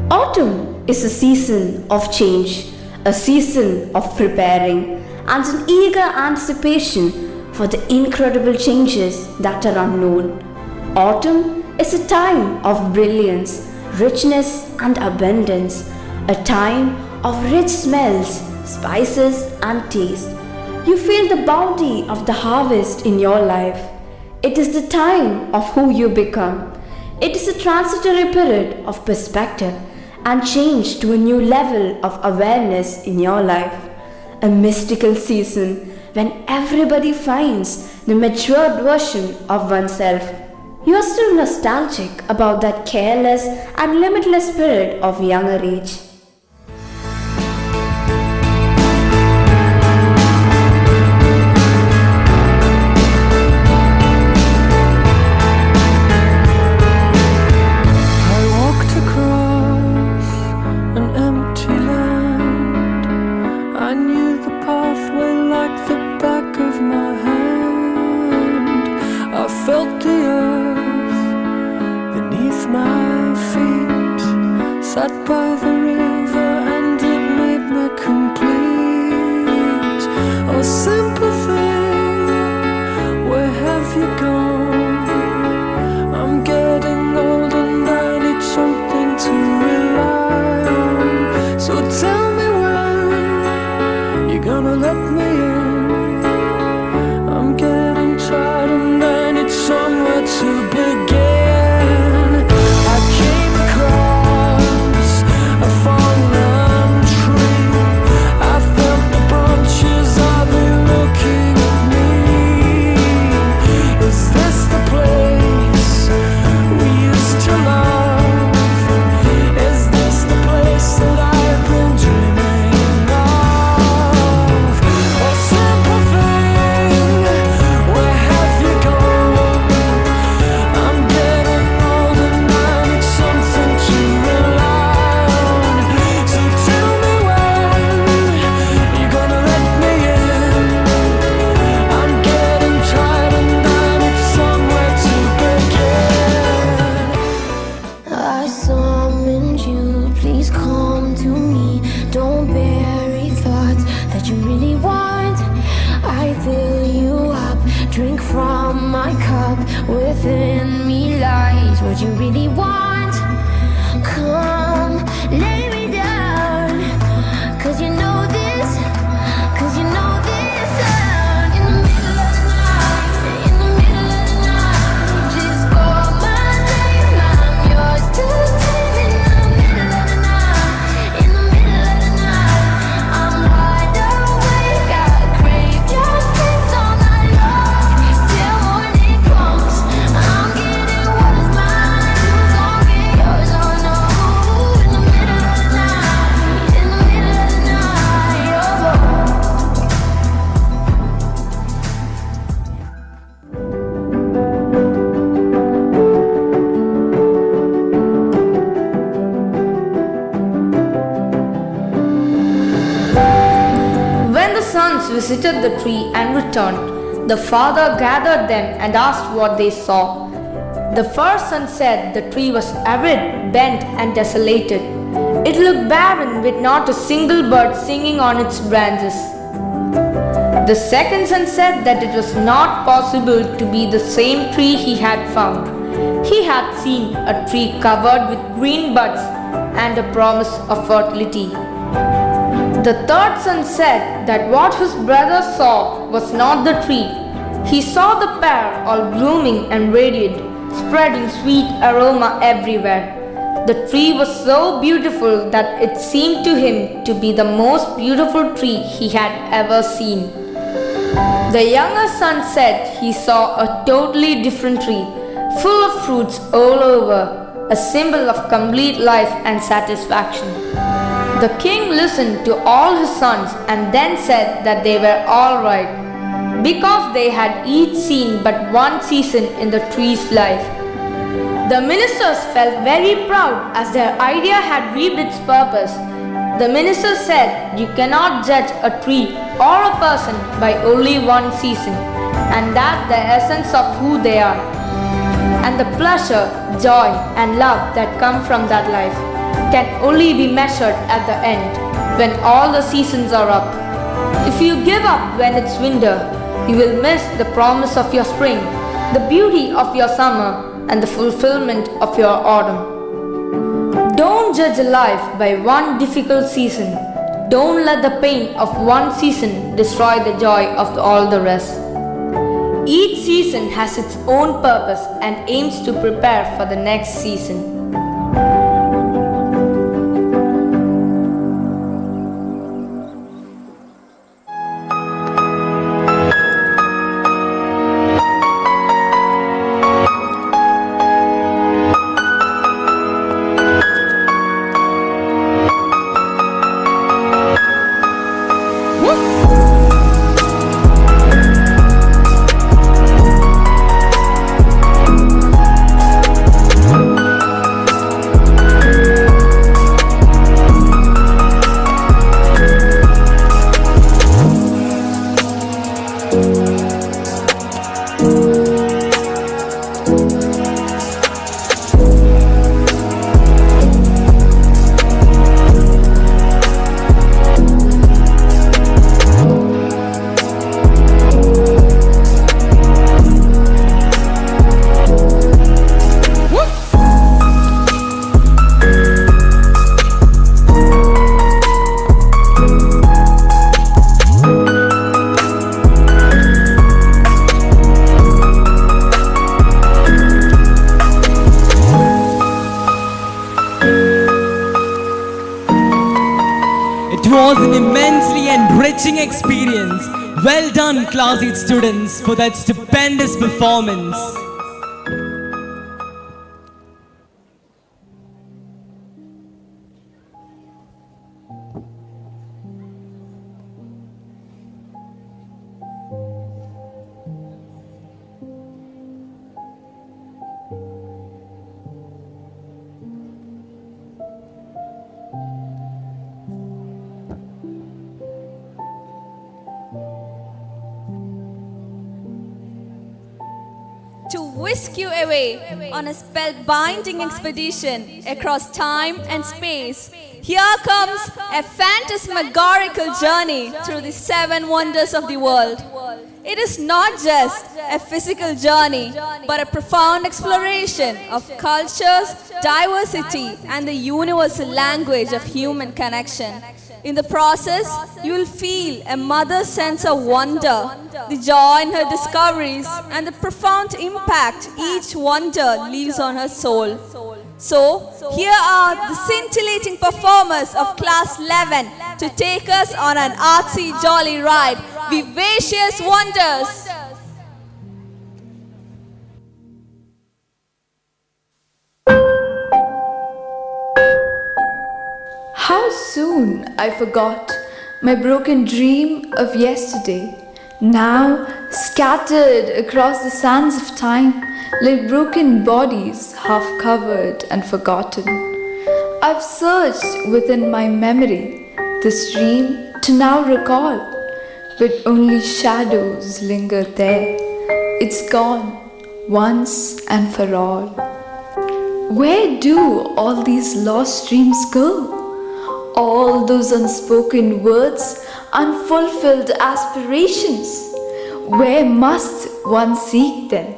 Autumn is a season of change, a season of preparing, and an eager anticipation for the incredible changes that are unknown. Autumn is a time of brilliance, richness, and abundance, a time of rich smells, spices, and taste. You feel the bounty of the harvest in your life. It is the time of who you become. It is a transitory period of perspective and change to a new level of awareness in your life. A mystical season when everybody finds the matured version of oneself. You are still nostalgic about that careless and limitless spirit of younger age. tell me when you're gonna let me in. I'm getting tired and I need somewhere to begin. I came across a fallen tree. I felt the branches of it looking at me. Is this the place we used to love? Is this the place that I've been dreaming of? Oh, simple thing, where have you gone? I'm getting old and I need something to rely on. So tell me when you're gonna let me in. I'm getting tired and I need somewhere to begin. I summoned you, please come to me. Don't bury thoughts that you really want. I fill you up, drink from my cup. Within me lies what you really want. Come, lay me down, 'cause you know this, 'cause you know this sound. In the middle of the night, in the middle of the night, just call my name, I'm yours to take. In the middle of the night, in the middle of the night, I'm wide awake, I crave your kiss all night long, till morning comes. I'm getting what is mine, you gon' get yours, oh no. In the middle of the night, in the middle of the night, oh. When the sons visited the tree and returned, the father gathered them and asked what they saw. The first son said the tree was arid, bent, and desolated. It looked barren with not a single bird singing on its branches. The second son said that it was not possible to be the same tree he had found. He had seen a tree covered with green buds and a promise of fertility. The third son said that what his brother saw was not the tree. He saw the pear all blooming and radiant, spreading sweet aroma everywhere. The tree was so beautiful that it seemed to him to be the most beautiful tree he had ever seen. The younger son said he saw a totally different tree, full of fruits all over, a symbol of complete life and satisfaction. The king listened to all his sons and then said that they were all right, because they had each seen but one season in the tree's life. The ministers felt very proud as their idea had reaped its purpose. The minister said you cannot judge a tree or a person by only one season, and that the essence of who they are, and the pleasure, joy, and love that come from that life can only be measured at the end, when all the seasons are up. If you give up when it's winter, you will miss the promise of your spring, the beauty of your summer, and the fulfillment of your autumn. Don't judge a life by one difficult season. Don't let the pain of one season destroy the joy of all the rest. Each season has its own purpose and aims to prepare for the next season. It was an immensely enriching experience. Well done, Class 8 students, for that stupendous performance. To whisk you away on a spellbinding expedition across time and space, here comes a phantasmagorical journey through the 7 wonders of the world. It is not just a physical journey, but a profound exploration of cultures, diversity, and the universal language of human connection. In the process, you will feel a mother's sense of wonder, the joy in her discoveries, and the profound impact each wonder leaves on her soul. So, here are the scintillating performers of Class 11 to take us on an artsy jolly ride. Vivacious Wonders! How soon I forgot my broken dream of yesterday, now scattered across the sands of time like broken bodies half covered and forgotten. I've searched within my memory this dream to now recall, but only shadows linger there. It's gone once and for all. Where do all these lost dreams go? All those unspoken words, unfulfilled aspirations, where must one seek them?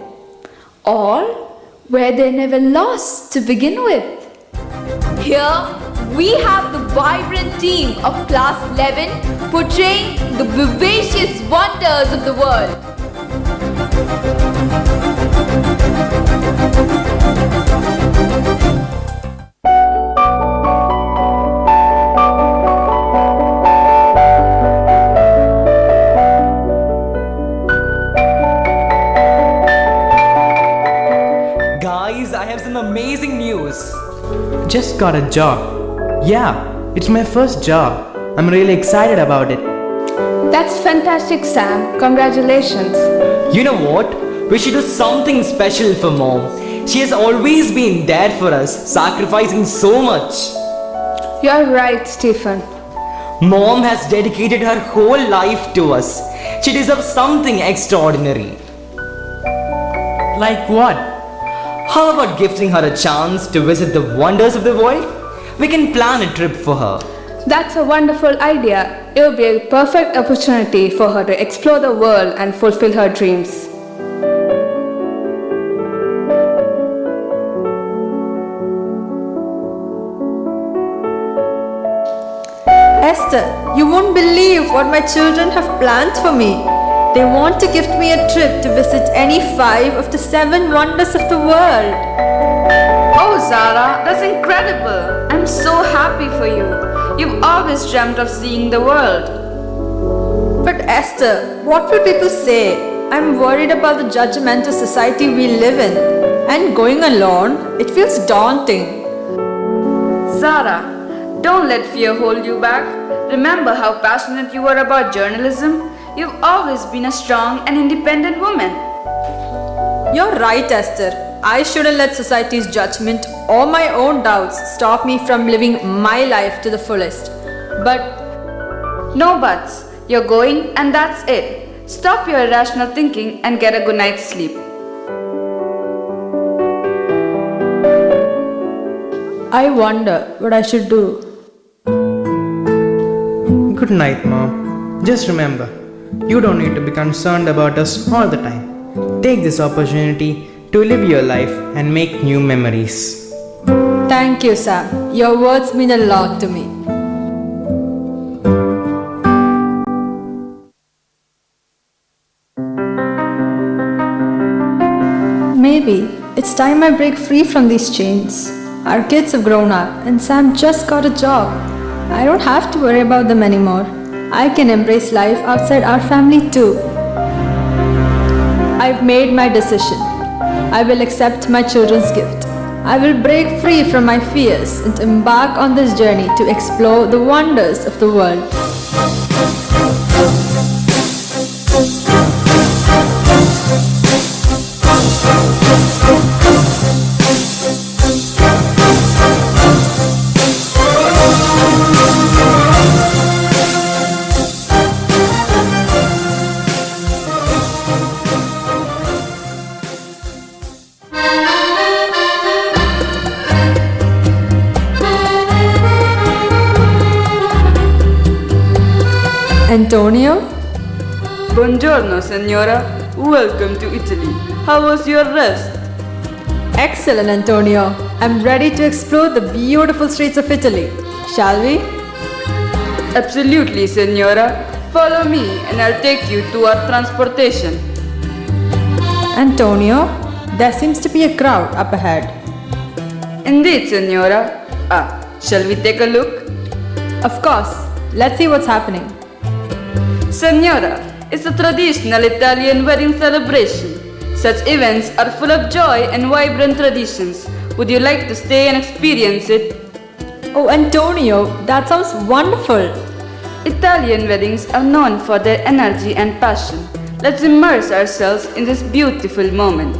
Or were they never lost to begin with? Here we have the vibrant team of Class 11 portraying the vivacious wonders of the world. Guys, I have some amazing news. Just got a job. Yeah, it's my first job. I'm really excited about it. That's fantastic, Sam. Congratulations. You know what? We should do something special for Mom. She has always been there for us, sacrificing so much. You're right, Stephen. Mom has dedicated her whole life to us. She deserves something extraordinary. Like what? How about gifting her a chance to visit the wonders of the world? We can plan a trip for her. That's a wonderful idea. It will be a perfect opportunity for her to explore the world and fulfill her dreams. Esther, you won't believe what my children have planned for me. They want to gift me a trip to visit any 5 of the 7 wonders of the world. Oh, Zara, that's incredible. I'm so happy for you. You've always dreamt of seeing the world. But Esther, what will people say? I'm worried about the judgmental society we live in. And going alone, it feels daunting. Zara, don't let fear hold you back. Remember how passionate you are about journalism. You've always been a strong and independent woman. You're right, Esther. I shouldn't let society's judgment or my own doubts stop me from living my life to the fullest. But no buts. You're going and that's it. Stop your irrational thinking and get a good night's sleep. I wonder what I should do. Good night, Mom. Just remember, you don't need to be concerned about us all the time. Take this opportunity to live your life and make new memories. Thank you, Sam. Your words mean a lot to me. Maybe it's time I break free from these chains. Our kids have grown up and Sam just got a job. I don't have to worry about them anymore. I can embrace life outside our family too. I've made my decision. I will accept my children's gift. I will break free from my fears and embark on this journey to explore the wonders of the world. Antonio? Buongiorno, signora. Welcome to Italy. How was your rest? Excellent, Antonio. I'm ready to explore the beautiful streets of Italy. Shall we? Absolutely, signora. Follow me and I'll take you to our transportation. Antonio, there seems to be a crowd up ahead. Indeed, signora. Shall we take a look? Of course. Let's see what's happening. Signora, it's a traditional Italian wedding celebration. Such events are full of joy and vibrant traditions. Would you like to stay and experience it? Oh, Antonio, that sounds wonderful. Italian weddings are known for their energy and passion. Let's immerse ourselves in this beautiful moment.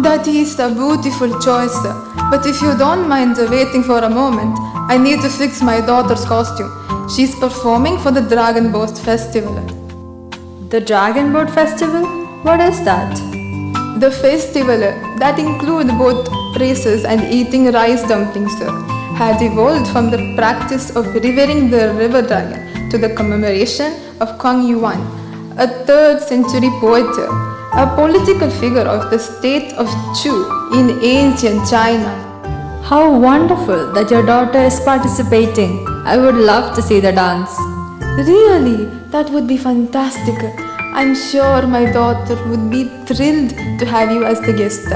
That is a beautiful choice, but if you don't mind waiting for a moment, I need to fix my daughter's costume. She's performing for the Dragon Boat Festival. The Dragon Boat Festival? What is that? The festival that includes boat races and eating rice dumplings had evolved from the practice of revering the river dragon to the commemoration of Kong Yuan, a 3rd century poet, a political figure of the state of Chu in ancient China. How wonderful that your daughter is participating. I would love to see the dance. Really? That would be fantastic. I'm sure my daughter would be thrilled to have you as the guest.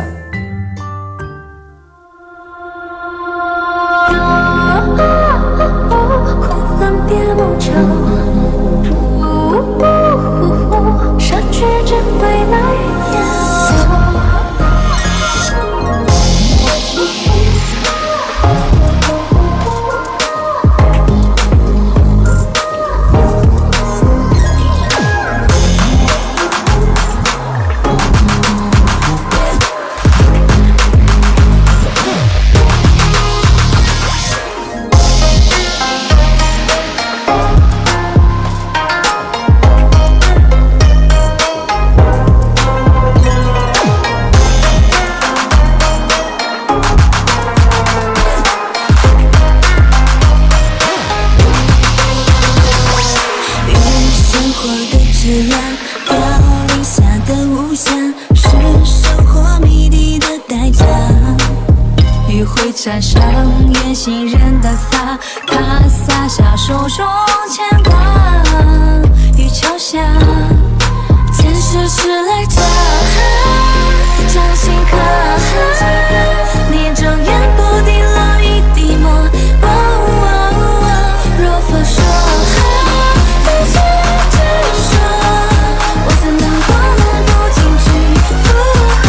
缠上远行人的发，他洒下手中牵挂，雨桥下，前世迟来的掌心刻，你睁眼不滴了一滴墨。若佛说，非是执着，我怎能过门不进去附和？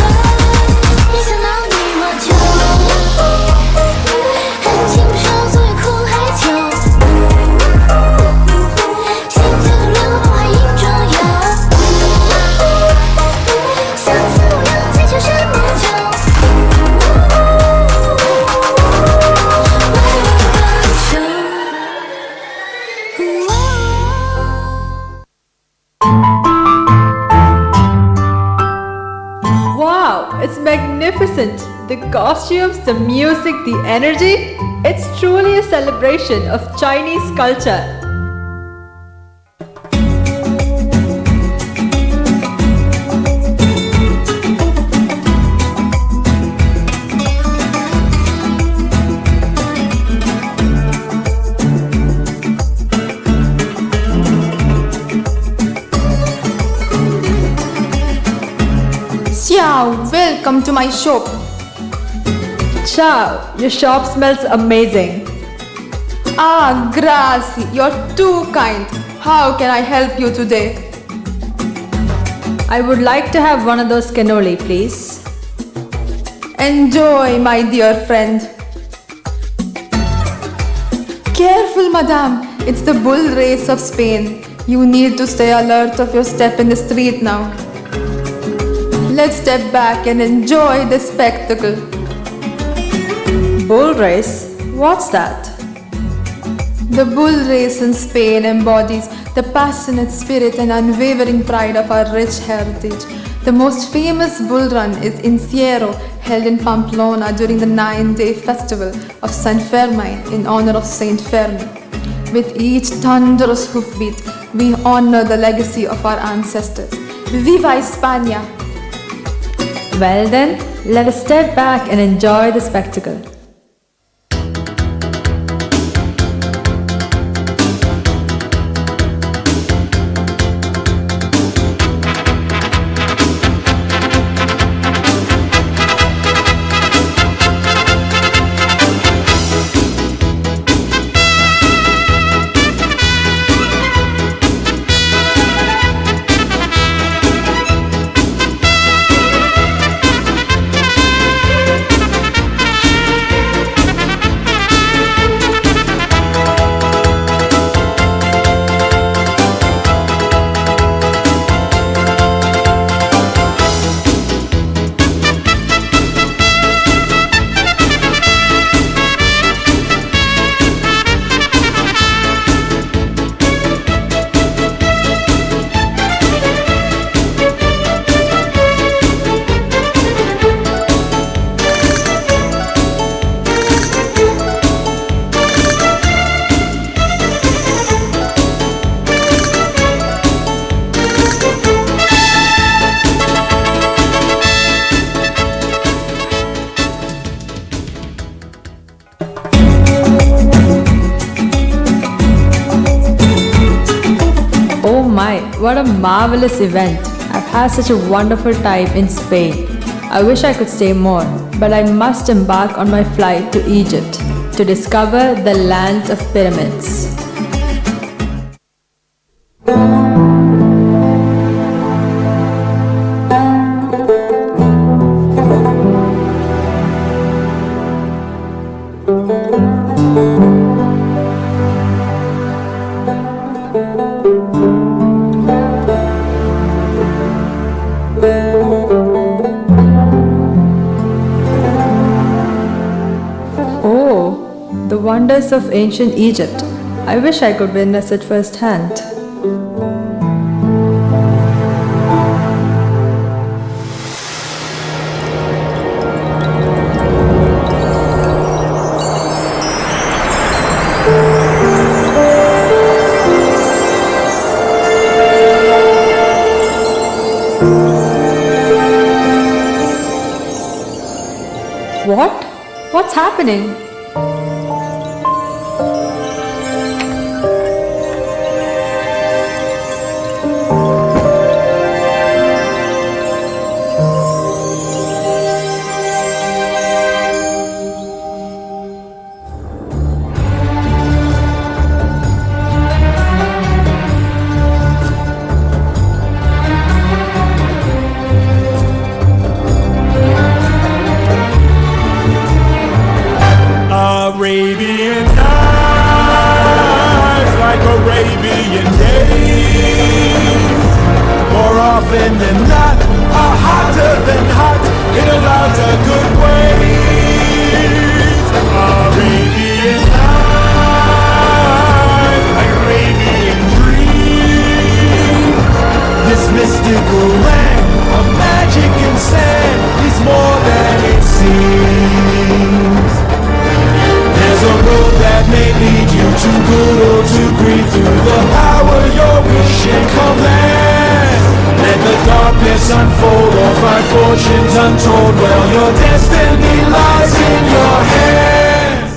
一想到你我就恨情不上，昨夜哭海秋，心跳动了脑海映中游，相思模样在秋山念旧。Wow, it's magnificent! The costumes, the music, the energy. It's truly a celebration of Chinese culture. Xiao, welcome to my shop. Ciao, your shop smells amazing. Ah, Gracie, you're too kind. How can I help you today? I would like to have one of those cannoli, please. Enjoy, my dear friend. Careful, madame. It's the bull race of Spain. You need to stay alert of your step in the street now. Let's step back and enjoy the spectacle. Bull race? What's that? The bull race in Spain embodies the passionate spirit and unwavering pride of our rich heritage. The most famous bull run is in Ciero, held in Pamplona during the 9-day festival of San Fermin in honor of Saint Fermin. With each thunderous hoofbeat, we honor the legacy of our ancestors. Viva España! Well then, let us step back and enjoy the spectacle. What a marvelous event. I've had such a wonderful time in Spain. I wish I could stay more, but I must embark on my flight to Egypt to discover the land of pyramids. The wonders of ancient Egypt. I wish I could witness it firsthand. What's happening? Arabian nights, like Arabian days. More often than not, are hotter than hot in a lot of good ways. Arabian nights, like Arabian dreams. This mystical land of magic and sand is more than it seems. There's a road that may lead you to good or to greed through the power your wish and command. Let the darkness unfold or find fortunes untold. Well, your destiny lies in your hands.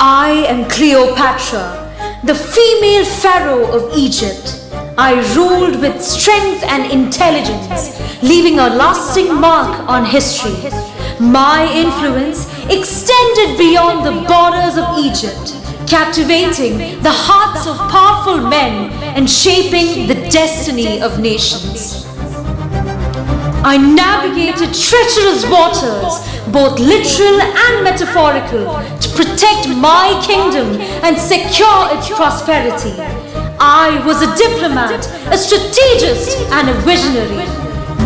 I am Cleopatra, the female pharaoh of Egypt. I ruled with strength and intelligence, leaving a lasting mark on history. My influence extended beyond the borders of Egypt, captivating the hearts of powerful men and shaping the destiny of nations. I navigated treacherous waters, both literal and metaphorical, to protect my kingdom and secure its prosperity. I was a diplomat, a strategist, and a visionary.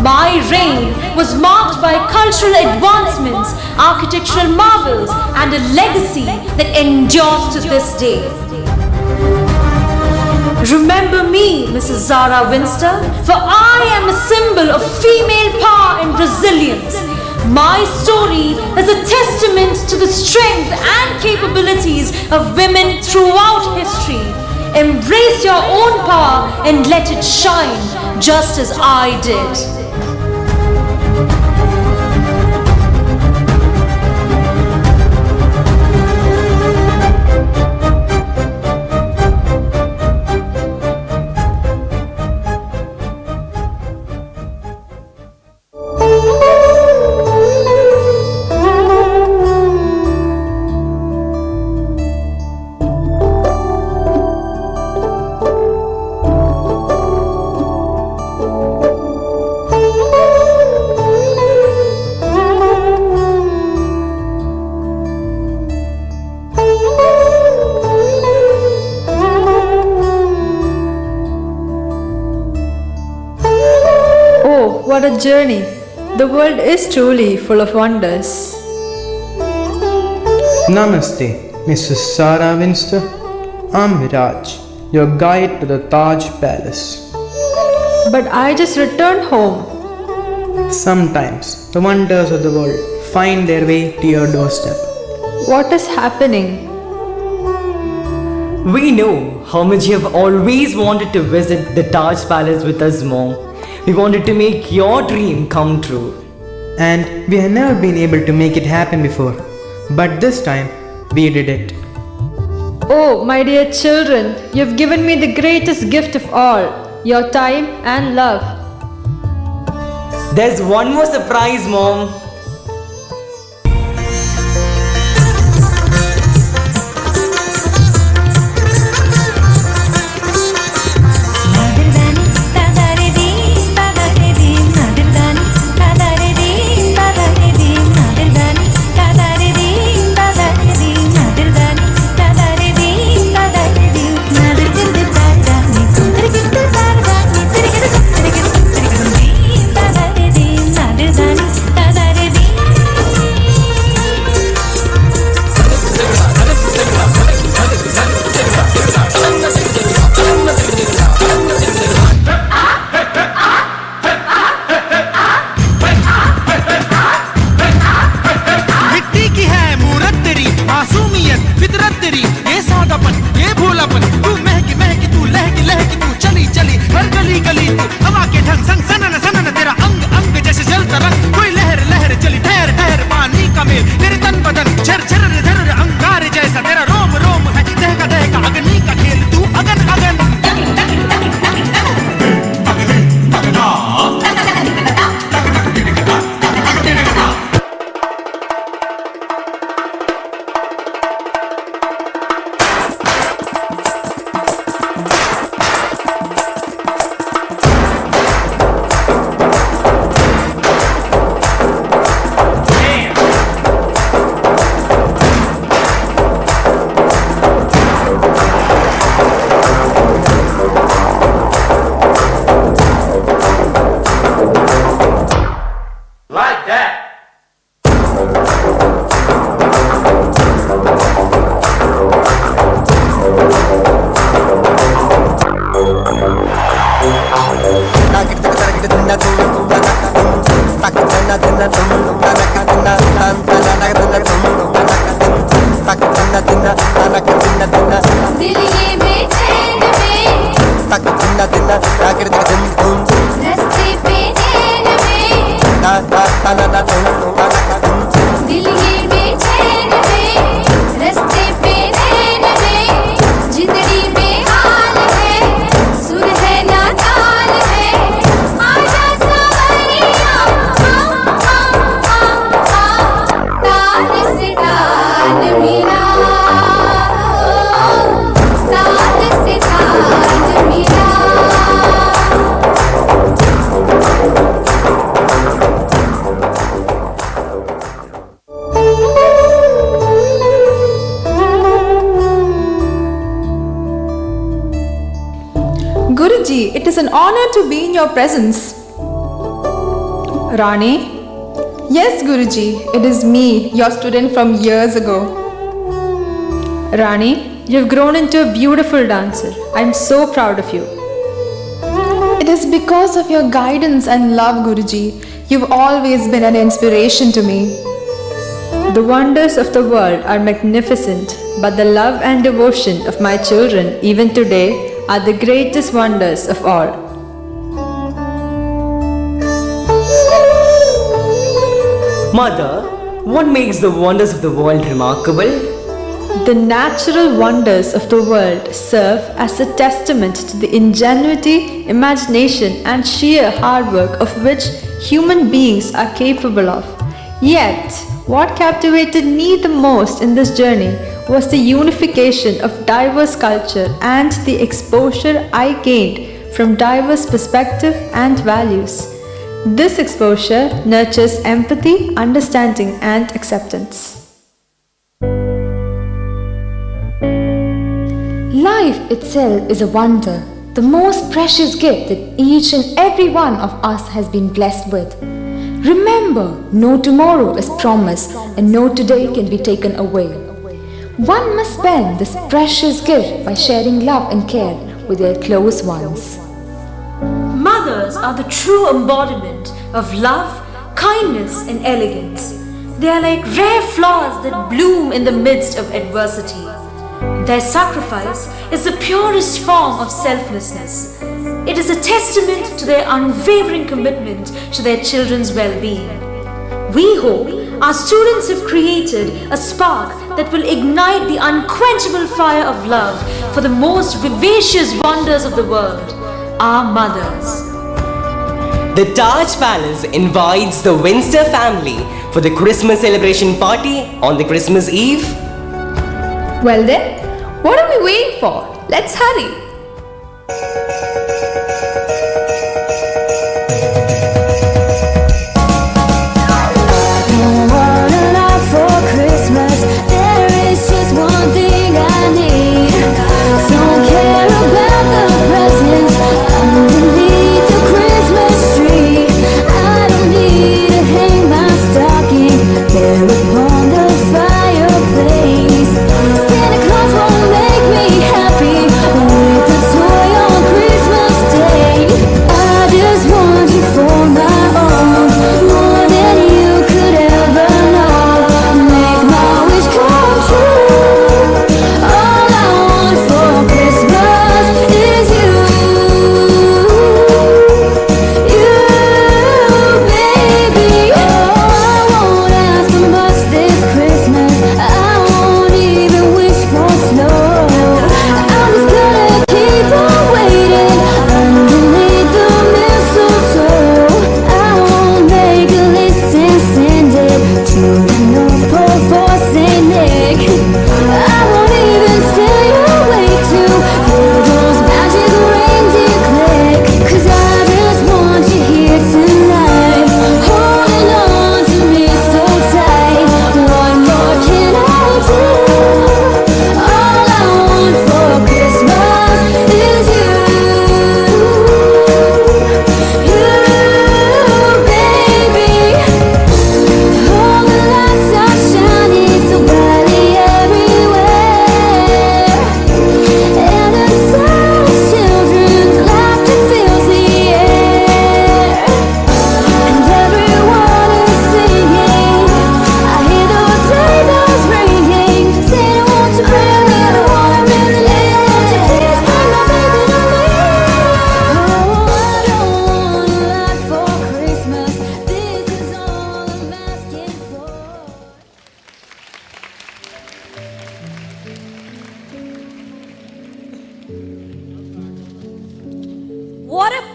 My reign was marked by cultural advancements, architectural marvels, and a legacy that endures to this day. Remember me, Mrs. Zara Winster, for I am a symbol of female power and resilience. My story is a testament to the strength and capabilities of women throughout history. Embrace your own power and let it shine, just as I did. What a journey! The world is truly full of wonders. Namaste, Mrs. Sarah Winster. I'm Raj, your guide to the Taj Palace. But I just returned home. Sometimes the wonders of the world find their way to your doorstep. What is happening? We know how much you have always wanted to visit the Taj Palace with us, Mom. We wanted to make your dream come true. And we have never been able to make it happen before. But this time, we did it. Oh, my dear children, you've given me the greatest gift of all, your time and love. There's one more surprise, Mom. दिल ये बेचैन में रस्ते पे नैन में दिल ये बेचैन में रस्ते पे नैन में जिंदड़ी में हाल है सुर है ना ताल है आजा सवरिया ताल से ताल मिला ताल से ताल मिला Guruji, it is an honor to be in your presence. Rani? Yes, Guruji, it is me, your student from years ago. Rani, you've grown into a beautiful dancer. I'm so proud of you. It is because of your guidance and love, Guruji. You've always been an inspiration to me. The wonders of the world are magnificent, but the love and devotion of my children, even today, are the greatest wonders of all. Mother, what makes the wonders of the world remarkable? The natural wonders of the world serve as a testament to the ingenuity, imagination, and sheer hard work of which human beings are capable of. Yet, what captivated me the most in this journey was the unification of diverse culture and the exposure I gained from diverse perspectives and values. This exposure nurtures empathy, understanding, and acceptance. Life itself is a wonder, the most precious gift that each and every one of us has been blessed with. Remember, no tomorrow is promised and no today can be taken away. One must spend this precious gift by sharing love and care with their close ones. Mothers are the true embodiment of love, kindness, and elegance. They are like rare flowers that bloom in the midst of adversity. Their sacrifice is the purest form of selflessness. It is a testament to their unwavering commitment to their children's well-being. We hope our students have created a spark that will ignite the unquenchable fire of love for the most vivacious wonders of the world, our mothers. The Taj Palace invites the Winster family for the Christmas celebration party on the Christmas Eve. Well then, what are we waiting for? Let's hurry. Santa Claus won't make me happy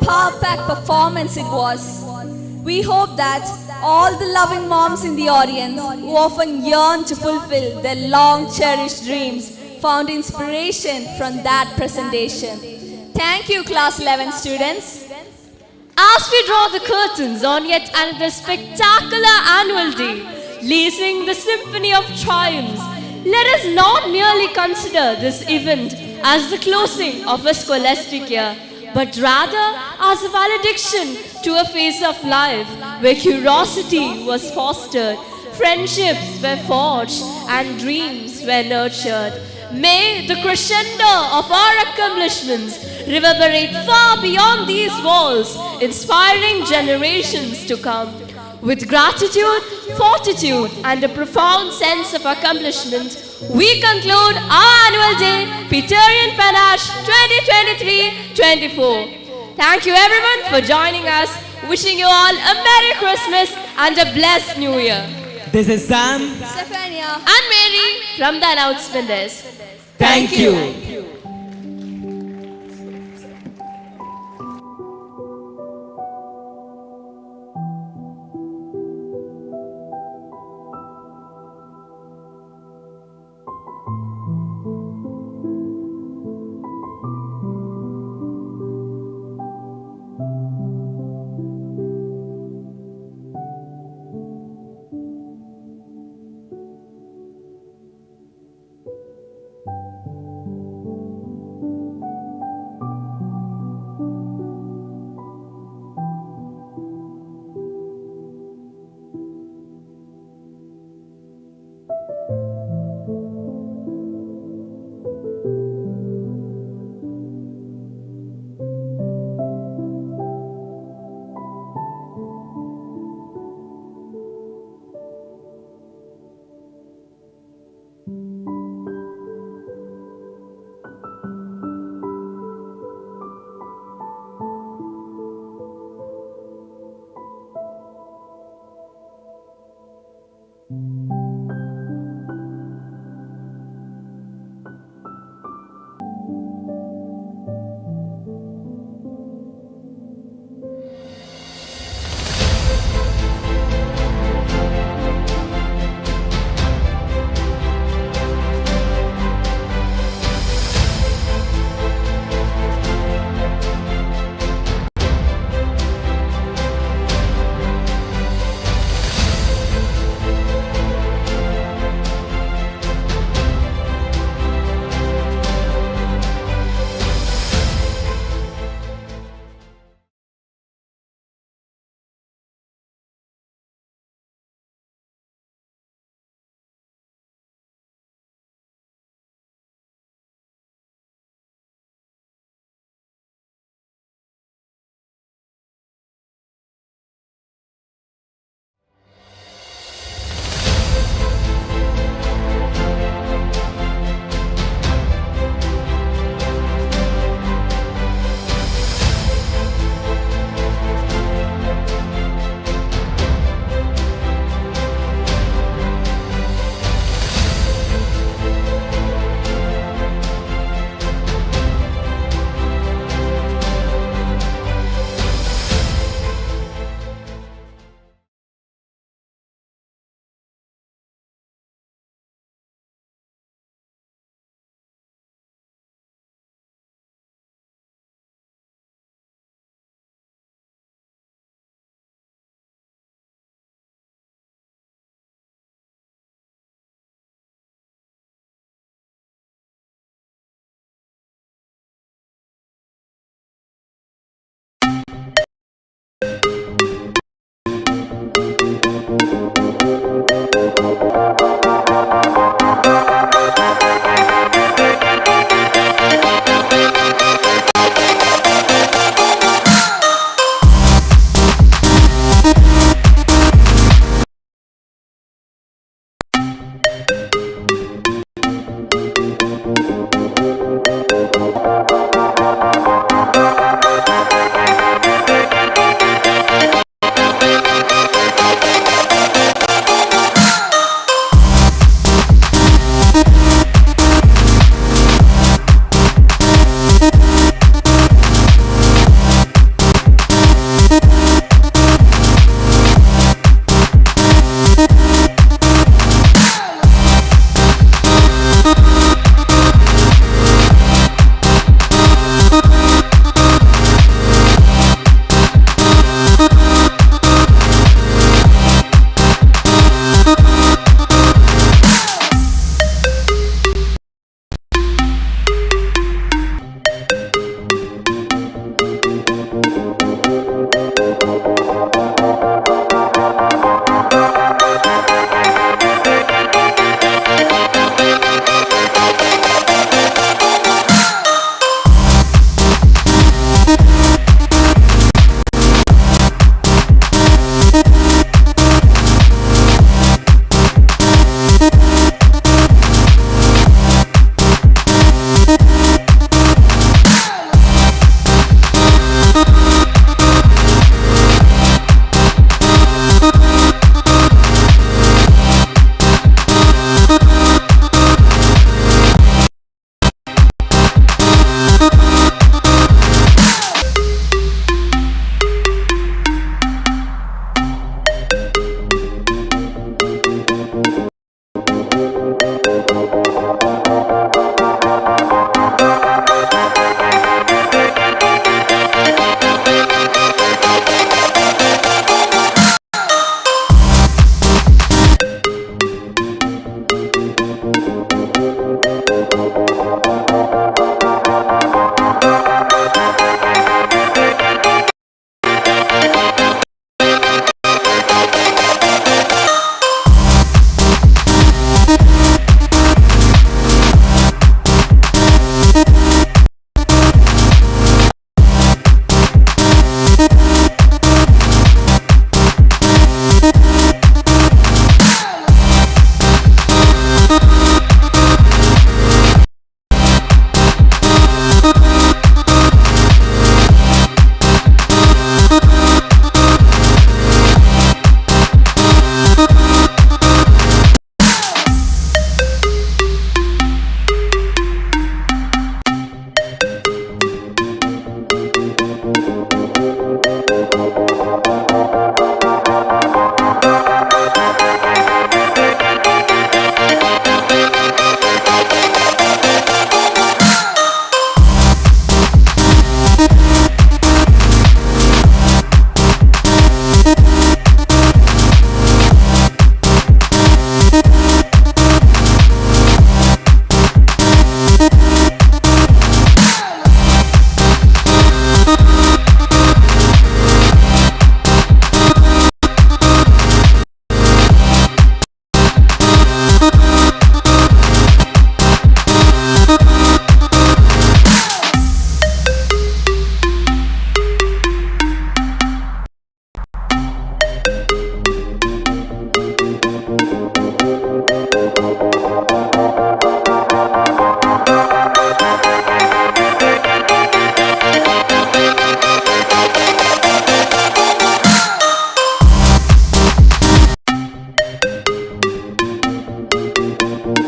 power-packed performance it was. We hope that all the loving moms in the audience who often yearn to fulfill their long-cherished dreams found inspiration from that presentation. Thank you, Class 11 students. As we draw the curtains on yet another spectacular annual day, lacing the symphony of triumphs, let us not merely consider this event as the closing of a scholastic year, but rather as a valediction to a phase of life where curiosity was fostered, friendships were forged, and dreams were nurtured. May the crescendo of our accomplishments reverberate far beyond these walls, inspiring generations to come. With gratitude, fortitude, and a profound sense of accomplishment, we conclude our annual day, Peterian Panache 2023-24. Thank you everyone for joining us. Wishing you all a Merry Christmas and a blessed New Year. This is Sam, Stephania, and Mary from the announcement desk. Thank you.